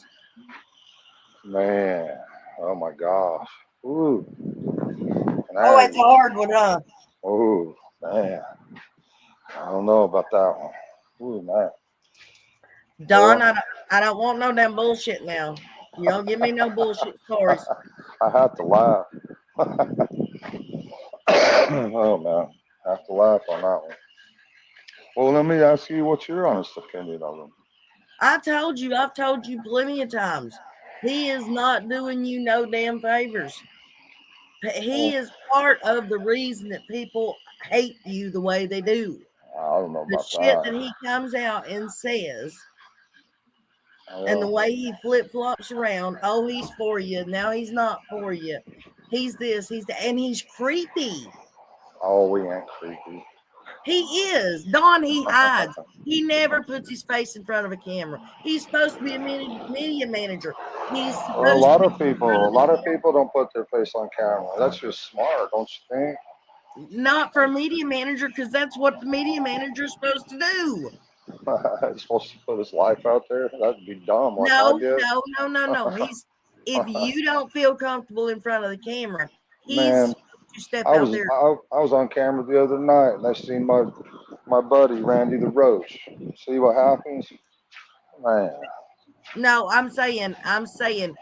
Man, oh my gosh. Ooh, Oh, it's man. a hard one, huh? Ooh, man. I don't know about that one. Ooh, man. Don, Well, I don't want no damn bullshit now. You don't give me no bullshit stories. I have to laugh. Oh man, I have to laugh on that one. Well, let me ask you what's your honest opinion of him. I've told you plenty of times. He is not doing you no damn favors. He Well, is part of the reason that people hate you the way they do. I don't know The about shit that that. he comes out and says, and the Yeah. way he flip flops around. Oh, he's for you. Now he's not for you. He's this, he's that, and he's creepy. Oh, we ain't creepy. He is. Don, he hides. He never puts his face in front of a camera. He's supposed to be a media manager. He's Well, supposed to be in front a of the lot of people don't put their face on camera. That's just smart, don't you think? not for a media manager, because that's what the media manager is supposed to do. He's supposed to put his life out there. That'd be dumb, like I No, did. no, no, no, no. He's if you don't feel comfortable in front of the camera, he's Man, supposed to step I out was there. I was on camera the other night, and I seen my buddy Randy the Roach. See what happens, man. No, I'm saying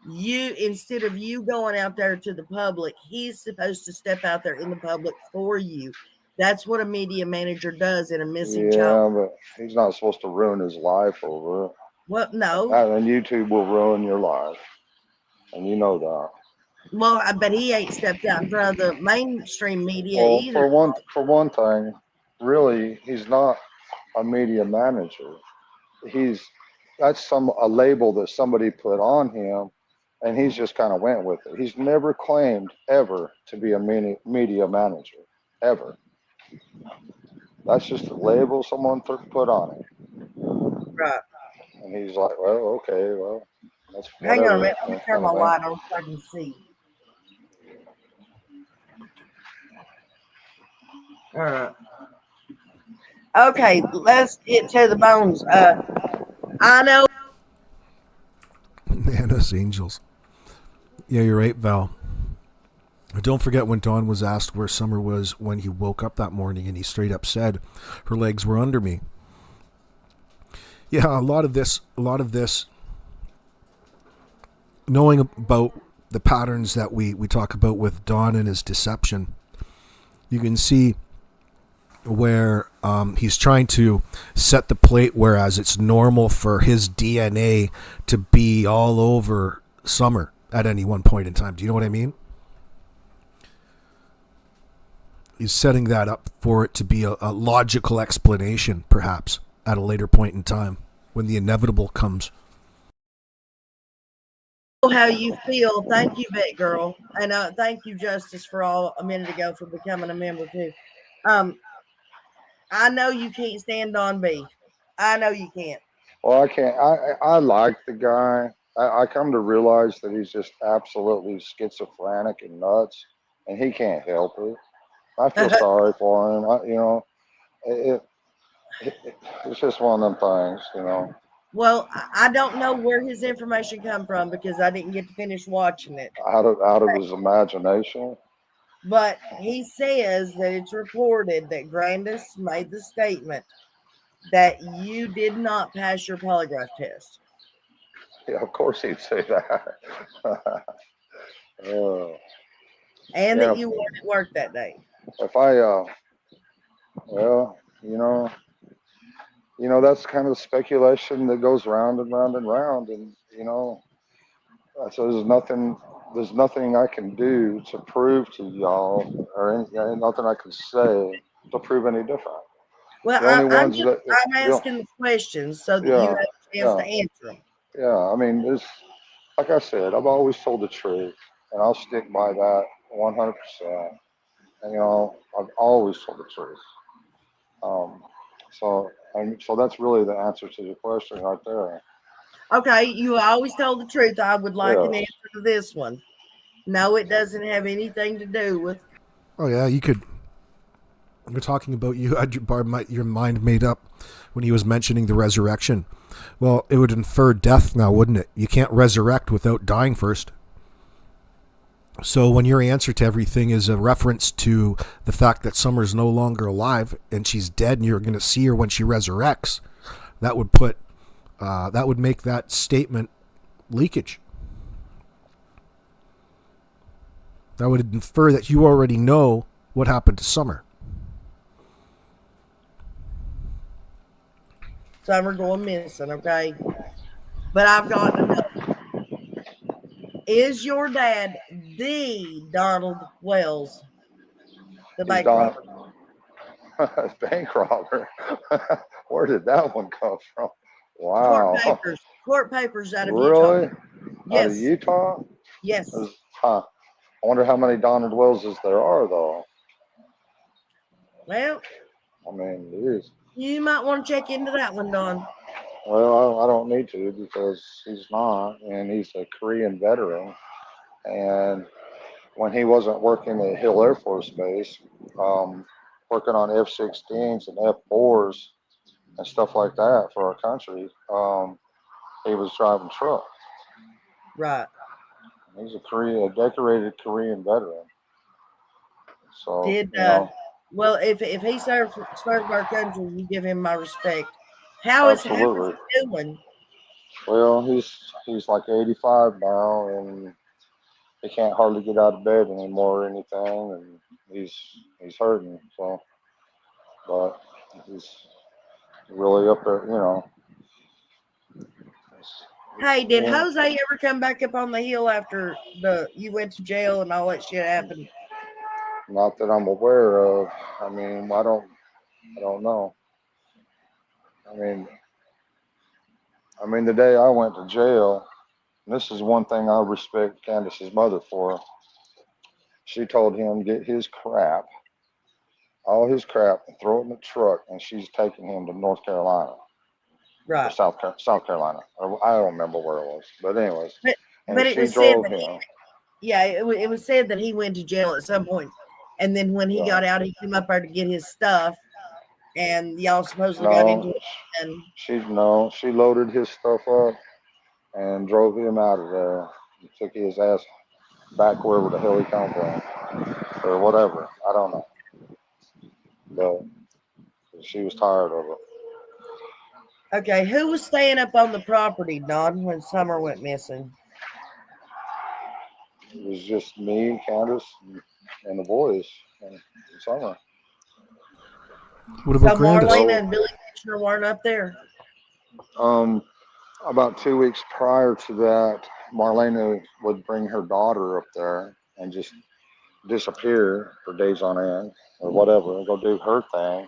you, instead of you going out there to the public, he's supposed to step out there in the public for you. That's what a media manager does in a missing child. Yeah, but he's not supposed to ruin his life over it. Well, no. And YouTube will ruin your life, and you know that. Well, I bet he ain't stepped out in front of the mainstream media Well, either. for one thing, really, he's not a media manager. He's That's a label that somebody put on him, and he's just kind of went with it. He's never claimed ever to be a media manager, ever. That's just a label someone put on it, Right. and he's like, well, okay, well, that's Hang on a whatever, minute. Let me turn kind my of thing. light on so I can see. All right. Okay, let's get to the bones. I know. Man, us angels. Yeah, you're right, Val. Don't forget when Don was asked where Summer was when he woke up that morning, and he straight up said, "Her legs were under me." Yeah, a lot of this, knowing about the patterns that we talk about with Don and his deception, you can see where he's trying to set the plate, whereas it's normal for his DNA to be all over Summer at any one point in time. Do you know what I mean? He's setting that up for it to be a logical explanation, perhaps, at a later point in time when the inevitable comes. How you feel. Thank you, Vet Girl. And thank you, Justice, for all a minute ago for becoming a member, too. I know you can't stand Don B. I know you can't. Well, I can't. I like the guy. I come to realize that he's just absolutely schizophrenic and nuts, and he can't help it. I feel sorry for him. It's just one of them things. Well, I don't know where his information come from because I didn't get to finish watching it. Out of his imagination. But he says that it's reported that Grandis made the statement that you did not pass your polygraph test. Yeah, of course he'd say that. Oh, And yeah. that you weren't at work that day. If I, well, you know, you know, that's kind of speculation that goes round and round and round. And, you know, so there's nothing I can do to prove to y'all, or nothing I can say to prove any different. Well, The only I'm ones just that, I'm you know, asking the questions so that you have yeah, a chance to yeah, answer them. yeah. I mean, there's, like I said, I've always told the truth, and I'll stick by that 100%. And, you know, I've always told the truth. Um, so that's really the answer to your question right there. Okay, you always told the truth. I would like an Yes. answer to this one. No, it doesn't have anything to do with. Oh yeah, you could. You're talking about you had your mind made up when he was mentioning the resurrection. Well, it would infer death now, wouldn't it? You can't resurrect without dying first. So when your answer to everything is a reference to the fact that Summer's no longer alive and she's dead, and you're going to see her when she resurrects, that would make that statement leakage. That would infer that you already know what happened to Summer. Some are going missing, okay? But I've got to know. Is your dad the Donald Wells, the He's bank Don, robber? bank robber. Where did that one come from? Court Wow. papers. Court papers out of Utah. Really? Out of Yes. Utah? Yes. Huh. I wonder how many Donald Wellses there are, though. Well, I mean, geez. you might want to check into that one, Don. Well, I don't need to because he's not, and he's a Korean veteran. And when he wasn't working at Hill Air Force Base, working on F-16s and F-4s and stuff like that for our country, he was driving truck. Right. He's a decorated Korean veteran. So, Did you know, well if he served our country, you give him my respect. How is absolutely. he doing? Well, he's like 85 now, and he can't hardly get out of bed anymore or anything, and he's hurting. So, but he's really up there, you know. Hey, did Yeah, Jose ever come back up on the hill after you went to jail and all that shit happened? not that I'm aware of. I mean, I don't know. I mean, the day I went to jail, and this is one thing I respect Candace's mother for. She told him get his crap, all his crap, and throw it in the truck, and she's taking him to North Carolina or Right. South Carolina. I don't remember where it was, but anyways, But and it she was said drove that him. it was said that he went to jail at some point, and then when he Yeah. got out, he came up there to get his stuff, and y'all supposedly got into No, it. And she loaded his stuff up and drove him out of there. Took his ass back wherever the hell he come from or whatever. I don't know, but she was tired of it. okay, who was staying up on the property, Don, when Summer went missing? It was just me, Candace, and the boys and Summer. What So about Grandis? Marlena and Billy Kitchener weren't up there. Um, about 2 weeks prior to that, Marlena would bring her daughter up there and just disappear for days on end or whatever and go do her thing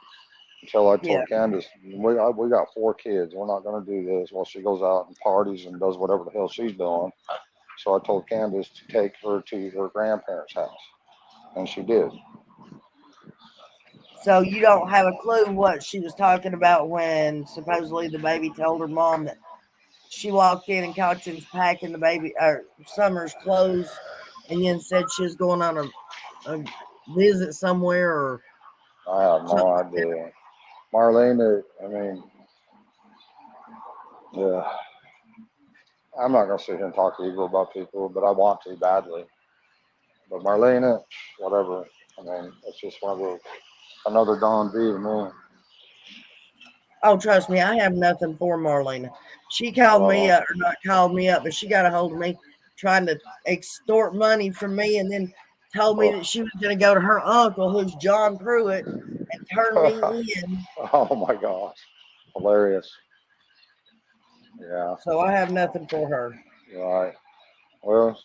until I Yeah. told Candace, we got 4 kids. We're not going to do this while she goes out and parties and does whatever the hell she's doing. So I told Candace to take her to her grandparents' house, and she did. So you don't have a clue what she was talking about when supposedly the baby told her mom that she walked in and caught you packing the baby or Summer's clothes, and then said she was going on a visit somewhere or I have no something. idea. Marlena, I mean, yeah, I'm not going to sit here and talk evil about people, but I want to badly. But Marlena, whatever. I mean, it's just one of those, another Don V to me. Oh, trust me, I have nothing for Marlena. She called me up, or not called me up, but she got a hold of me trying to extort money from me, and then told me that she was going to go to her uncle, who's John Pruitt, and turn me in. Oh my gosh. hilarious. Yeah, So I have nothing for her. right. Well,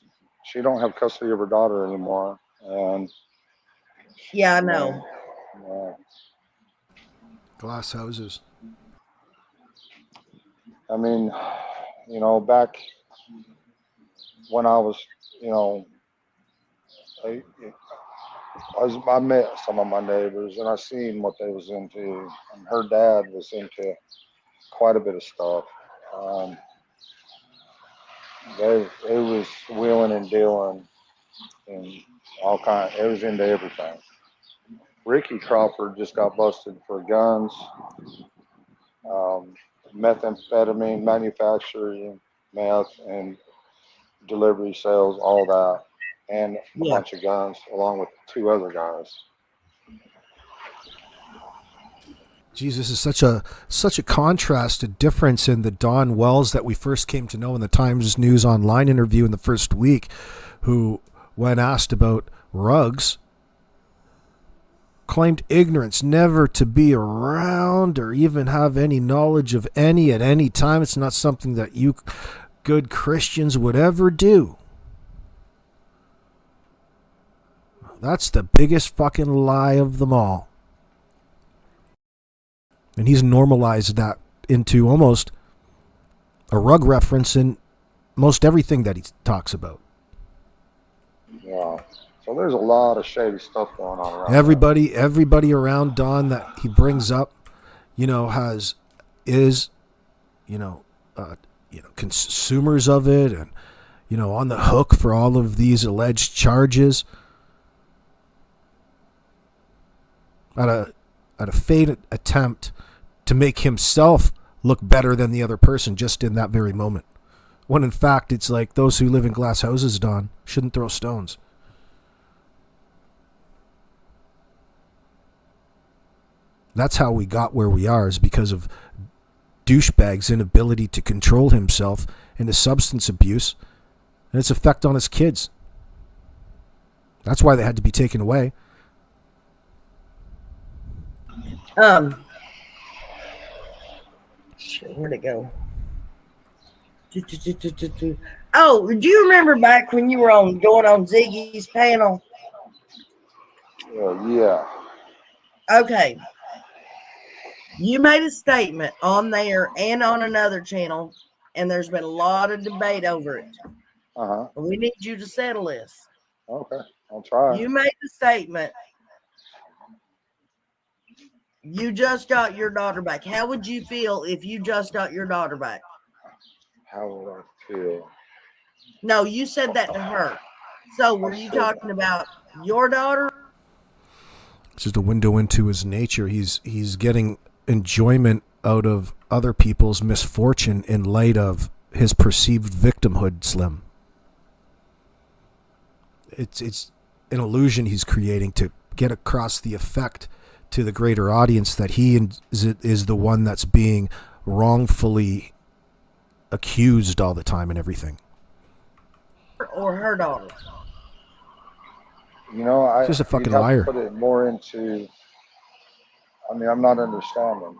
she don't have custody of her daughter anymore, and Yeah, I you know. know, Glass houses. I mean, back when I was, you know, I, I met some of my neighbors and I seen what they was into, and her dad was into quite a bit of stuff. Um, it was wheeling and dealing and all kind. It was into everything. Ricky Crawford just got busted for guns, um, methamphetamine manufacturing, meth, and delivery sales, all that, and a Yeah. bunch of guns, along with two other guys. Jesus is such a contrast, a difference in the Don Wells that we first came to know in the Times News Online interview in the first week, who, when asked about Ruggs, claimed ignorance, never to be around or even have any knowledge of any at any time. It's not something that you good Christians would ever do. That's the biggest fucking lie of them all. And he's normalized that into almost a Rug reference in most everything that he talks about. Yeah. So there's a lot of shady stuff going on around. Everybody around Don that he brings up, is consumers of it, and on the hook for all of these alleged charges. At a faint attempt to make himself look better than the other person just in that very moment. When in fact, it's like those who live in glass houses, Don, shouldn't throw stones. That's how we got where we are, is because of douchebag's inability to control himself and his substance abuse and its effect on his kids. That's why they had to be taken away. Shit, where'd it go? Oh, do you remember back when you were going on Ziggy's panel? Yeah. Okay. You made a statement on there and on another channel, and there's been a lot of debate over it. Uh-huh. We need you to settle this. Okay. I'll try. You made the statement. You just got your daughter back. How would you feel if you just got your daughter back? How would I feel? No, you said that to her. So were you talking about your daughter? It's just a window into his nature. He's getting enjoyment out of other people's misfortune in light of his perceived victimhood, Slim. It's an illusion he's creating to get across the effect to the greater audience that he is the one that's being wrongfully accused all the time and everything. Or her daughter? I just a fucking you'd have liar. to put it more into. I'm not understanding.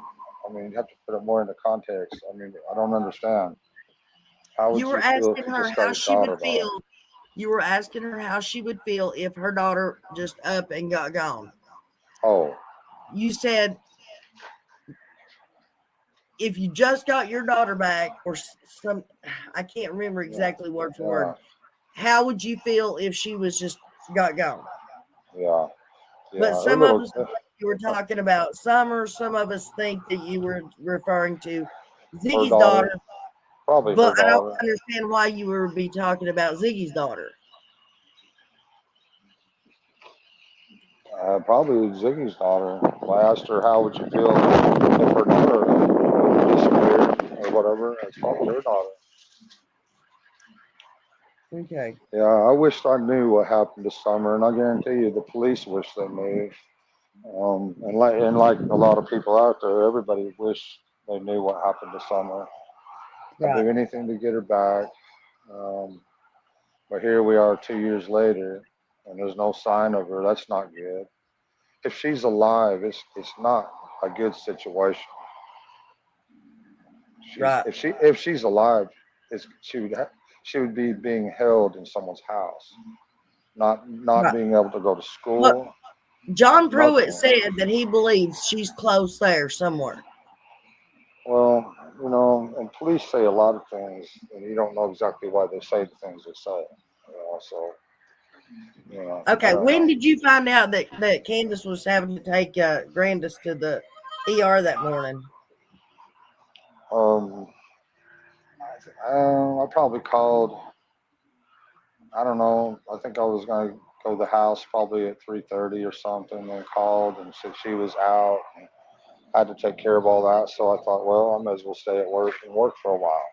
You have to put it more into context. I don't understand. How would You were feel asking if you her just got how your she daughter would back? feel. You were asking her how she would feel if her daughter just up and got gone. Oh. You said if you just got your daughter back, or some, I can't remember exactly word for word. How would you feel if she was just got gone? Yeah. But some of us you were talking about Summer. Some of us think that you were referring to Ziggy's daughter. Probably but her I daughter. don't understand why you would be talking about Ziggy's daughter. Probably Ziggy's daughter. I asked her, how would you feel if her daughter disappeared or whatever? It's probably her daughter. Okay. Yeah, I wished I knew what happened to Summer, and I guarantee you the police wish they knew. And like a lot of people out there, everybody wish they knew what happened to Summer. I'd do anything to get her back. But here we are 2 years later, and there's no sign of her. That's not good. If she's alive, it's not a good situation. Right. If she's alive, she would be being held in someone's house, not Right. being able to go to Look, school. John Pruitt Nothing. said that he believes she's close there somewhere. Well, and police say a lot of things, and you don't know exactly why they say the things they say. So I Okay, don't when know. did you find out that Candace was having to take Grandis to the ER that morning? Um, I probably called. I don't know. I think I was gonna go to the house probably at 3:30 or something, and called and said she was out. And I had to take care of all that, so I thought, well, I might as well stay at work and work for a while.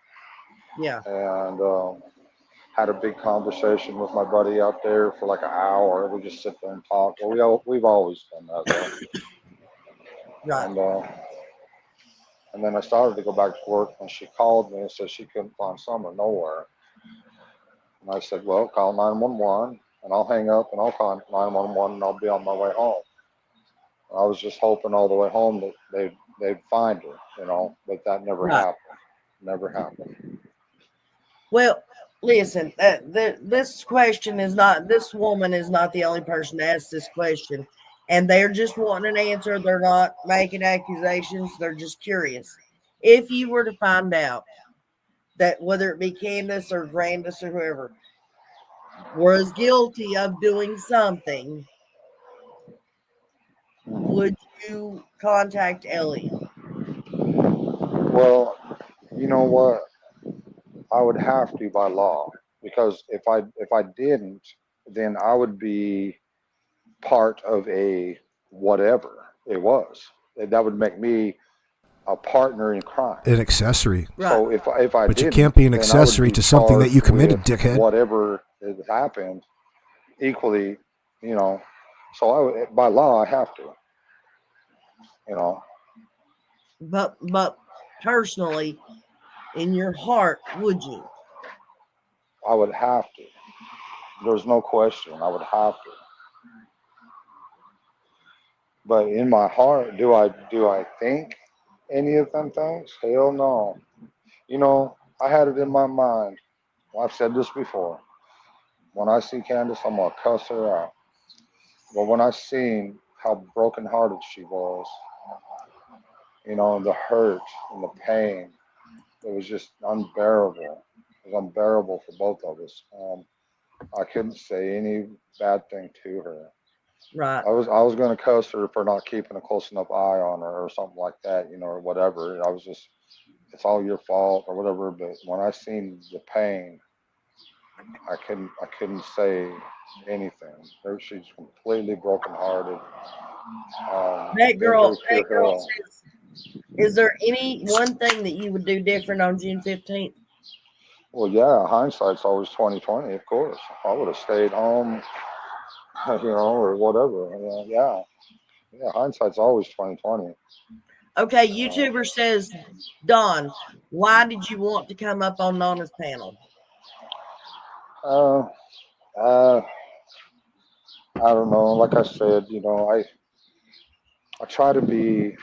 Yeah. And had a big conversation with my buddy out there for like an hour. We just sit there and talk. Well, we've always done that, though. Right. And then I started to go back to work, and she called me and said she couldn't find Summer nowhere. And I said, well, call 911, and I'll hang up and I'll call 911, and I'll be on my way home. And I was just hoping all the way home that they'd find her, but that never Right. happened. Never happened. Well, listen, this question is not, this woman is not the only person to ask this question. And they're just wanting an answer. They're not making accusations. They're just curious. If you were to find out that whether it be Candace or Grandis or whoever was guilty of doing something, would you contact Ellie? Well, you know what? I would have to by law, because if I didn't, then I would be part of a whatever it was. That would make me a partner in crime. An accessory. Right. So if I But you didn't, can't be an then I would accessory be to something that you charged committed, with dickhead. Whatever had happened, equally, So by law, I have to. But personally, in your heart, would you? I would have to. There's no question. I would have to. But in my heart, do I think any of them things? Hell no. I had it in my mind. I've said this before. When I see Candace, I'm gonna cuss her out. But when I seen how brokenhearted she was, and the hurt and the pain, it was just unbearable. It was unbearable for both of us. I couldn't say any bad thing to her. Right. I was gonna cuss her for not keeping a close enough eye on her or something like that, or whatever. I was just, it's all your fault or whatever. But when I seen the pain, I couldn't say anything. She's completely brokenhearted. That girl Hell. says, is there any one thing that you would do different on June 15th? Well, yeah, hindsight's always 20/20, of course. I would have stayed home, or whatever. Yeah, hindsight's always 20/20. Okay, YouTuber says, Don, why did you want to come up on Nana's panel? Uh, I don't know. Like I said, I try to be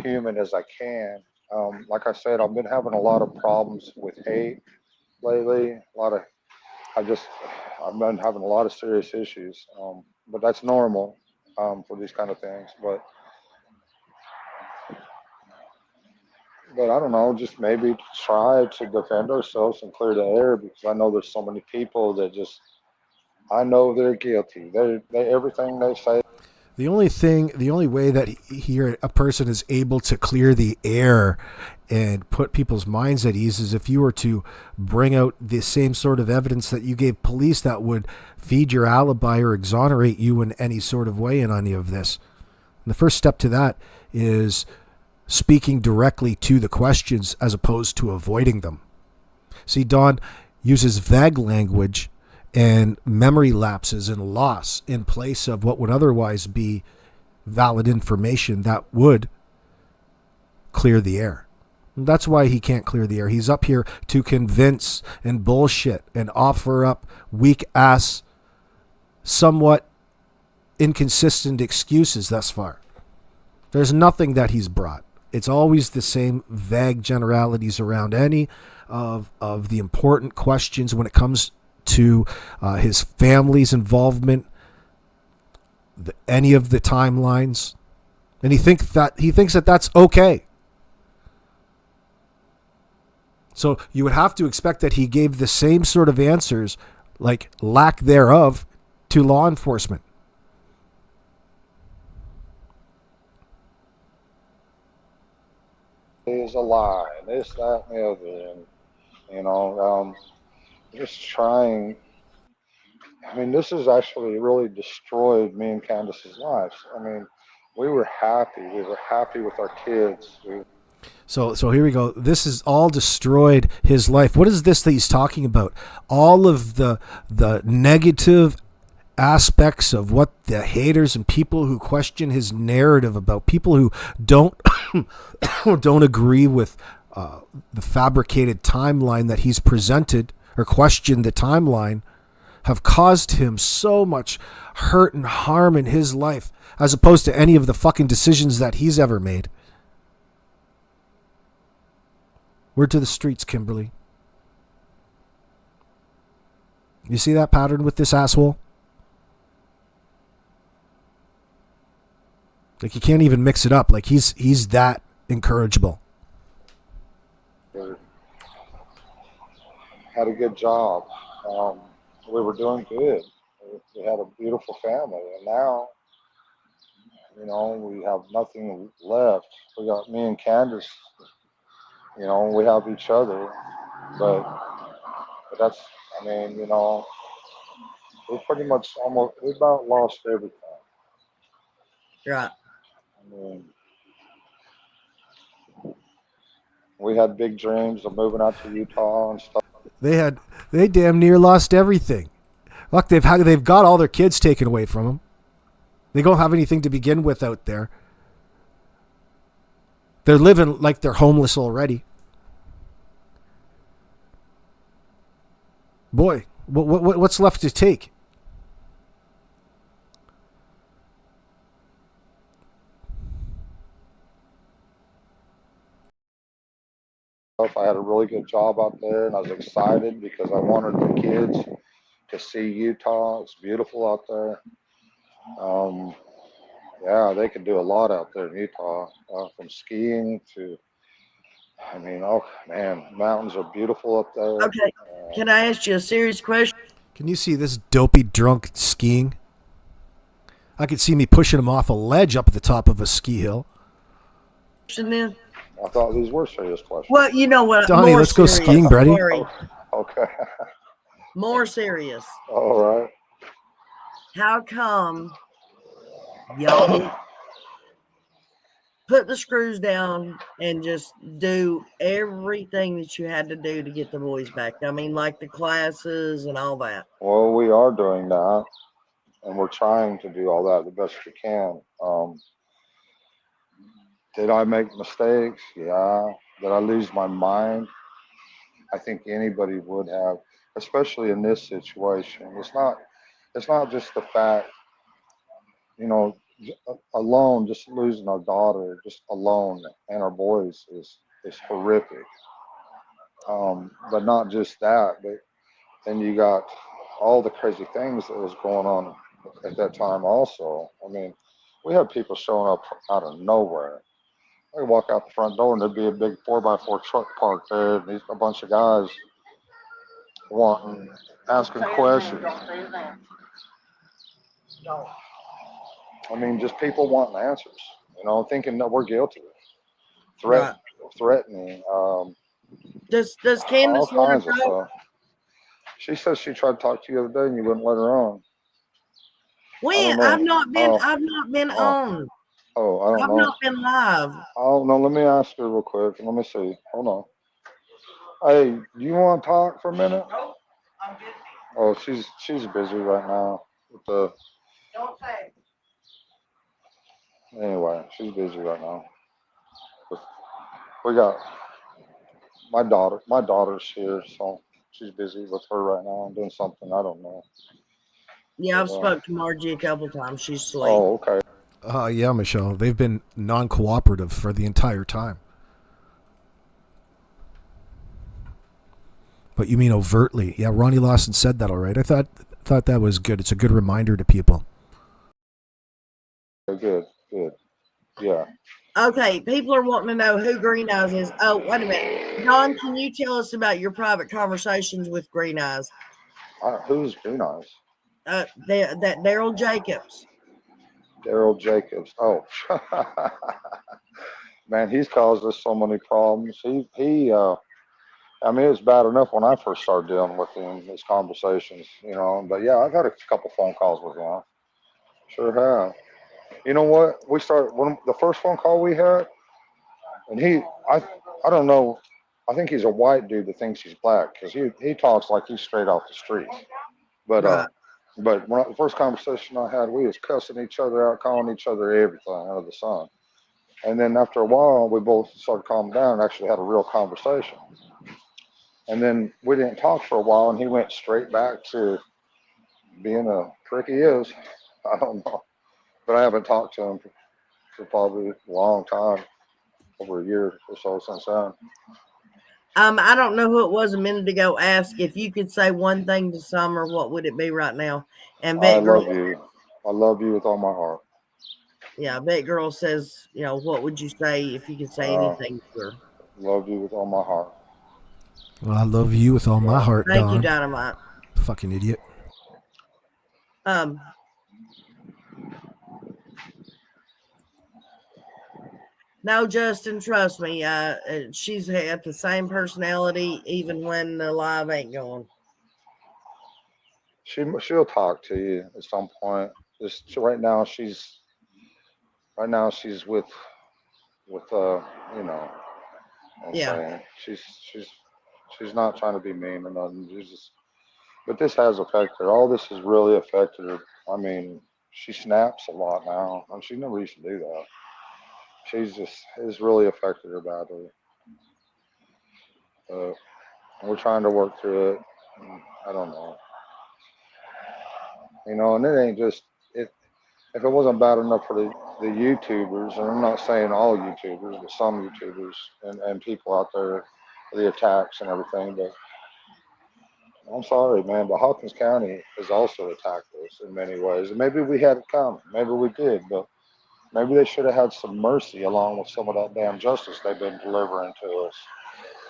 human as I can. Like I said, I've been having a lot of problems with hate lately. I've been having a lot of serious issues. But that's normal for these kind of things. But I don't know, just maybe try to defend ourselves and clear the air, because I know there's so many people that I know they're guilty. They everything they say. The only way that a person is able to clear the air and put people's minds at ease is if you were to bring out the same sort of evidence that you gave police that would feed your alibi or exonerate you in any sort of way in any of this. And the first step to that is speaking directly to the questions as opposed to avoiding them. See, Don uses vague language and memory lapses and loss in place of what would otherwise be valid information that would clear the air. And that's why he can't clear the air. He's up here to convince and bullshit and offer up weak-ass, somewhat inconsistent excuses thus far. There's nothing that he's brought. it's always the same vague generalities around any of the important questions when it comes to his family's involvement, any of the timelines, and he thinks that that's okay. So you would have to expect that he gave the same sort of answers, like lack thereof, to law enforcement. Is a lie, this, that, and the other, and just trying. I mean, this has actually really destroyed me and Candace's lives. I mean, we were happy. We were happy with our kids. So here we go. This has all destroyed his life. What is this that he's talking about? All of the negative aspects of what the haters and people who question his narrative about, people who don't don't agree with the fabricated timeline that he's presented, or question the timeline, have caused him so much hurt and harm in his life, as opposed to any of the fucking decisions that he's ever made. Word to the streets, Kimberly. You see that pattern with this asshole? Like, you can't even mix it up. Like, he's that incorrigible. Had a good job. We were doing good. We had a beautiful family, and now, we have nothing left. We got me and Candace. We have each other, but that's. I mean, we pretty much we about lost everything. Right. I mean, we had big dreams of moving out to Utah and stuff. They damn near lost everything. Look, they've got all their kids taken away from them. They don't have anything to begin with out there. They're living like they're homeless already. Boy, what's left to take? I had a really good job out there, and I was excited because I wanted the kids to see Utah. It's beautiful out there. Yeah, they could do a lot out there in Utah, from skiing to, I mean, oh man, mountains are beautiful up there. Okay, can I ask you a serious question? Can you see this dopey drunk skiing? I could see me pushing him off a ledge up at the top of a ski hill. Then? I thought these were serious questions. Well, you know what? Donnie, let's go skiing, Brady. Okay. More serious. All right. How come y'all didn't put the screws down and just do everything that you had to do to get the boys back? I mean, like the classes and all that. Well, we are doing that, and we're trying to do all that the best we can. Did I make mistakes? Yeah. Did I lose my mind? I think anybody would have, especially in this situation. It's not just the fact, alone, just losing our daughter, just alone, and our boys is horrific. But not just that, but then you got all the crazy things that was going on at that time also. I mean, we had people showing up out of nowhere. They walk out the front door and there'd be a big 4x4 truck parked there, and a bunch of guys asking questions. I mean, just people wanting answers, thinking that we're guilty, threatening. Does Candace all kinds of stuff. She says she tried to talk to you the other day and you wouldn't let her on. When? I've not been on. Oh, I don't know. I've not been live. Oh no, let me ask her real quick. Let me see. Hold on. Hey, do you want to talk for a minute? Nope, I'm busy. Oh, she's busy right now with the. Don't say. Anyway, she's busy right now. We got my daughter. My daughter's here, so she's busy with her right now, doing something I don't know. Yeah, I've spoke to Margie a couple times. She's asleep. Oh, okay. Yeah, Michelle. They've been non-cooperative for the entire time. But you mean overtly? Yeah, Ronnie Lawson said that all right. I thought that was good. It's a good reminder to people. Good, good. Yeah. Okay, people are wanting to know who Green Eyes is. Oh, wait a minute. Don, can you tell us about your private conversations with Green Eyes? Who's Green Eyes? That Daryl Jacobs. Daryl Jacobs. Oh, man, he's caused us so many problems. I mean, it was bad enough when I first started dealing with him, his conversations, you know. But yeah, I've had a couple phone calls with him. Sure have. You know what? When the first phone call we had, and I don't know. I think he's a white dude that thinks he's black because he talks like he's straight off the street. But Right. the first conversation I had, we was cussing each other out, calling each other everything under the sun. And then after a while, we both started calming down and actually had a real conversation. And then we didn't talk for a while, and he went straight back to being a prick he is. I don't know, but I haven't talked to him for probably a long time, over a year or so since then. I don't know who it was a minute ago. Asked if you could say one thing to Summer, what would it be right now? And I Bet Girl, love you. I love you with all my heart. yeah, Bet Girl says, what would you say if you could say Uh, anything to her? Love you with all my heart. Well, I love you with all my heart, Thank you, Don. Dynamite. Fucking idiot. No, Justin, trust me. She's had the same personality even when the live ain't going. She'll talk to you at some point. Just right now, she's with you know what I'm Yeah. saying. She's not trying to be mean or nothing. But this has affected her. All this has really affected her. I mean, she snaps a lot now, and she never used to do that. It's really affected her badly. We're trying to work through it. I don't know. And it ain't just it. If it wasn't bad enough for the YouTubers, and I'm not saying all YouTubers, but some YouTubers and people out there, the attacks and everything, but I'm sorry, man, but Hawkins County has also attacked us in many ways. And maybe we had it coming. Maybe we did, but maybe they should have had some mercy along with some of that damn justice they've been delivering to us.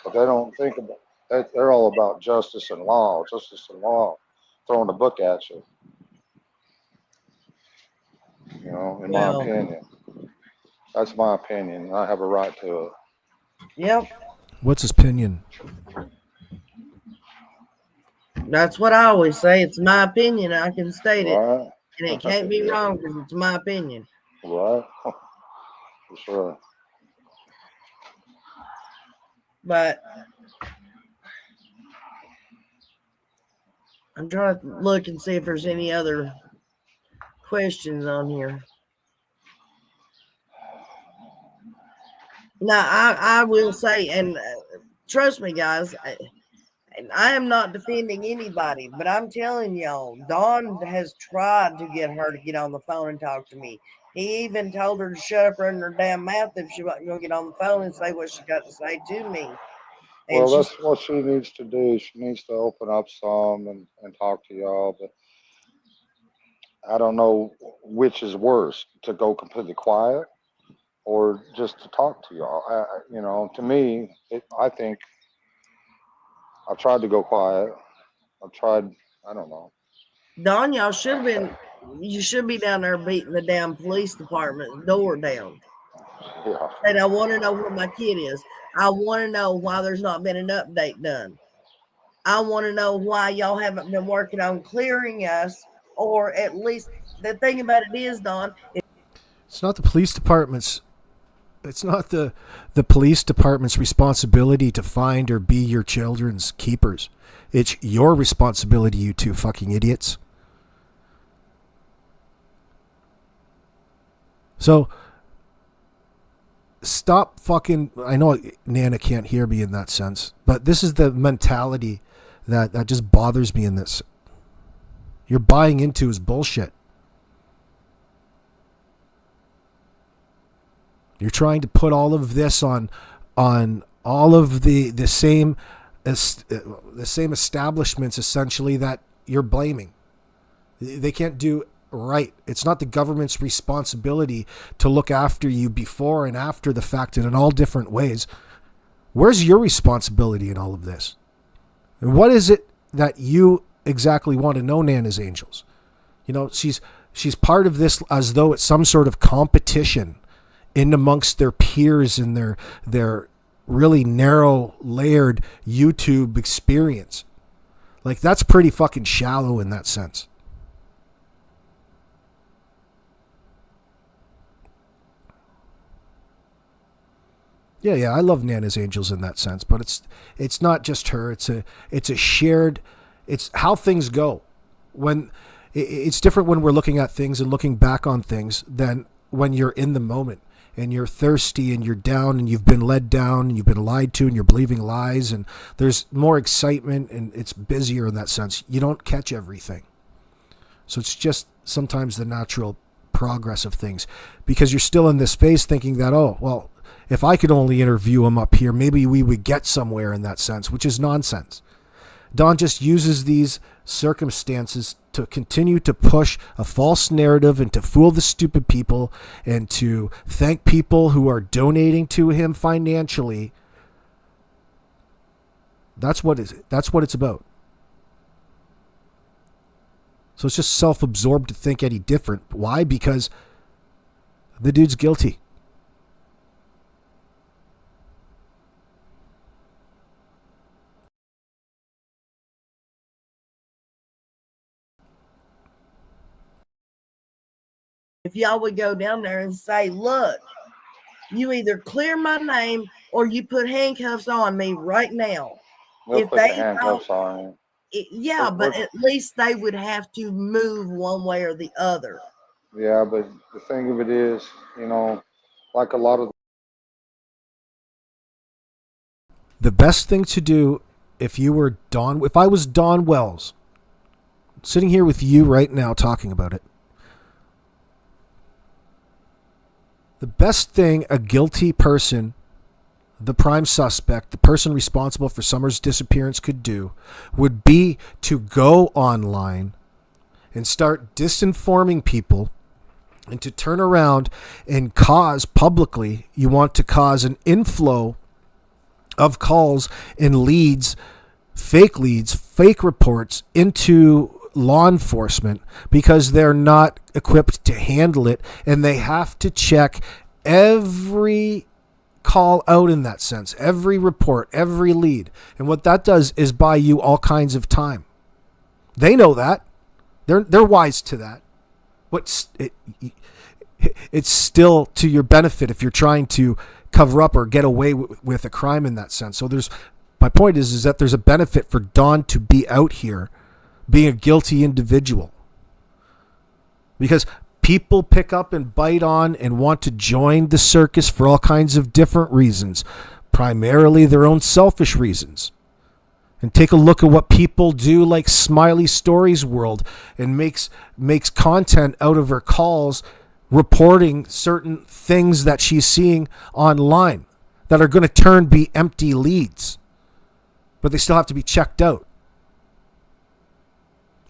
But they don't think about that. They're all about justice and law, throwing a book at you. In my opinion. That's my opinion. I have a right to it. Yep. What's his opinion? That's what I always say. It's my opinion. I can state it. Right. And it can't be wrong because it's my opinion. Right. For sure. But I'm trying to look and see if there's any other questions on here. Now, I will say, and trust me, guys, I am not defending anybody, but I'm telling y'all, Dawn has tried to get her to get on the phone and talk to me. He even told her to shut up in her damn mouth if she wasn't going to get on the phone and say what she got to say to me. And well, that's what she needs to do. She needs to open up some and talk to y'all. But I don't know which is worse, to go completely quiet or just to talk to y'all. To me, I think I've tried to go quiet. I don't know. Don, you should be down there beating the damn police department door down. Yeah. And I want to know where my kid is. I want to know why there's not been an update done. I want to know why y'all haven't been working on clearing us, or at least the thing about it is, Don. It's not the police department's. It's not the police department's responsibility to find or be your children's keepers. It's your responsibility, you two fucking idiots. So stop fucking. I know Nana can't hear me in that sense, but this is the mentality that just bothers me in this. You're buying into his bullshit. You're trying to put all of this on all of the same establishments essentially that you're blaming. They can't do right. It's not the government's responsibility to look after you before and after the fact and in all different ways. Where's your responsibility in all of this? And what is it that you exactly want to know, Nana's Angels? You know, she's part of this as though it's some sort of competition in amongst their peers in their really narrow layered YouTube experience. Like, that's pretty fucking shallow in that sense. Yeah, I love Nana's Angels in that sense, but it's not just her. It's a shared. It's how things go. When it's different when we're looking at things and looking back on things than when you're in the moment and you're thirsty and you're down and you've been led down and you've been lied to and you're believing lies and there's more excitement and it's busier in that sense. You don't catch everything. So it's just sometimes the natural progress of things because you're still in this phase thinking that, oh, well, if I could only interview him up here, maybe we would get somewhere in that sense, which is nonsense. Don just uses these circumstances to continue to push a false narrative and to fool the stupid people and to thank people who are donating to him financially. That's what it's about. So it's just self-absorbed to think any different. Why? Because the dude's guilty. If y'all would go down there and say, look, you either clear my name or you put handcuffs on me right now. We'll If put they the handcuffs on him. Yeah, but at least they would have to move one way or the other. Yeah, but the thing of it is, you know, like a lot of The best thing to do if I was Don Wells, sitting here with you right now talking about it, the best thing a guilty person, the prime suspect, the person responsible for Summer's disappearance could do would be to go online and start disinforming people and to turn around and you want to cause an inflow of calls and leads, fake reports into law enforcement because they're not equipped to handle it and they have to check every call out in that sense, every report, every lead. And what that does is buy you all kinds of time. They know that. They're wise to that. It's still to your benefit if you're trying to cover up or get away with a crime in that sense. So my point is that there's a benefit for Don to be out here being a guilty individual because people pick up and bite on and want to join the circus for all kinds of different reasons, primarily their own selfish reasons. And take a look at what people do, like Smiley Stories World, and makes content out of her calls reporting certain things that she's seeing online that are going to be empty leads, but they still have to be checked out.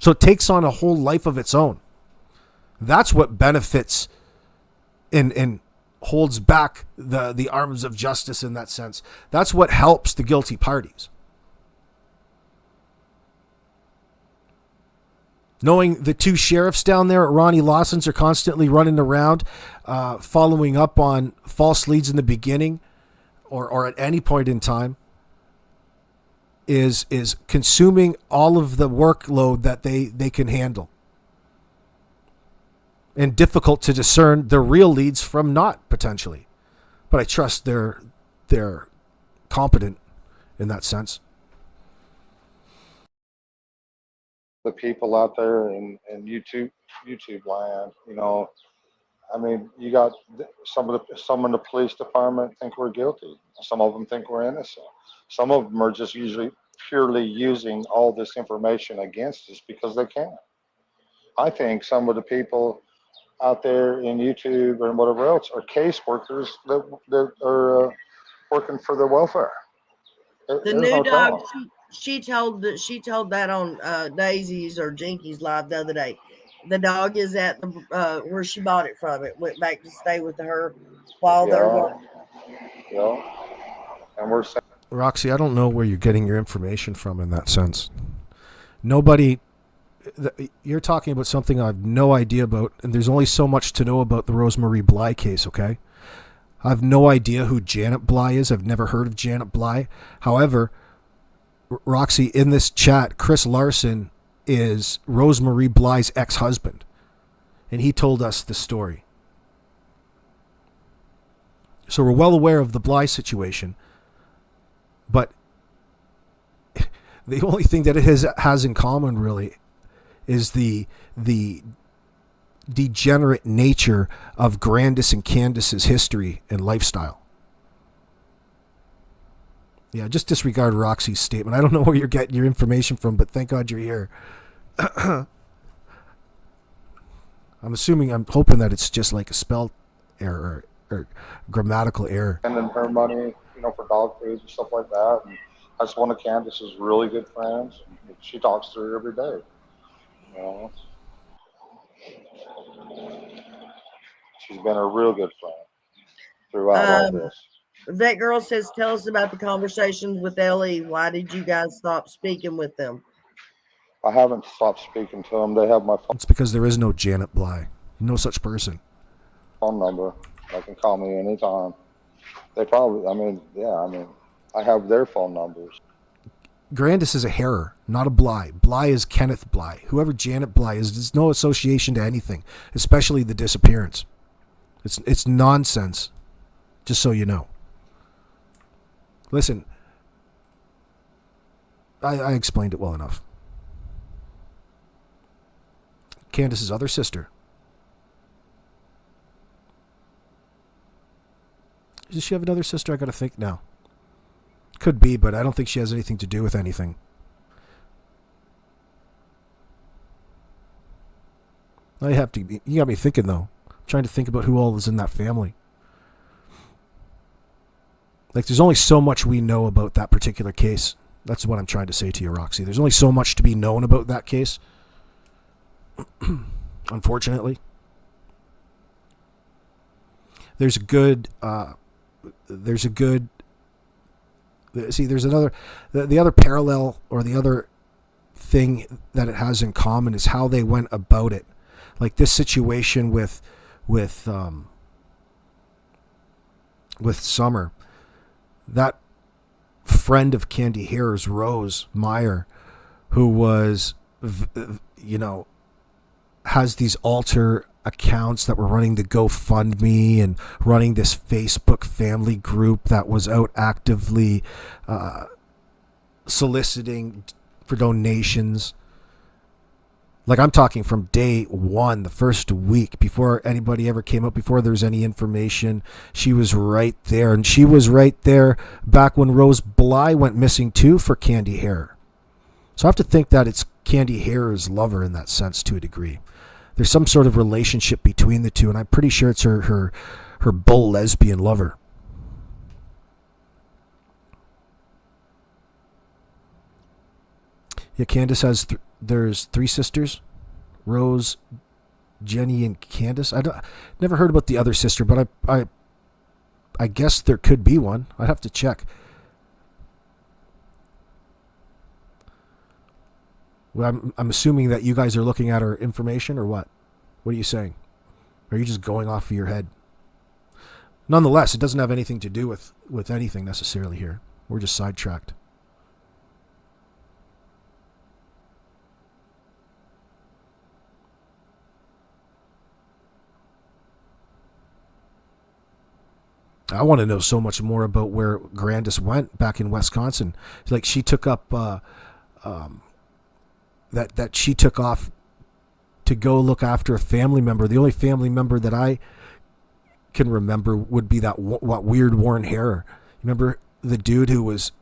So it takes on a whole life of its own. That's what benefits and holds back the arms of justice in that sense. That's what helps the guilty parties. Knowing the two sheriffs down there at Ronnie Lawson's are constantly running around, following up on false leads in the beginning or at any point in time, is consuming all of the workload that they can handle. And difficult to discern the real leads from not, potentially. But I trust they're competent in that sense. the people out there in YouTube land, you know, I mean, you got some in the police department think we're guilty. Some of them think we're innocent. Some of them are just usually purely using all this information against us because they can. I think some of the people out there in YouTube and whatever else are caseworkers that are working for the welfare. The There's new no dog, telling. she told that on Daisy's or Jinky's live the other day. The dog is at the where she bought it from. It went back to stay with her while they're Yeah, working. yeah. And we're saying, Roxy, I don't know where you're getting your information from in that sense. Nobody, you're talking about something I have no idea about, and there's only so much to know about the Rosemarie Bly case, okay? I have no idea who Janet Bly is. I've never heard of Janet Bly. However, Roxy, in this chat, Chris Lawson is Rosemarie Bly's ex-husband, and he told us the story. So we're well aware of the Bly situation, but the only thing that it has in common really is the degenerate nature of Grandis and Candace's history and lifestyle. Yeah, just disregard Roxy's statement. I don't know where you're getting your information from, but thank God you're here. I'm hoping that it's just like a spell error or grammatical error. sending her money, for dog food and stuff like that. And that's one of Candace's really good friends. She talks to her every day. She's been a real good friend throughout all this. That girl says, tell us about the conversations with Ellie. Why did you guys stop speaking with them? I haven't stopped speaking to them. They have my It's because there is no Janet Bly. No such person. phone number. They can call me anytime. They probably, I have their phone numbers. Grandis is a Harrer, not a Bly. Bly is Kenneth Bly. Whoever Janet Bly is, there's no association to anything, especially the disappearance. It's nonsense, just so you know. Listen, I explained it well enough. Candace's other sister. Does she have another sister? I gotta think now. Could be, but I don't think she has anything to do with anything. You got me thinking though. I'm trying to think about who all is in that family. Like, there's only so much we know about that particular case. That's what I'm trying to say to you, Roxy. There's only so much to be known about that case. Unfortunately. There's another, the other parallel or the other thing that it has in common is how they went about it. Like this situation with Summer, that friend of Candy Hare's, Rose Meyer, who was, has these alter accounts that were running the GoFundMe and running this Facebook family group that was out actively soliciting for donations. Like, I'm talking from day one, the first week, before anybody ever came up, before there was any information. She was right there. And she was right there back when Rose Bly went missing too for Candy Hare. So I have to think that it's Candy Hare's lover in that sense to a degree. There's some sort of relationship between the two, and I'm pretty sure it's her bull lesbian lover. Yeah, Candace has there's three sisters, Rose, Jenny, and Candace. Never heard about the other sister, but I guess there could be one. I'd have to check. Well, I'm assuming that you guys are looking at her information, or what? What are you saying? Or are you just going off of your head? Nonetheless, it doesn't have anything to do with anything necessarily here. We're just sidetracked. I want to know so much more about where Grandis went back in Wisconsin. Like, she took up that she took off to go look after a family member. The only family member that I can remember would be that weird Warren Hare. Remember the dude who was?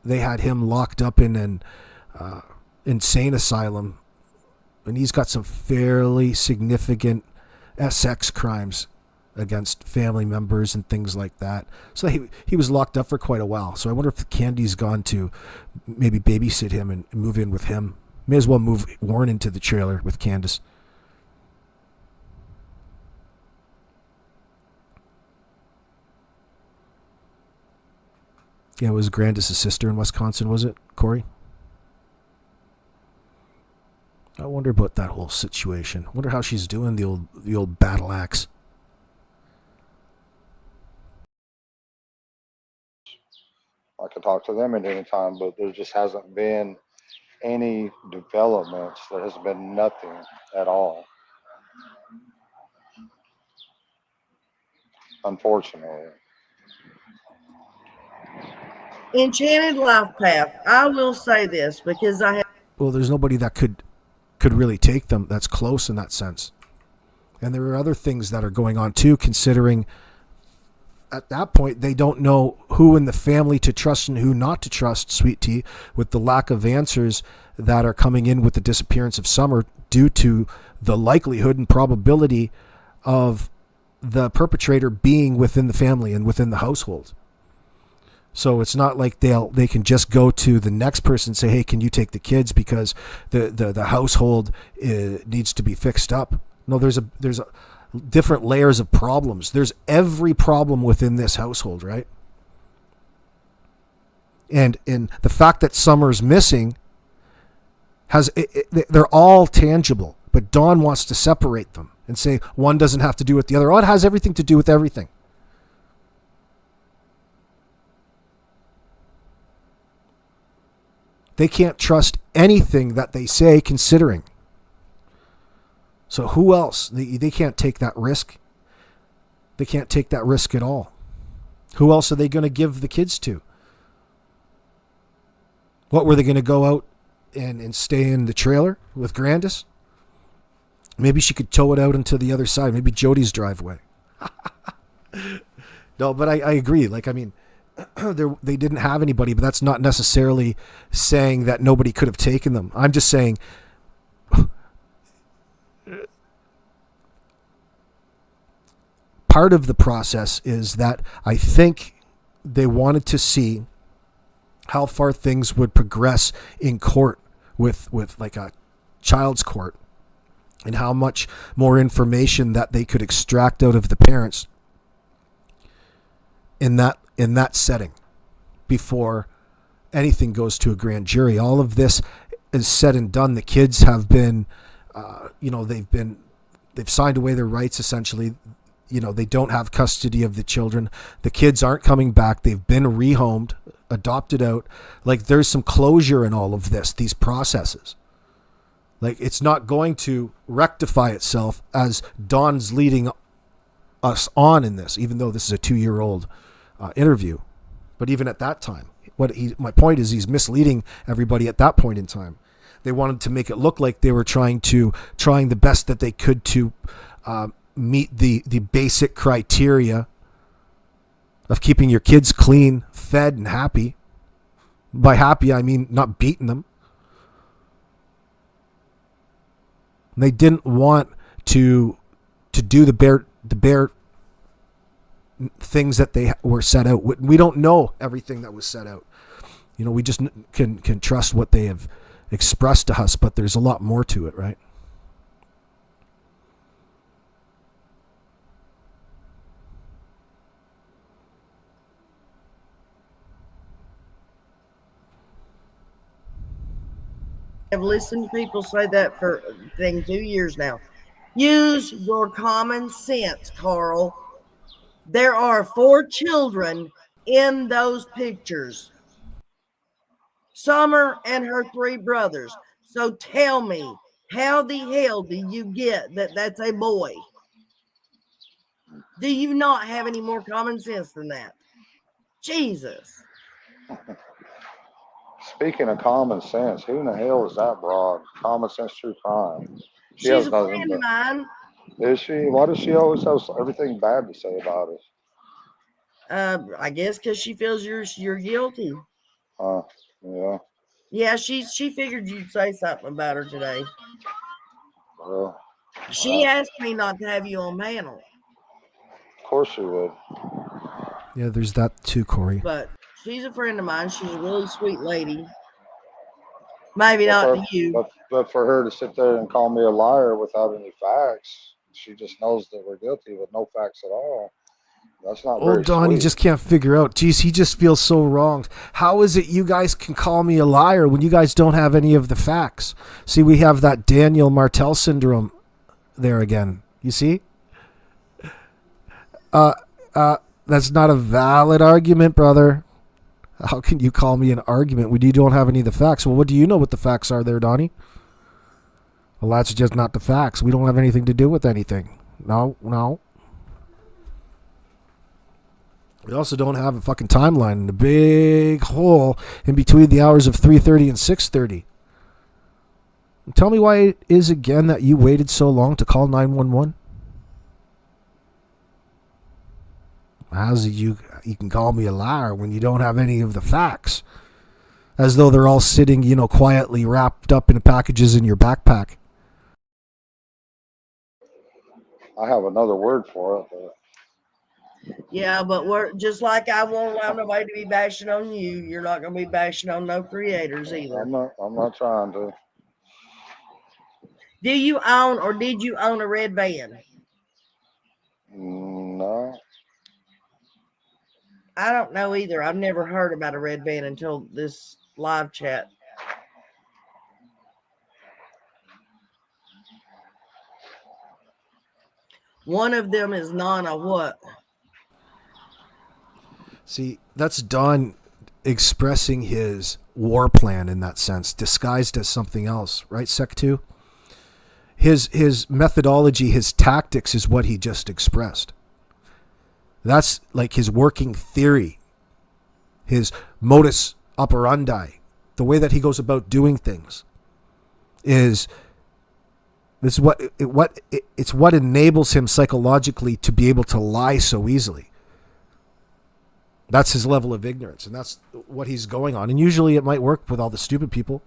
They had him locked up in an insane asylum, and he's got some fairly significant sex crimes against family members and things like that. So he was locked up for quite a while. So I wonder if Candy's gone to maybe babysit him and move in with him. May as well move Warren into the trailer with Candace. Yeah, it was Grandis' sister in Wisconsin, was it, Corey? I wonder about that whole situation. Wonder how she's doing, the old battle axe. I could talk to them at any time, but there just hasn't been any developments. There has been nothing at all, unfortunately. Enchanted Life Path. I will say this because I have. Well, there's nobody that could really take them that's close in that sense. And there are other things that are going on too, considering at that point they don't know who in the family to trust and who not to trust, Sweet Tea, with the lack of answers that are coming in with the disappearance of Summer due to the likelihood and probability of the perpetrator being within the family and within the household. So it's not like they can just go to the next person and say, hey, can you take the kids because the household needs to be fixed up. No, there's a different layers of problems. There's every problem within this household, right? And the fact that Summer's missing they're all tangible, but Dawn wants to separate them and say one doesn't have to do with the other. Oh, it has everything to do with everything. They can't trust anything that they say, considering. So who else? They can't take that risk. They can't take that risk at all. Who else are they going to give the kids to? What, were they going to go out and stay in the trailer with Grandis? Maybe she could tow it out into the other side. Maybe Jody's driveway. No, but I agree. Like, I mean, they didn't have anybody, but that's not necessarily saying that nobody could have taken them. I'm just saying part of the process is that I think they wanted to see how far things would progress in court with like a child's court, and how much more information that they could extract out of the parents in that setting before anything goes to a grand jury. All of this is said and done. The kids have been, they've signed away their rights essentially. They don't have custody of the children. The kids aren't coming back. They've been rehomed, adopted out. Like, there's some closure in all of this, these processes. Like, it's not going to rectify itself as Dawn's leading us on in this, even though this is a 2-year-old interview. But even at that time, my point is he's misleading everybody at that point in time. They wanted to make it look like they were trying the best that they could to meet the basic criteria of keeping your kids clean, fed, and happy. By happy, I mean not beating them. They didn't want to do the bare things that they were set out. We don't know everything that was set out. We just can trust what they have expressed to us, but there's a lot more to it, right? I've listened to people say that for 2 years now. Use your common sense, Carl. There are 4 children in those pictures. Summer and her 3 brothers. So tell me, how the hell do you get that that's a boy? Do you not have any more common sense than that? Jesus. Speaking of common sense, who in the hell is that broad? Common sense, true crime. She She's has a nothing friend of but. mine. Is she? Why does she always have everything bad to say about us? I guess because she feels you're guilty. Yeah. Yeah, she figured you'd say something about her today. Well, She asked me not to have you on panel, Of course she would. Yeah, there's that too, Corey. but she's a friend of mine. She's a really sweet lady. Maybe But not for, to you. but for her to sit there and call me a liar without any facts, she just knows that we're guilty with no facts at all. That's not Oh, very Don, he sweet. just can't figure out. Geez, he just feels so wronged. How is it you guys can call me a liar when you guys don't have any of the facts? See, we have that Daniel Martel syndrome there again. You see? That's not a valid argument, brother. How can you call me an argument when you don't have any of the facts? Well, what do you know what the facts are there, Donnie? Well, that's just not the facts. We don't have anything to do with anything. No. We also don't have a fucking timeline and a big hole in between the hours of 3:30 and 6:30. Tell me why it is again that you waited so long to call 911? How's it you can call me a liar when you don't have any of the facts? As though they're all sitting, quietly wrapped up in packages in your backpack. I have another word for it, but Yeah, but we're just like I won't allow nobody to be bashing on you. You're not going to be bashing on no creators either. I'm not trying to. Do you own or did you own a red van? No. I don't know either. I've never heard about a red van until this live chat. One of them is Nana what? See, that's Don expressing his war plan in that sense, disguised as something else, right, Sec 2? His methodology, his tactics is what he just expressed. That's like his working theory, his modus operandi, the way that he goes about doing things is what enables him psychologically to be able to lie so easily. That's his level of ignorance, and that's what he's going on. And usually it might work with all the stupid people.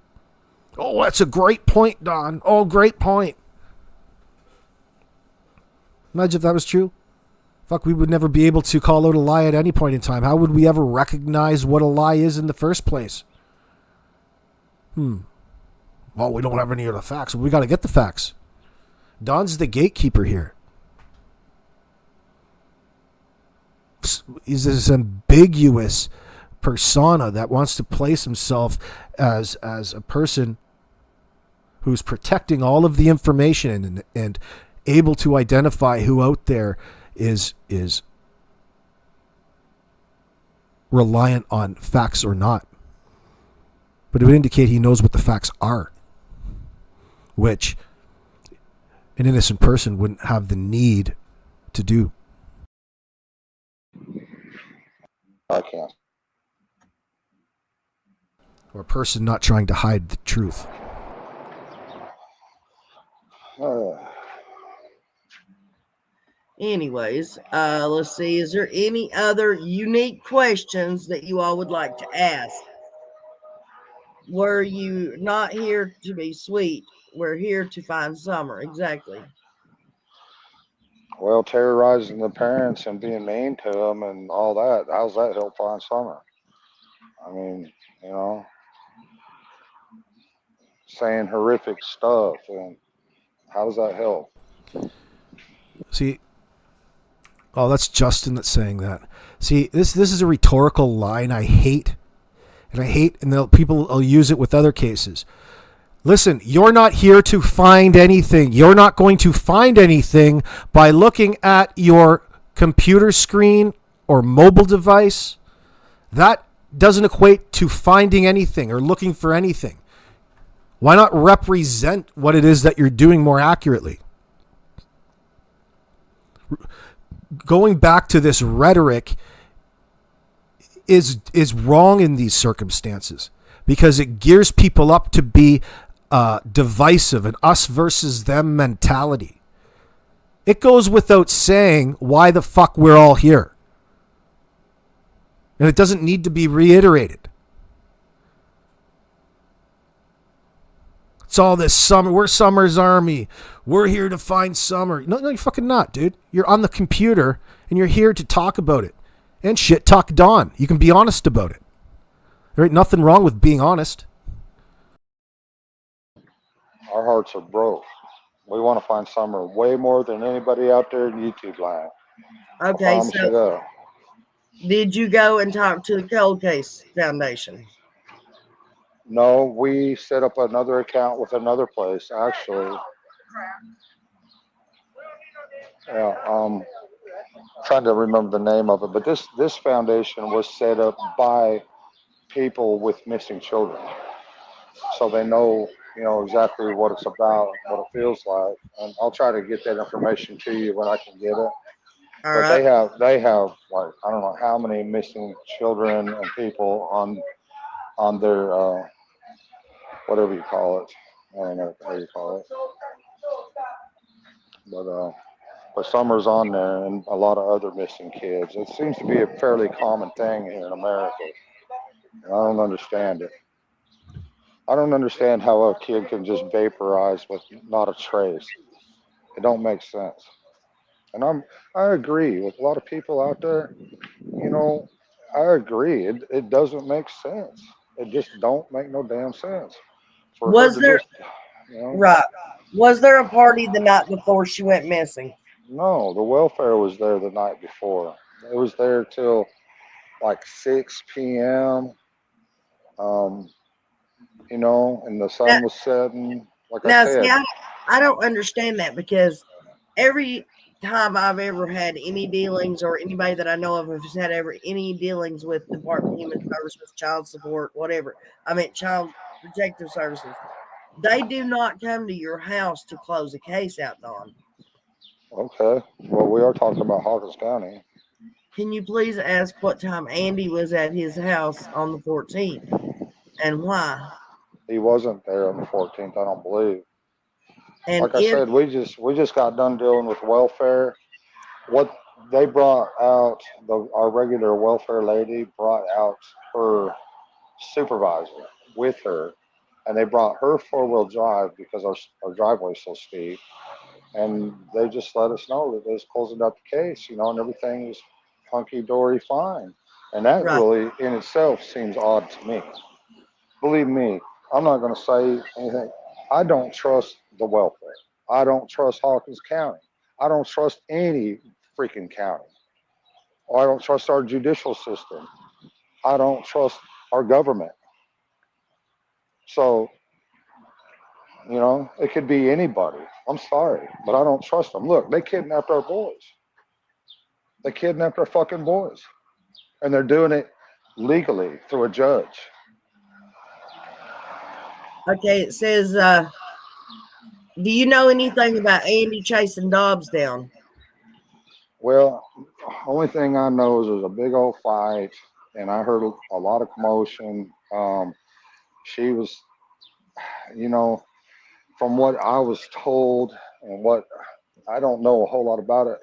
Oh, that's a great point, Don. Oh, great point. Imagine if that was true. Fuck, we would never be able to call out a lie at any point in time. How would we ever recognize what a lie is in the first place? Well, we don't have any of the facts. We got to get the facts. Don's the gatekeeper here. He's this ambiguous persona that wants to place himself as a person who's protecting all of the information and able to identify who out there is reliant on facts or not. But it would indicate he knows what the facts are, which an innocent person wouldn't have the need to do. I can't. Or a person not trying to hide the truth. Anyways, let's see. Is there any other unique questions that you all would like to ask? Were you not here to be sweet? We're here to find Summer. Exactly. Well, terrorizing the parents and being mean to them and all that, how's that help find Summer? I mean, saying horrific stuff, and how does that help? See, oh, that's Justin that's saying that. See, this is a rhetorical line I hate. And people will use it with other cases. Listen, you're not here to find anything. You're not going to find anything by looking at your computer screen or mobile device. That doesn't equate to finding anything or looking for anything. Why not represent what it is that you're doing more accurately? Going back to this rhetoric is wrong in these circumstances because it gears people up to be divisive, an us versus them mentality. It goes without saying why the fuck we're all here. And it doesn't need to be reiterated. It's all this Summer. We're Summer's army. We're here to find Summer. No, you're fucking not, dude. You're on the computer and you're here to talk about it. And shit, talk Dawn. You can be honest about it. There ain't nothing wrong with being honest. Our hearts are broke. We want to find Summer way more than anybody out there in YouTube land. I Okay, promise you so that. did you go and talk to the Cold Case Foundation? No, we set up another account with another place, actually. Yeah, trying to remember the name of it, but this foundation was set up by people with missing children, so they know, exactly what it's about, what it feels like, and I'll try to get that information to you when I can get it. All But right. they have like I don't know how many missing children and people on their whatever you call it. I don't know how you call it, but Summer's on there and a lot of other missing kids. It seems to be a fairly common thing here in America. And I don't understand it. I don't understand how a kid can just vaporize with not a trace. It don't make sense. And I agree with a lot of people out there. You know, I agree. It doesn't make sense. It just don't make no damn sense for her Was to there just, you know. right? Was there a party the night before she went missing? No, the welfare was there the night before. It was there till like 6 p.m. Um, and the Now, sun was setting. Like I now see, said, I don't understand that because every time I've ever had any dealings or anybody that I know of has had ever any dealings with Department of Human Services, child support, whatever. I mean, child protective services. They do not come to your house to close a case out, Don. okay, well, we are talking about Hawkins County. Can you please ask what time Andy was at his house on the 14th and why? He wasn't there on the 14th, I don't believe. And Like I if said, we just got done dealing with welfare. What they brought out, our regular welfare lady brought out her supervisor with her, and they brought her four-wheel drive because our driveway is so steep, and they just let us know that they was closing out the case, and everything was hunky-dory fine. And that right, really in itself seems odd to me. Believe me, I'm not going to say anything. I don't trust the welfare. I don't trust Hawkins County. I don't trust any freaking county. Or I don't trust our judicial system. I don't trust our government. So, it could be anybody. I'm sorry, but I don't trust them. Look, they kidnapped our boys. They kidnapped our fucking boys. And they're doing it legally through a judge. okay, it says, do you know anything about Andy chasing Dobbs down? Well, only thing I know is there's a big old fight, and I heard a lot of commotion. She was, you know, from what I was told and what I don't know a whole lot about it.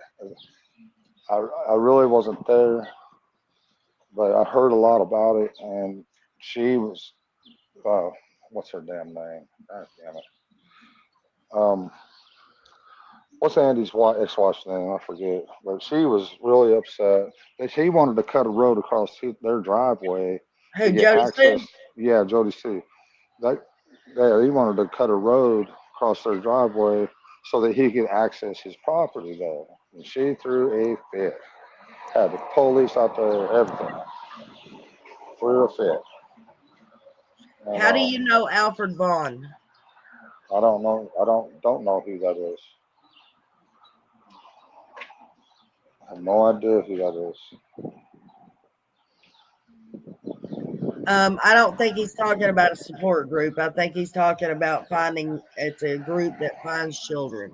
I really wasn't there, but I heard a lot about it, and she was, uh, what's her damn name? God damn it. Um, what's Andy's ex-wife's name? I forget. But she was really upset that he wanted to cut a road across their driveway Who, to get Jody access. Sue? Yeah, Jody C. That, yeah, he wanted to cut a road across their driveway so that he could access his property there. And she threw a fit. Had the police out there, everything. Threw a fit. And How do you know Alfred Vaughn? I don't know. I don't know who that is. I have no idea who that is. I don't think he's talking about a support group. I think he's talking about it's a group that finds children,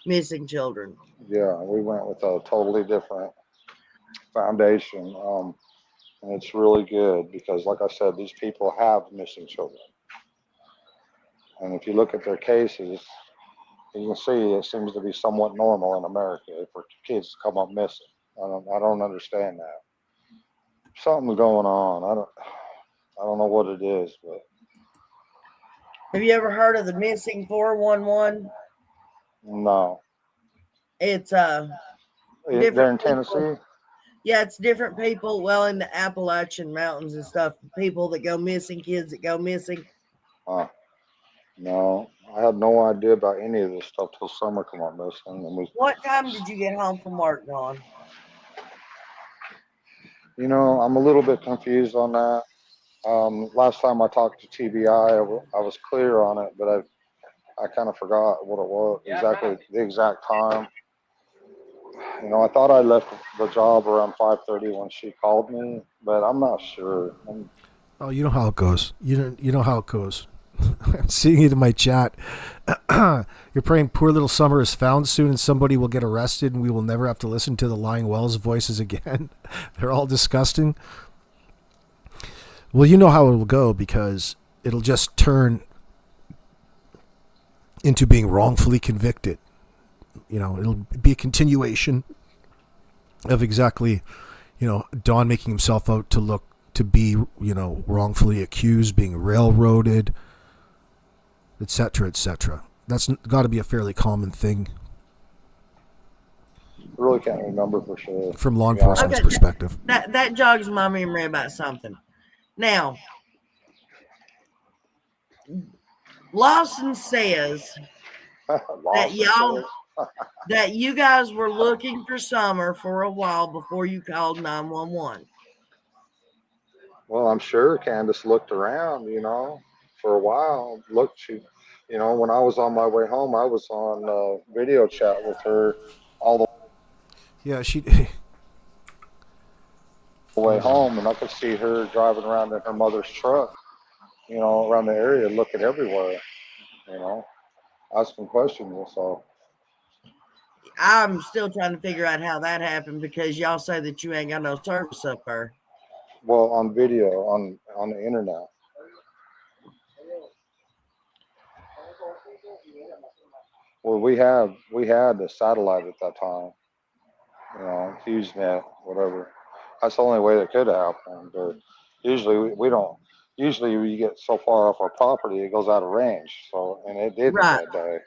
missing children. Yeah, we went with a totally different foundation. And it's really good because, like I said, these people have missing children. And if you look at their cases, you can see it seems to be somewhat normal in America for kids to come up missing. I don't understand that. Something's going on. I don't know what it is, but Have you ever heard of the missing 411? No. It's They're different in people. Tennessee? Yeah, it's different people. Well, in the Appalachian Mountains and stuff, people that go missing, kids that go missing. No. I had no idea about any of this stuff till summer come up missing. And What time did you get home from work, Don? I'm a little bit confused on that. Last time I talked to TBI, I was clear on it, but I kind of forgot what it was exactly, the exact time. I thought I left the job around 5:30 when she called me, but I'm not sure. Oh, you know how it goes. You know how it goes. I'm seeing it in my chat. You're praying poor little Summer is found soon and somebody will get arrested and we will never have to listen to the lying Wells voices again. They're all disgusting. Well, you know how it will go because it'll just turn into being wrongfully convicted. It'll be a continuation of exactly, Don making himself out to be, wrongfully accused, being railroaded, etc., etc. That's got to be a fairly common thing I really can't remember for sure. from law enforcement's perspective. That jogs my memory about something. Now, Lawson says that you guys were looking for Summer for a while before you called 911. Well, I'm sure Candace looked around, for a while. When I was on my way home, I was on video chat with her all the Yeah, she. way home, and I could see her driving around in her mother's truck, around the area, looking everywhere, asking questions. So I'm still trying to figure out how that happened because y'all say that you ain't got no service up there. well, on video, on the internet. Well, we had the satellite at that time, HughesNet, whatever. That's the only way that could have happened. But usually we don't. Usually we get so far off our property, it goes out of range. So, and it didn't Right. that day.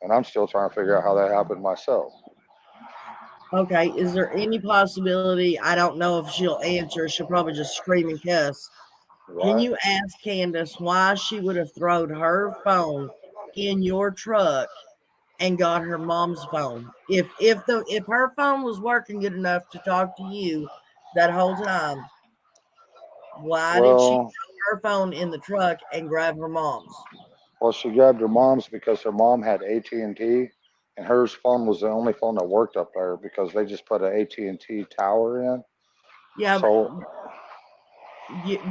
And I'm still trying to figure out how that happened myself. Okay, is there any possibility? I don't know if she'll answer. She'll probably just scream and cuss. Right? Can you ask Candace why she would have thrown her phone in your truck and got her mom's phone? If her phone was working good enough to talk to you that whole time, why did she throw her phone in the truck and grab her mom's? Well, she grabbed her mom's because her mom had AT&T, and her phone was the only phone that worked up there because they just put an AT&T tower in. Yeah, So,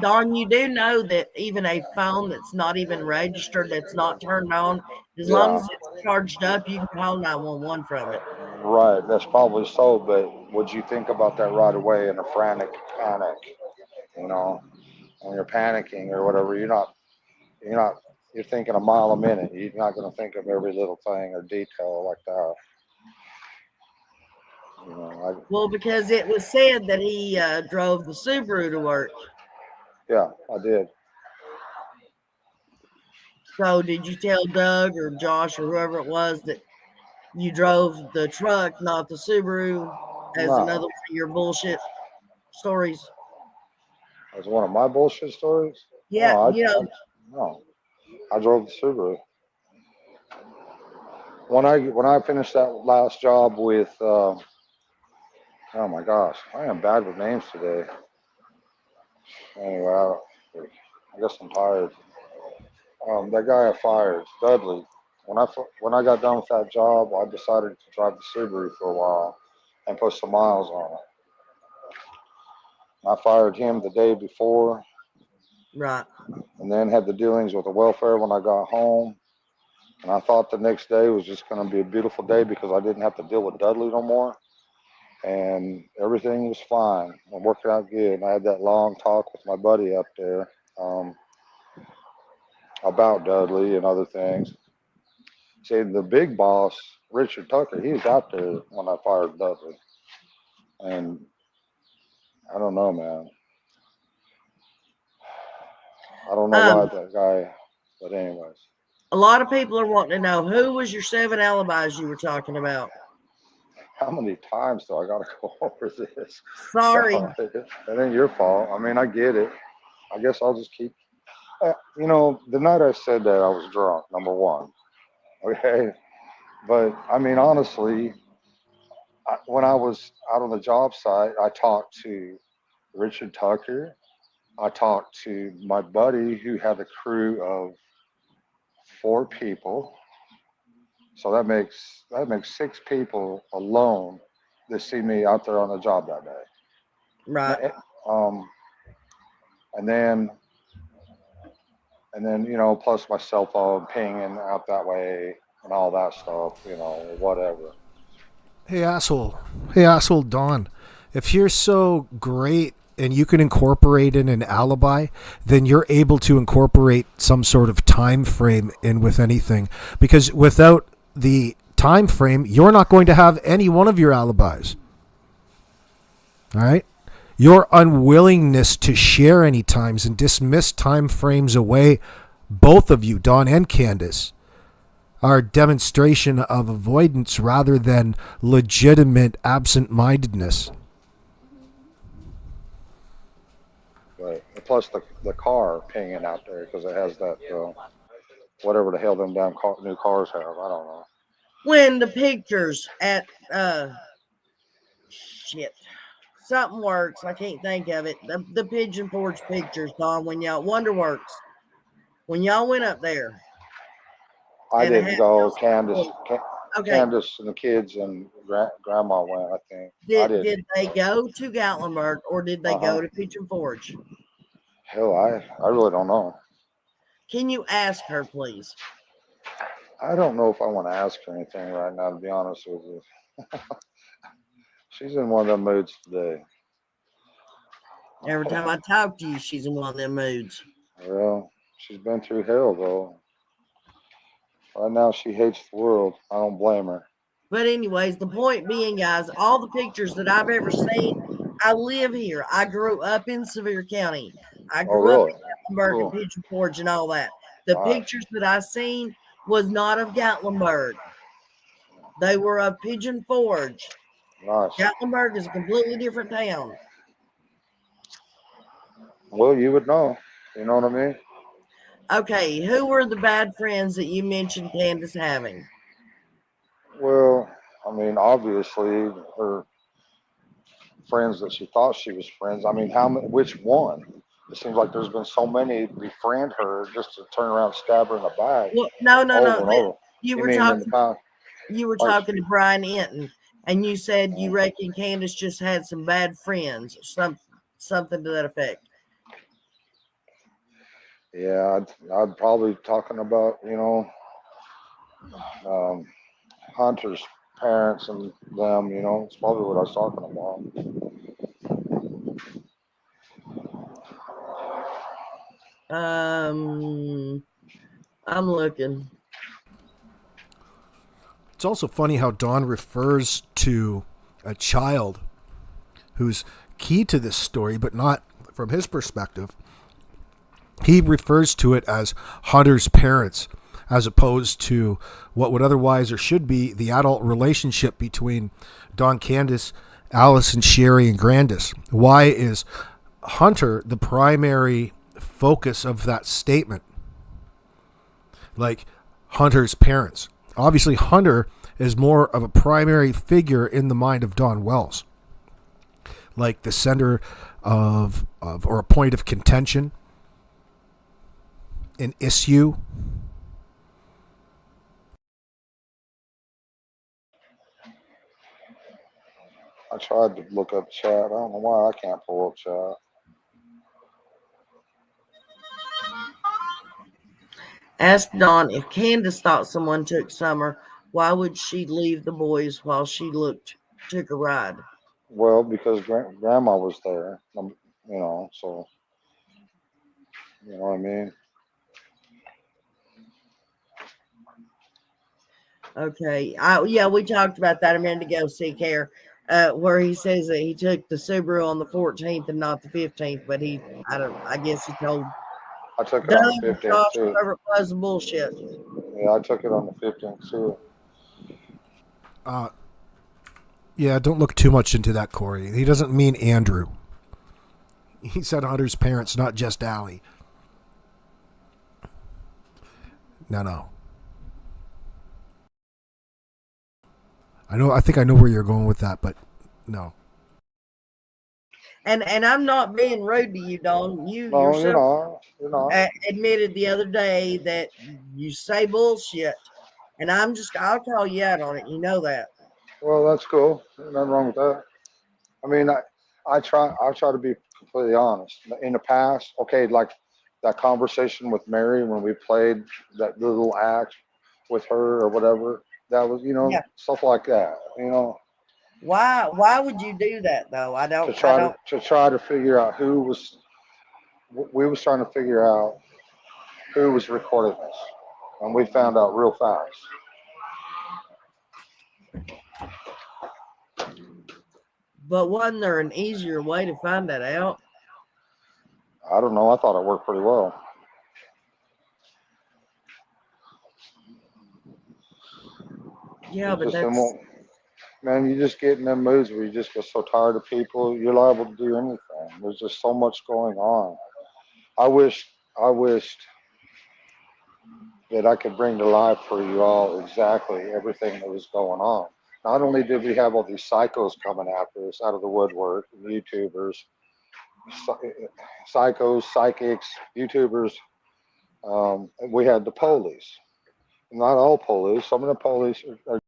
Don, you do know that even a phone that's not even registered, that's not turned on, as long as it's charged up, you can call 911 from it. Right, that's probably so, but would you think about that right away in a frantic panic? When you're panicking or whatever, you're thinking a mile a minute. You're not going to think of every little thing or detail like that. Well, because it was said that he drove the Subaru to work. Yeah, I did. So did you tell Doug or Josh or whoever it was that you drove the truck, not the Subaru, as another one of your bullshit stories? As one of my bullshit stories? Yeah, No, I drove the Subaru. When I finished that last job with, oh my gosh, I am bad with names today. Anyway, I guess I'm tired. That guy I fired, Dudley. When I got done with that job, I decided to drive the Subaru for a while and put some miles on it. I fired him the day before. Right. And then had the dealings with the welfare when I got home. And I thought the next day was just going to be a beautiful day because I didn't have to deal with Dudley no more. And everything was fine. It worked out good. And I had that long talk with my buddy up there about Dudley and other things. See, the big boss, Richard Tucker, he was out there when I fired Dudley. And I don't know, man. I don't know why that guy, but anyways. A lot of people are wanting to know who was your 7 alibis you were talking about. How many times do I got to go over this? Sorry. God, it ain't your fault. I mean, I get it. I guess I'll just keep. The night I said that I was drunk, number one. Okay. But I mean, honestly, when I was out on the job site, I talked to Richard Tucker. I talked to my buddy who had a crew of 4 people. So that makes 6 people alone that see me out there on the job that day. Right. Um, and then plus my cell phone pinging out that way and all that stuff, whatever. Hey asshole Don, if you're so great and you can incorporate in an alibi, then you're able to incorporate some sort of time frame in with anything, because without the time frame you're not going to have any one of your alibis. All right, your unwillingness to share any times and dismiss time frames away, both of you, Don and Candace, are a demonstration of avoidance rather than legitimate absent-mindedness. But plus the car pinging out there because it has that whatever the hell them damn new cars have. I don't know. When the pictures at something works, I can't think of it. The Pigeon Forge pictures, Don, when y'all Wonderworks, when y'all went up there. I and didn't go. Candace Okay. and the kids and grandma went. I think. I didn't. Did they go to Gatlinburg or did they go to Pigeon Forge? Hell, I really don't know. Can you ask her, please? I don't know if I want to ask her anything right now, to be honest with you. She's in one of them moods today. Every time I talk to you, she's in one of them moods. Well, she's been through hell, though. Right now, she hates the world. I don't blame her. But anyways, the point being, guys, all the pictures that I've ever seen, I live here. I grew up in Sevier County. I grew up in Gatlinburg and Pigeon Forge and all that. The pictures that I seen was not of Gatlinburg. They were of Pigeon Forge. Nice. Gatlinburg is a completely different town. Well, you would know. You know what I mean? Okay, who were the bad friends that you mentioned Candace having? Well, I mean, obviously, her friends that she thought she was friends. I mean, which one? It seems like there's been so many befriend her just to turn around and stab her in the back. Well, no. You were talking to Brian Enton, and you said you reckon Candace just had some bad friends, or something to that effect. Yeah, I'd probably talking about, Hunter's parents and them, it's probably what I was talking about. I'm looking. It's also funny how Don refers to a child who's key to this story, but not from his perspective. He refers to it as Hunter's parents, as opposed to what would otherwise or should be the adult relationship between Don Candace, Allison, Sherry, and Grandis. Why is Hunter the primary focus of that statement? Like Hunter's parents. Obviously, Hunter is more of a primary figure in the mind of Don Wells, like the center of or a point of contention, an issue. I tried to look up chat. I don't know why I can't pull up chat. Ask Dawn if Candace thought someone took Summer, why would she leave the boys while she took a ride? Well, because Grandma was there, so you know what I mean. Okay. We talked about that a minute ago, CCare, where he says that he took the Subaru on the 14th and not the 15th, but I guess he told I took it on the 15th too. Whoever it was bullshit. Yeah, I took it on the 15th too. Yeah, don't look too much into that, Corey. He doesn't mean Andrew. He said Hunter's parents, not just Allie. No. I think I know where you're going with that, but no. And I'm not being rude to you, Don. You No, yourself you're not. admitted the other day that you say bullshit, and I'll call you out on it. You know that. Well, that's cool. There's nothing wrong with that. I mean, I try to be completely honest. In the past, okay, like that conversation with Mary when we played that little act with her or whatever, that was, Yeah. stuff like that, Why would you do that though? I to don't. try to figure out who was, we was trying to figure out who was recording this, and we found out real fast. But wasn't there an easier way to find that out? I don't know. I thought it worked pretty well. Yeah, It but just that's man, you just get in them moods where you just get so tired of people. You're liable to do anything. There's just so much going on. I wished that I could bring to life for you all exactly everything that was going on. Not only did we have all these psychos coming after us out of the woodwork, YouTubers, psychos, psychics, YouTubers. We had the police. Not all police. Some of the police are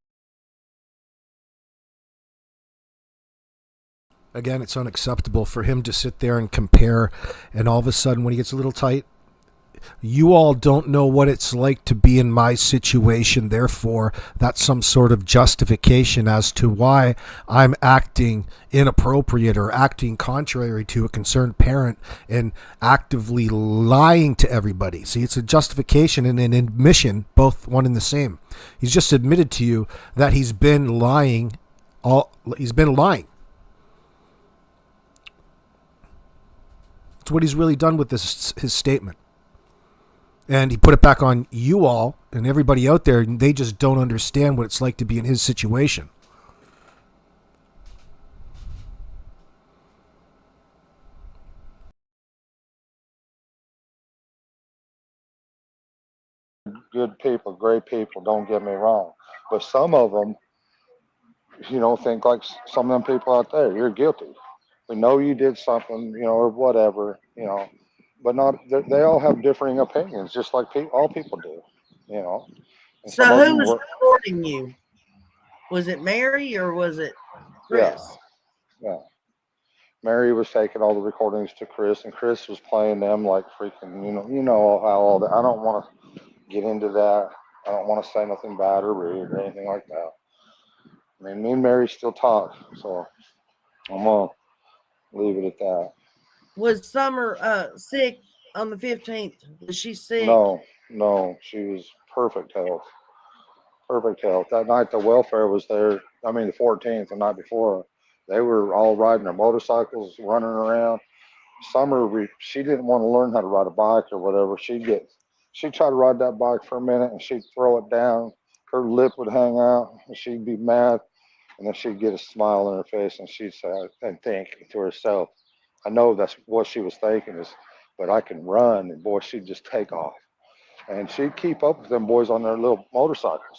Again, it's unacceptable for him to sit there and compare, and all of a sudden, when he gets a little tight, you all don't know what it's like to be in my situation. Therefore, that's some sort of justification as to why I'm acting inappropriate or acting contrary to a concerned parent and actively lying to everybody. See, it's a justification and an admission, both one and the same. He's just admitted to you that he's been lying. He's been lying. That's what he's really done with his statement. And he put it back on you all and everybody out there, and they just don't understand what it's like to be in his situation. good people, great people. Don't get me wrong, but some of them, think like some of them people out there. You're guilty. We know you did something, or whatever, but not. They all have differing opinions, just like all people do, you know. And so. some of Who them was were, recording you? Was it Mary or was it yeah, Chris? yeah. Mary was taking all the recordings to Chris, and Chris was playing them like freaking, how all that. I don't want to get into that. I don't want to say nothing bad or rude or anything like that. I mean, me and Mary still talk, so I'm gonna leave it at that. Was Summer sick on the 15th? Was she sick? No, no, she was perfect health. Perfect health. That night the welfare was there. I mean, the 14th, the night before, they were all riding their motorcycles, running around. Summer, she didn't want to learn how to ride a bike or whatever. She'd try to ride that bike for a minute and she'd throw it down. Her lip would hang out and she'd be mad. And then she'd get a smile on her face and she'd say, and think to herself, I know that's what she was thinking is, but I can run. And boy, she'd just take off. And she'd keep up with them boys on their little motorcycles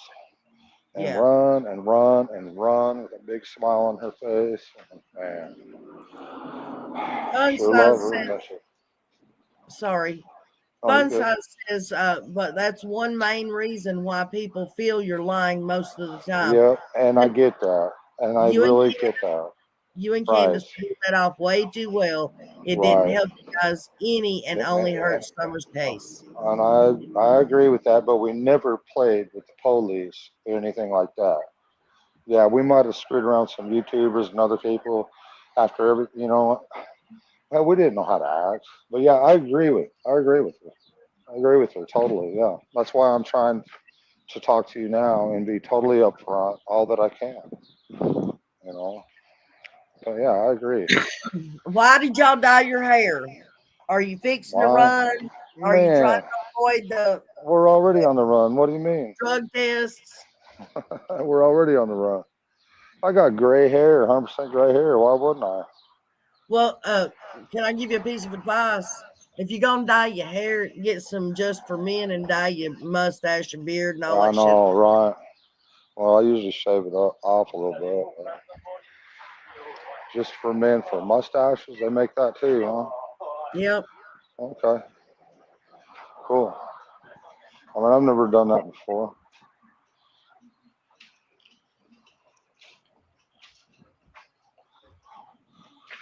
and Yeah. run and run and run with a big smile on her face. And man, sure Funsize love her. says, Miss her. sorry. Oh, you're good. Funsize says, but that's one main reason why people feel you're lying most of the time. Yep, and I get that, and I You and really get that. You and Right, Candace pulled that off way too well. It didn't right. help you guys any and only hurt Summer's case. And I agree with that, but we never played with the police or anything like that. Yeah, we might have screwed around some YouTubers and other people after well, we didn't know how to act. But yeah, I agree with her. I agree with her totally. Yeah, that's why I'm trying to talk to you now and be totally upfront, all that I can. You know. But yeah, I agree. Why did y'all dye your hair? Are you fixing to Why, run? Are you trying man? to avoid We're already on the run. What do you mean? drug tests. We're already on the run. I got gray hair, 100% gray hair. Why wouldn't I? Well, can I give you a piece of advice? If you're gonna dye your hair, get some just for men and dye your mustache and beard and all I that shit. know, right? Well, I usually shave it off a little bit. But just for men for mustaches, they make that too, huh? Yep. Okay, cool. I mean, I've never done that before.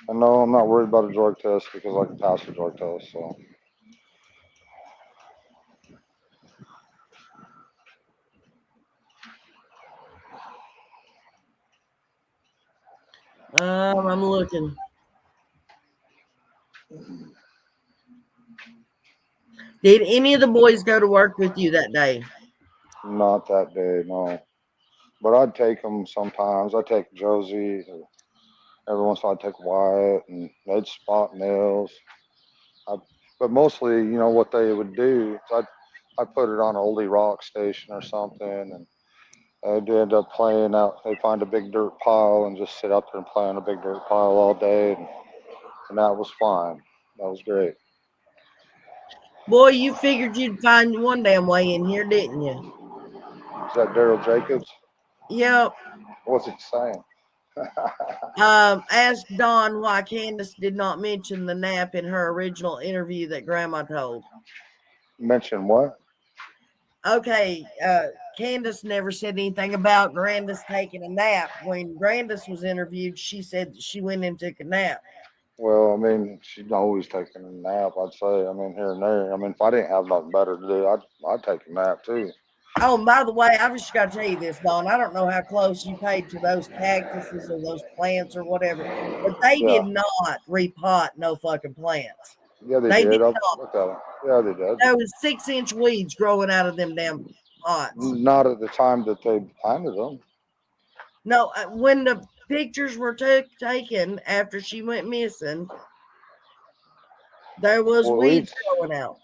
And no, I'm not worried about a drug test because I can pass a drug test. So, I'm looking. Did any of the boys go to work with you that day? not that day, no. But I'd take them sometimes. I'd take Josie. Every once in a while, I'd take Wyatt, and they'd spot nails. I, but mostly, what they would do is I'd put it on an oldie rock station or something, and they'd end up playing out. They'd find a big dirt pile and just sit out there and play on a big dirt pile all day, and that was fine. That was great. Boy, you figured you'd find one damn way in here, didn't you? Is that Daryl Jacobs? Yep. What's he saying? Ask Dawn why Candace did not mention the nap in her original interview that Grandma told. Mention what? Okay, Candace never said anything about Grandis taking a nap. When Grandis was interviewed, she said that she went and took a nap. Well, I mean, she's always taking a nap, I'd say. I mean, here and there. I mean, if I didn't have nothing better to do, I'd take a nap too. Oh, and by the way, I've just got to tell you this, Dawn. I don't know how close you paid to those cactuses or those plants or whatever, but they Yeah, did not repot no fucking plants. yeah, they They did did. I've not. looked at them. Yeah, they did. There was 6-inch weeds growing out of them damn pots. Not at the time that they planted them. No, when the pictures were taken after she went missing, there was Well, weeds growing out.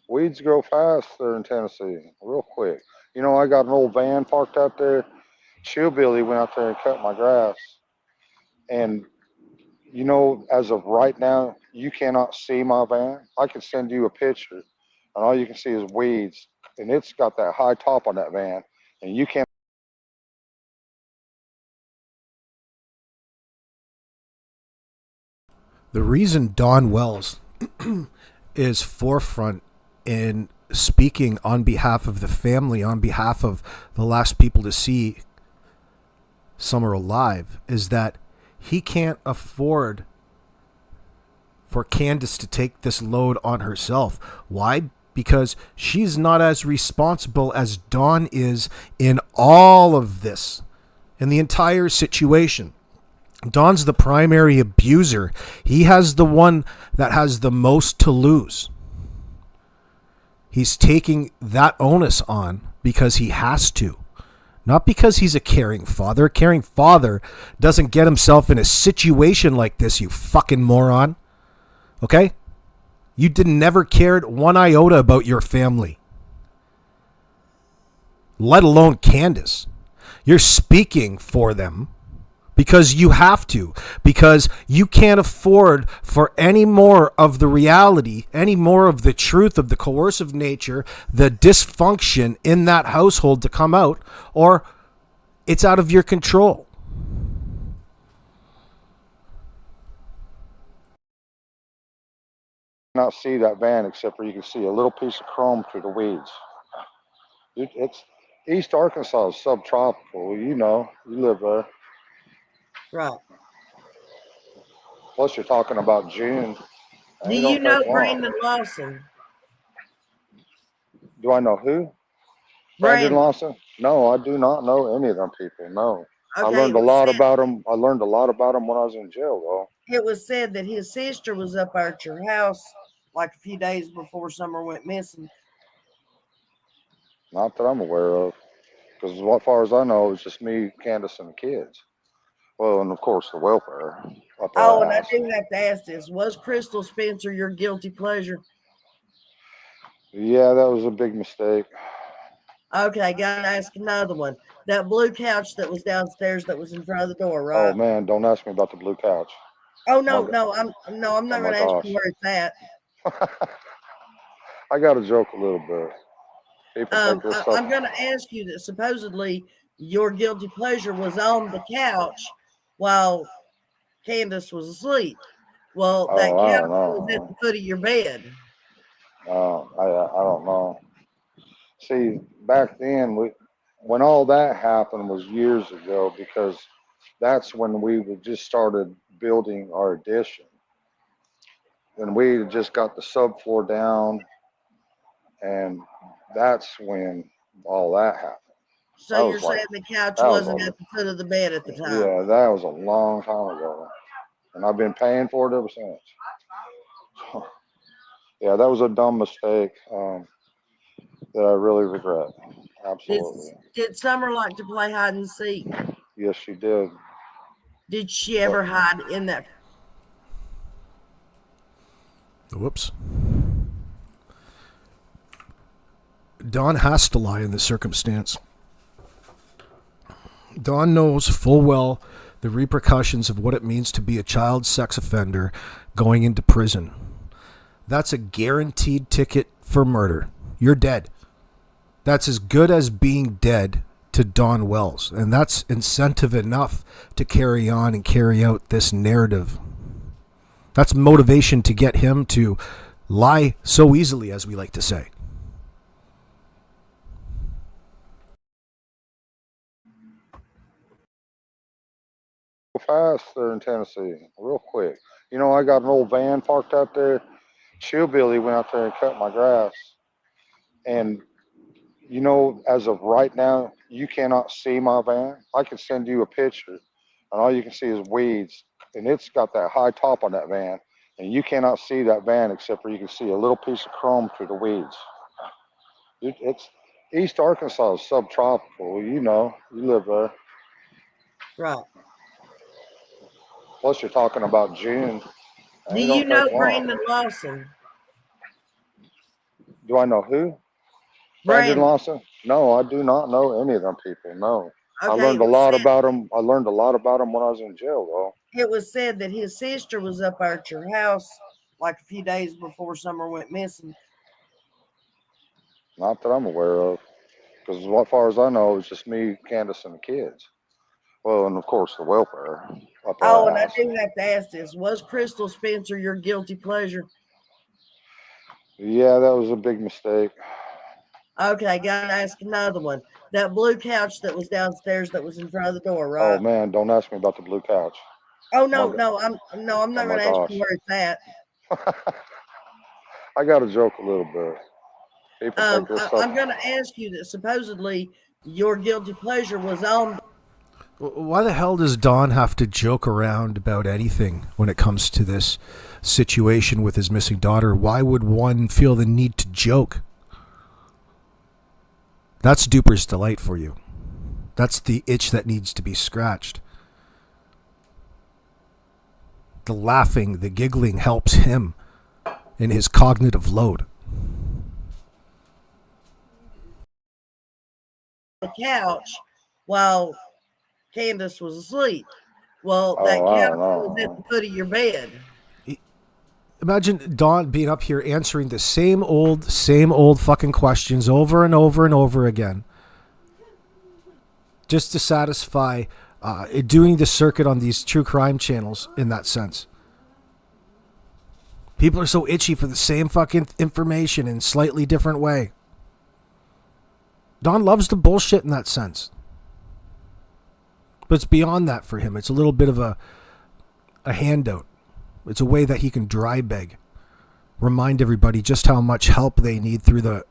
weeds grow fast there in Tennessee, real quick. I got an old van parked out there. Chillbilly went out there and cut my grass. And as of right now, you cannot see my van. I can send you a picture, and all you can see is weeds, and it's got that high top on that van, and you can't. The reason Don Wells is forefront in speaking on behalf of the family, on behalf of the last people to see Summer alive, is that he can't afford for Candace to take this load on herself. Why? Because she's not as responsible as Dawn is in all of this, in the entire situation. Don's the primary abuser. He has the one that has the most to lose. He's taking that onus on because he has to. Not because he's a caring father. A caring father doesn't get himself in a situation like this, you fucking moron. Okay? You never cared one iota about your family. Let alone Candace. You're speaking for them because you have to, because you can't afford for any more of the reality, any more of the truth of the coercive nature, the dysfunction in that household to come out, or it's out of your control. Not see that van except for you can see a little piece of chrome through the weeds. It's East Arkansas is subtropical. You live there. Right. Plus, you're talking about June. Do It you don't know take long. Brandon Lawson? Do I know who? Brandon Brandon. Lawson? No, I do not know any of them people. No. I Okay, learned a lot about them. I learned a lot about them when I was in jail, though. it was said that his sister was up at your house like a few days before Summer went missing. Not that I'm aware of. Because as far as I know, it's just me, Candace, and the kids. Well, and of course, the welfare up Oh, our and I ass. do have to ask this. Was Crystal Spencer your guilty pleasure? Yeah, that was a big mistake. Okay, gotta ask another one. That blue couch that was downstairs that was in front of the door, Oh right? man, don't ask me about the blue couch. Oh My, no, no, I'm oh not my gonna ask you gosh. where it's at. I got to joke a little bit. People take this stuff. I'm gonna ask you that supposedly your guilty pleasure was on the couch while Candace was asleep. Well, that Oh, I couch don't was at know. the foot of your bed. I don't know. See, back then, when all that happened was years ago, because that's when we just started building our addition, and we had just got the subfloor down, and that's when all that happened. So That you're was like saying the couch that was wasn't at the foot of the bed at the time. yeah, that was a long time ago, and I've been paying for it ever since. Yeah, that was a dumb mistake that I really regret. Did Absolutely. did Summer like to play hide and seek? Yes, she did. Did she But ever hide in that? Whoops. Dawn has to lie in this circumstance. Dawn knows full well the repercussions of what it means to be a child sex offender going into prison. That's a guaranteed ticket for murder. You're dead. That's as good as being dead to Dawn Wells. And that's incentive enough to carry on and carry out this narrative. That's motivation to get him to lie so easily, as we like to say. fast there in Tennessee, real quick. You know, I got an old van parked out there. Chillbilly went out there and cut my grass. And, you know, as of right now, you cannot see my van. I can send you a picture, and all you can see is weeds. And it's got that high top on that van. And you cannot see that van except for you can see a little piece of chrome through the weeds. It's East Arkansas is subtropical. You know, you live there. Right. Plus, you're talking about June. Do It you don't take know long. Brandon Lawson? Do I know who? Brandon Brandon. Lawson? No, I do not know any of them people. No, I Okay, learned a lot about them. I learned a lot about them when I was in jail, though. it was said that his sister was up there at your house like a few days before Summer went missing. Not that I'm aware of, because as far as I know, it's just me, Candace, and the kids. Well, and of course the welfare up Oh, our and I ass. do have to ask this: was Crystal Spencer your guilty pleasure? Yeah, that was a big mistake. Okay, gotta ask another one. That blue couch that was downstairs that was in front of the door, Oh right? man, don't ask me about the blue couch. Oh My, no, I'm oh not my gonna ask gosh. you where it's at. I got to joke a little bit. People take this stuff. I'm gonna ask you that supposedly your guilty pleasure was on. Why the hell does Don have to joke around about anything when it comes to this situation with his missing daughter? Why would one feel the need to joke? That's Duper's delight for you. That's the itch that needs to be scratched. The laughing, the giggling helps him in his cognitive load. The couch while Candace was asleep. Well, that Oh, I couch don't was at the know. foot of your bed. Imagine Don being up here answering the same old fucking questions over and over and over again, just to satisfy doing the circuit on these true crime channels in that sense. People are so itchy for the same fucking information in a slightly different way. Don loves the bullshit in that sense. But it's beyond that for him. It's a little bit of a handout. It's a way that he can dry beg. Remind everybody just how much help they need through the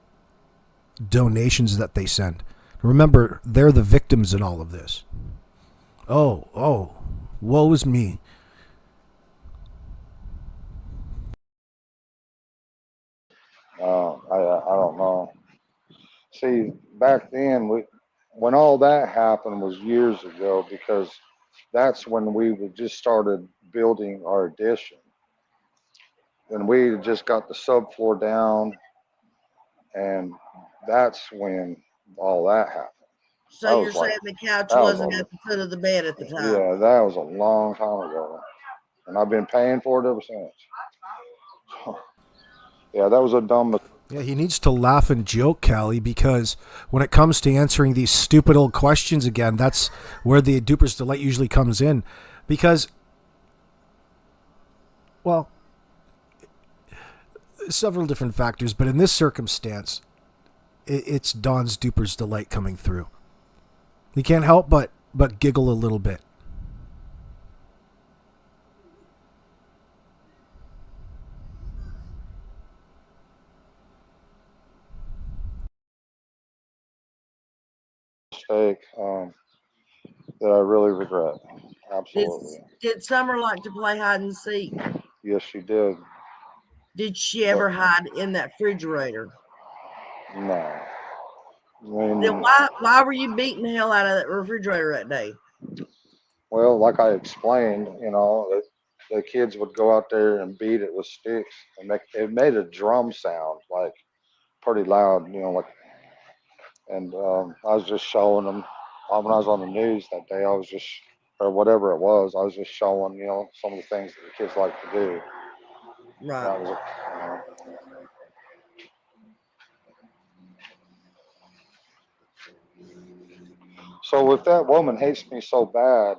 donations that they send. Remember, they're the victims in all of this. Oh, woe is me. I don't know. See, back then, when all that happened was years ago, because that's when we just started building our addition. And we just got the subfloor down, And that's when all that happened. So That you're was like, saying the couch that was wasn't a, at the foot of the bed at the time? yeah, that was a long time ago. And I've been paying for it ever since. Yeah, that was a dumb mistake. Yeah, he needs to laugh and joke, Callie, because when it comes to answering these stupid old questions again, that's where the Duper's Delight usually comes in. Because, well, several different factors, but in this circumstance, it's Don's Duper's Delight coming through. He can't help but giggle a little bit. That I really regret. Absolutely. Did Summer like to play hide and seek? Yes, she did. Did she ever hide in that refrigerator? No. I Then mean, why were you beating the hell out of that refrigerator that day? well, like I explained, the kids would go out there and beat it with sticks, and it made a drum sound, like pretty loud, like. And I was just showing them when I was on the news that day. I was just, or whatever it was, I was just showing, some of the things that the kids like to do. Right. That was, So if that woman hates me so bad,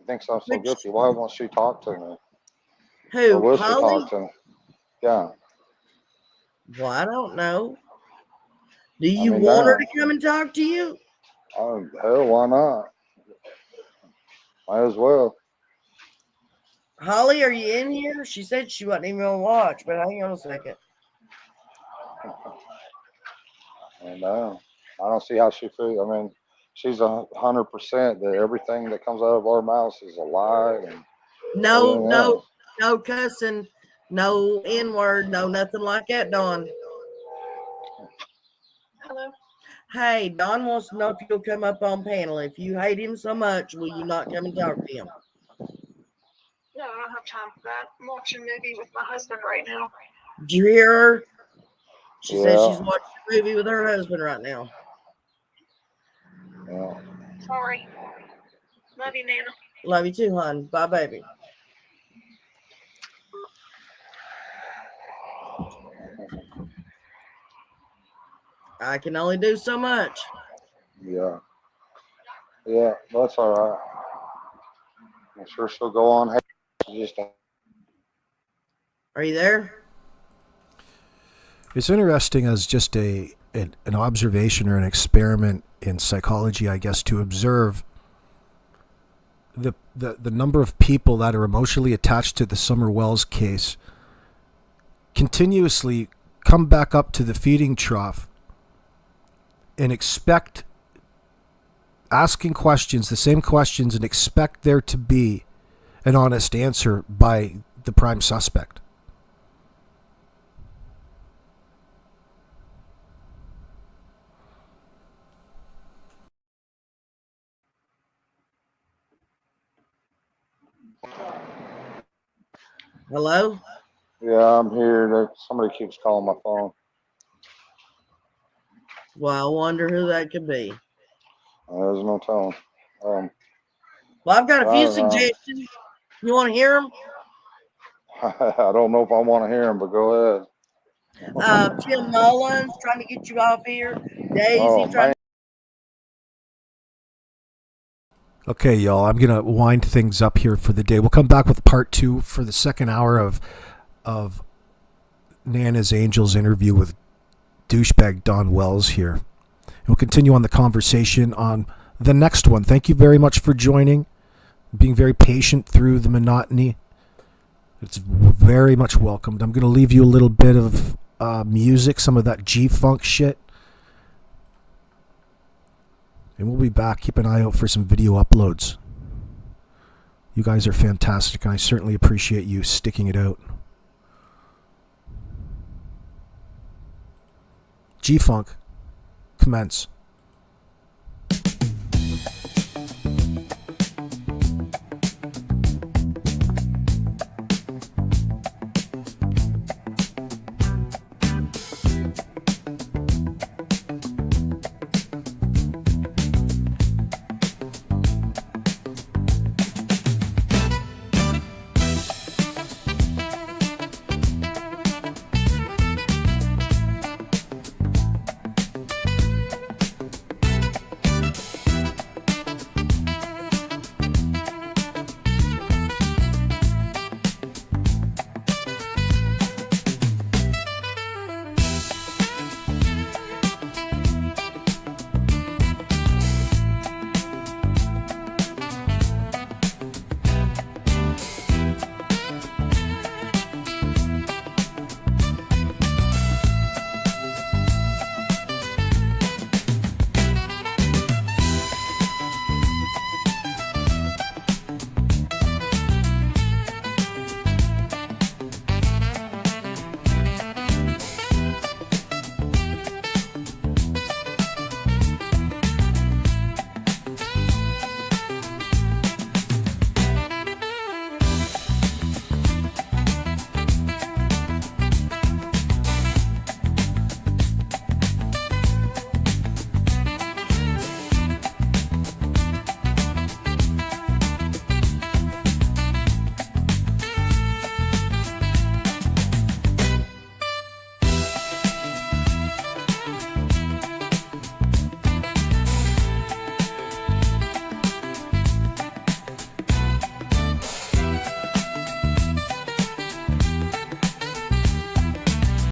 thinks I'm so guilty, why won't she talk to me? Or Who? will she Holly? talk to me? Yeah. Well, I don't know. Do you mean, want her damn. to come and talk to you? Oh, hell, why not? Might as well. Holly, are you in here? She said she wasn't even gonna watch, but hang on a second. And I don't see how she feels. I mean, she's 100% that everything that comes out of our mouths is a lie. And No cussing, no N-word, no nothing like that, Dawn. Hello. Hey, Don wants to know if you'll come up on panel. If you hate him so much, will you not come and talk to him? No, I don't have time for that. I'm watching a movie with my husband right now. Did you hear her? She said Yeah. she's watching a movie with her husband right now. Yeah. Sorry. Love you, Nana. Love you too, hon. Bye, baby. I can only do so much. Yeah. Yeah, that's all right. I'm sure she'll go on. Are you there? It's interesting as just an observation or an experiment in psychology, I guess, to observe the number of people that are emotionally attached to the Summer Wells case continuously come back up to the feeding trough and asking questions, the same questions, and expect there to be an honest answer by the prime suspect. Hello? Yeah, I'm here. Somebody keeps calling my phone. Well, I wonder who that could be. There's no telling. Well, I've got a few suggestions. You want to hear them? I don't know if I want to hear him, but go ahead. Tim Mullins trying to get you off here. Daisy trying to. Okay, y'all, I'm going to wind things up here for the day. We'll come back with part 2 for the second hour of Nana's Angels interview with douchebag Don Wells here. And we'll continue on the conversation on the next one. Thank you very much for joining, being very patient through the monotony. It's very much welcomed. I'm going to leave you a little bit of music, some of that G-funk shit. And we'll be back. Keep an eye out for some video uploads. You guys are fantastic, and I certainly appreciate you sticking it out. G-Funk, commence.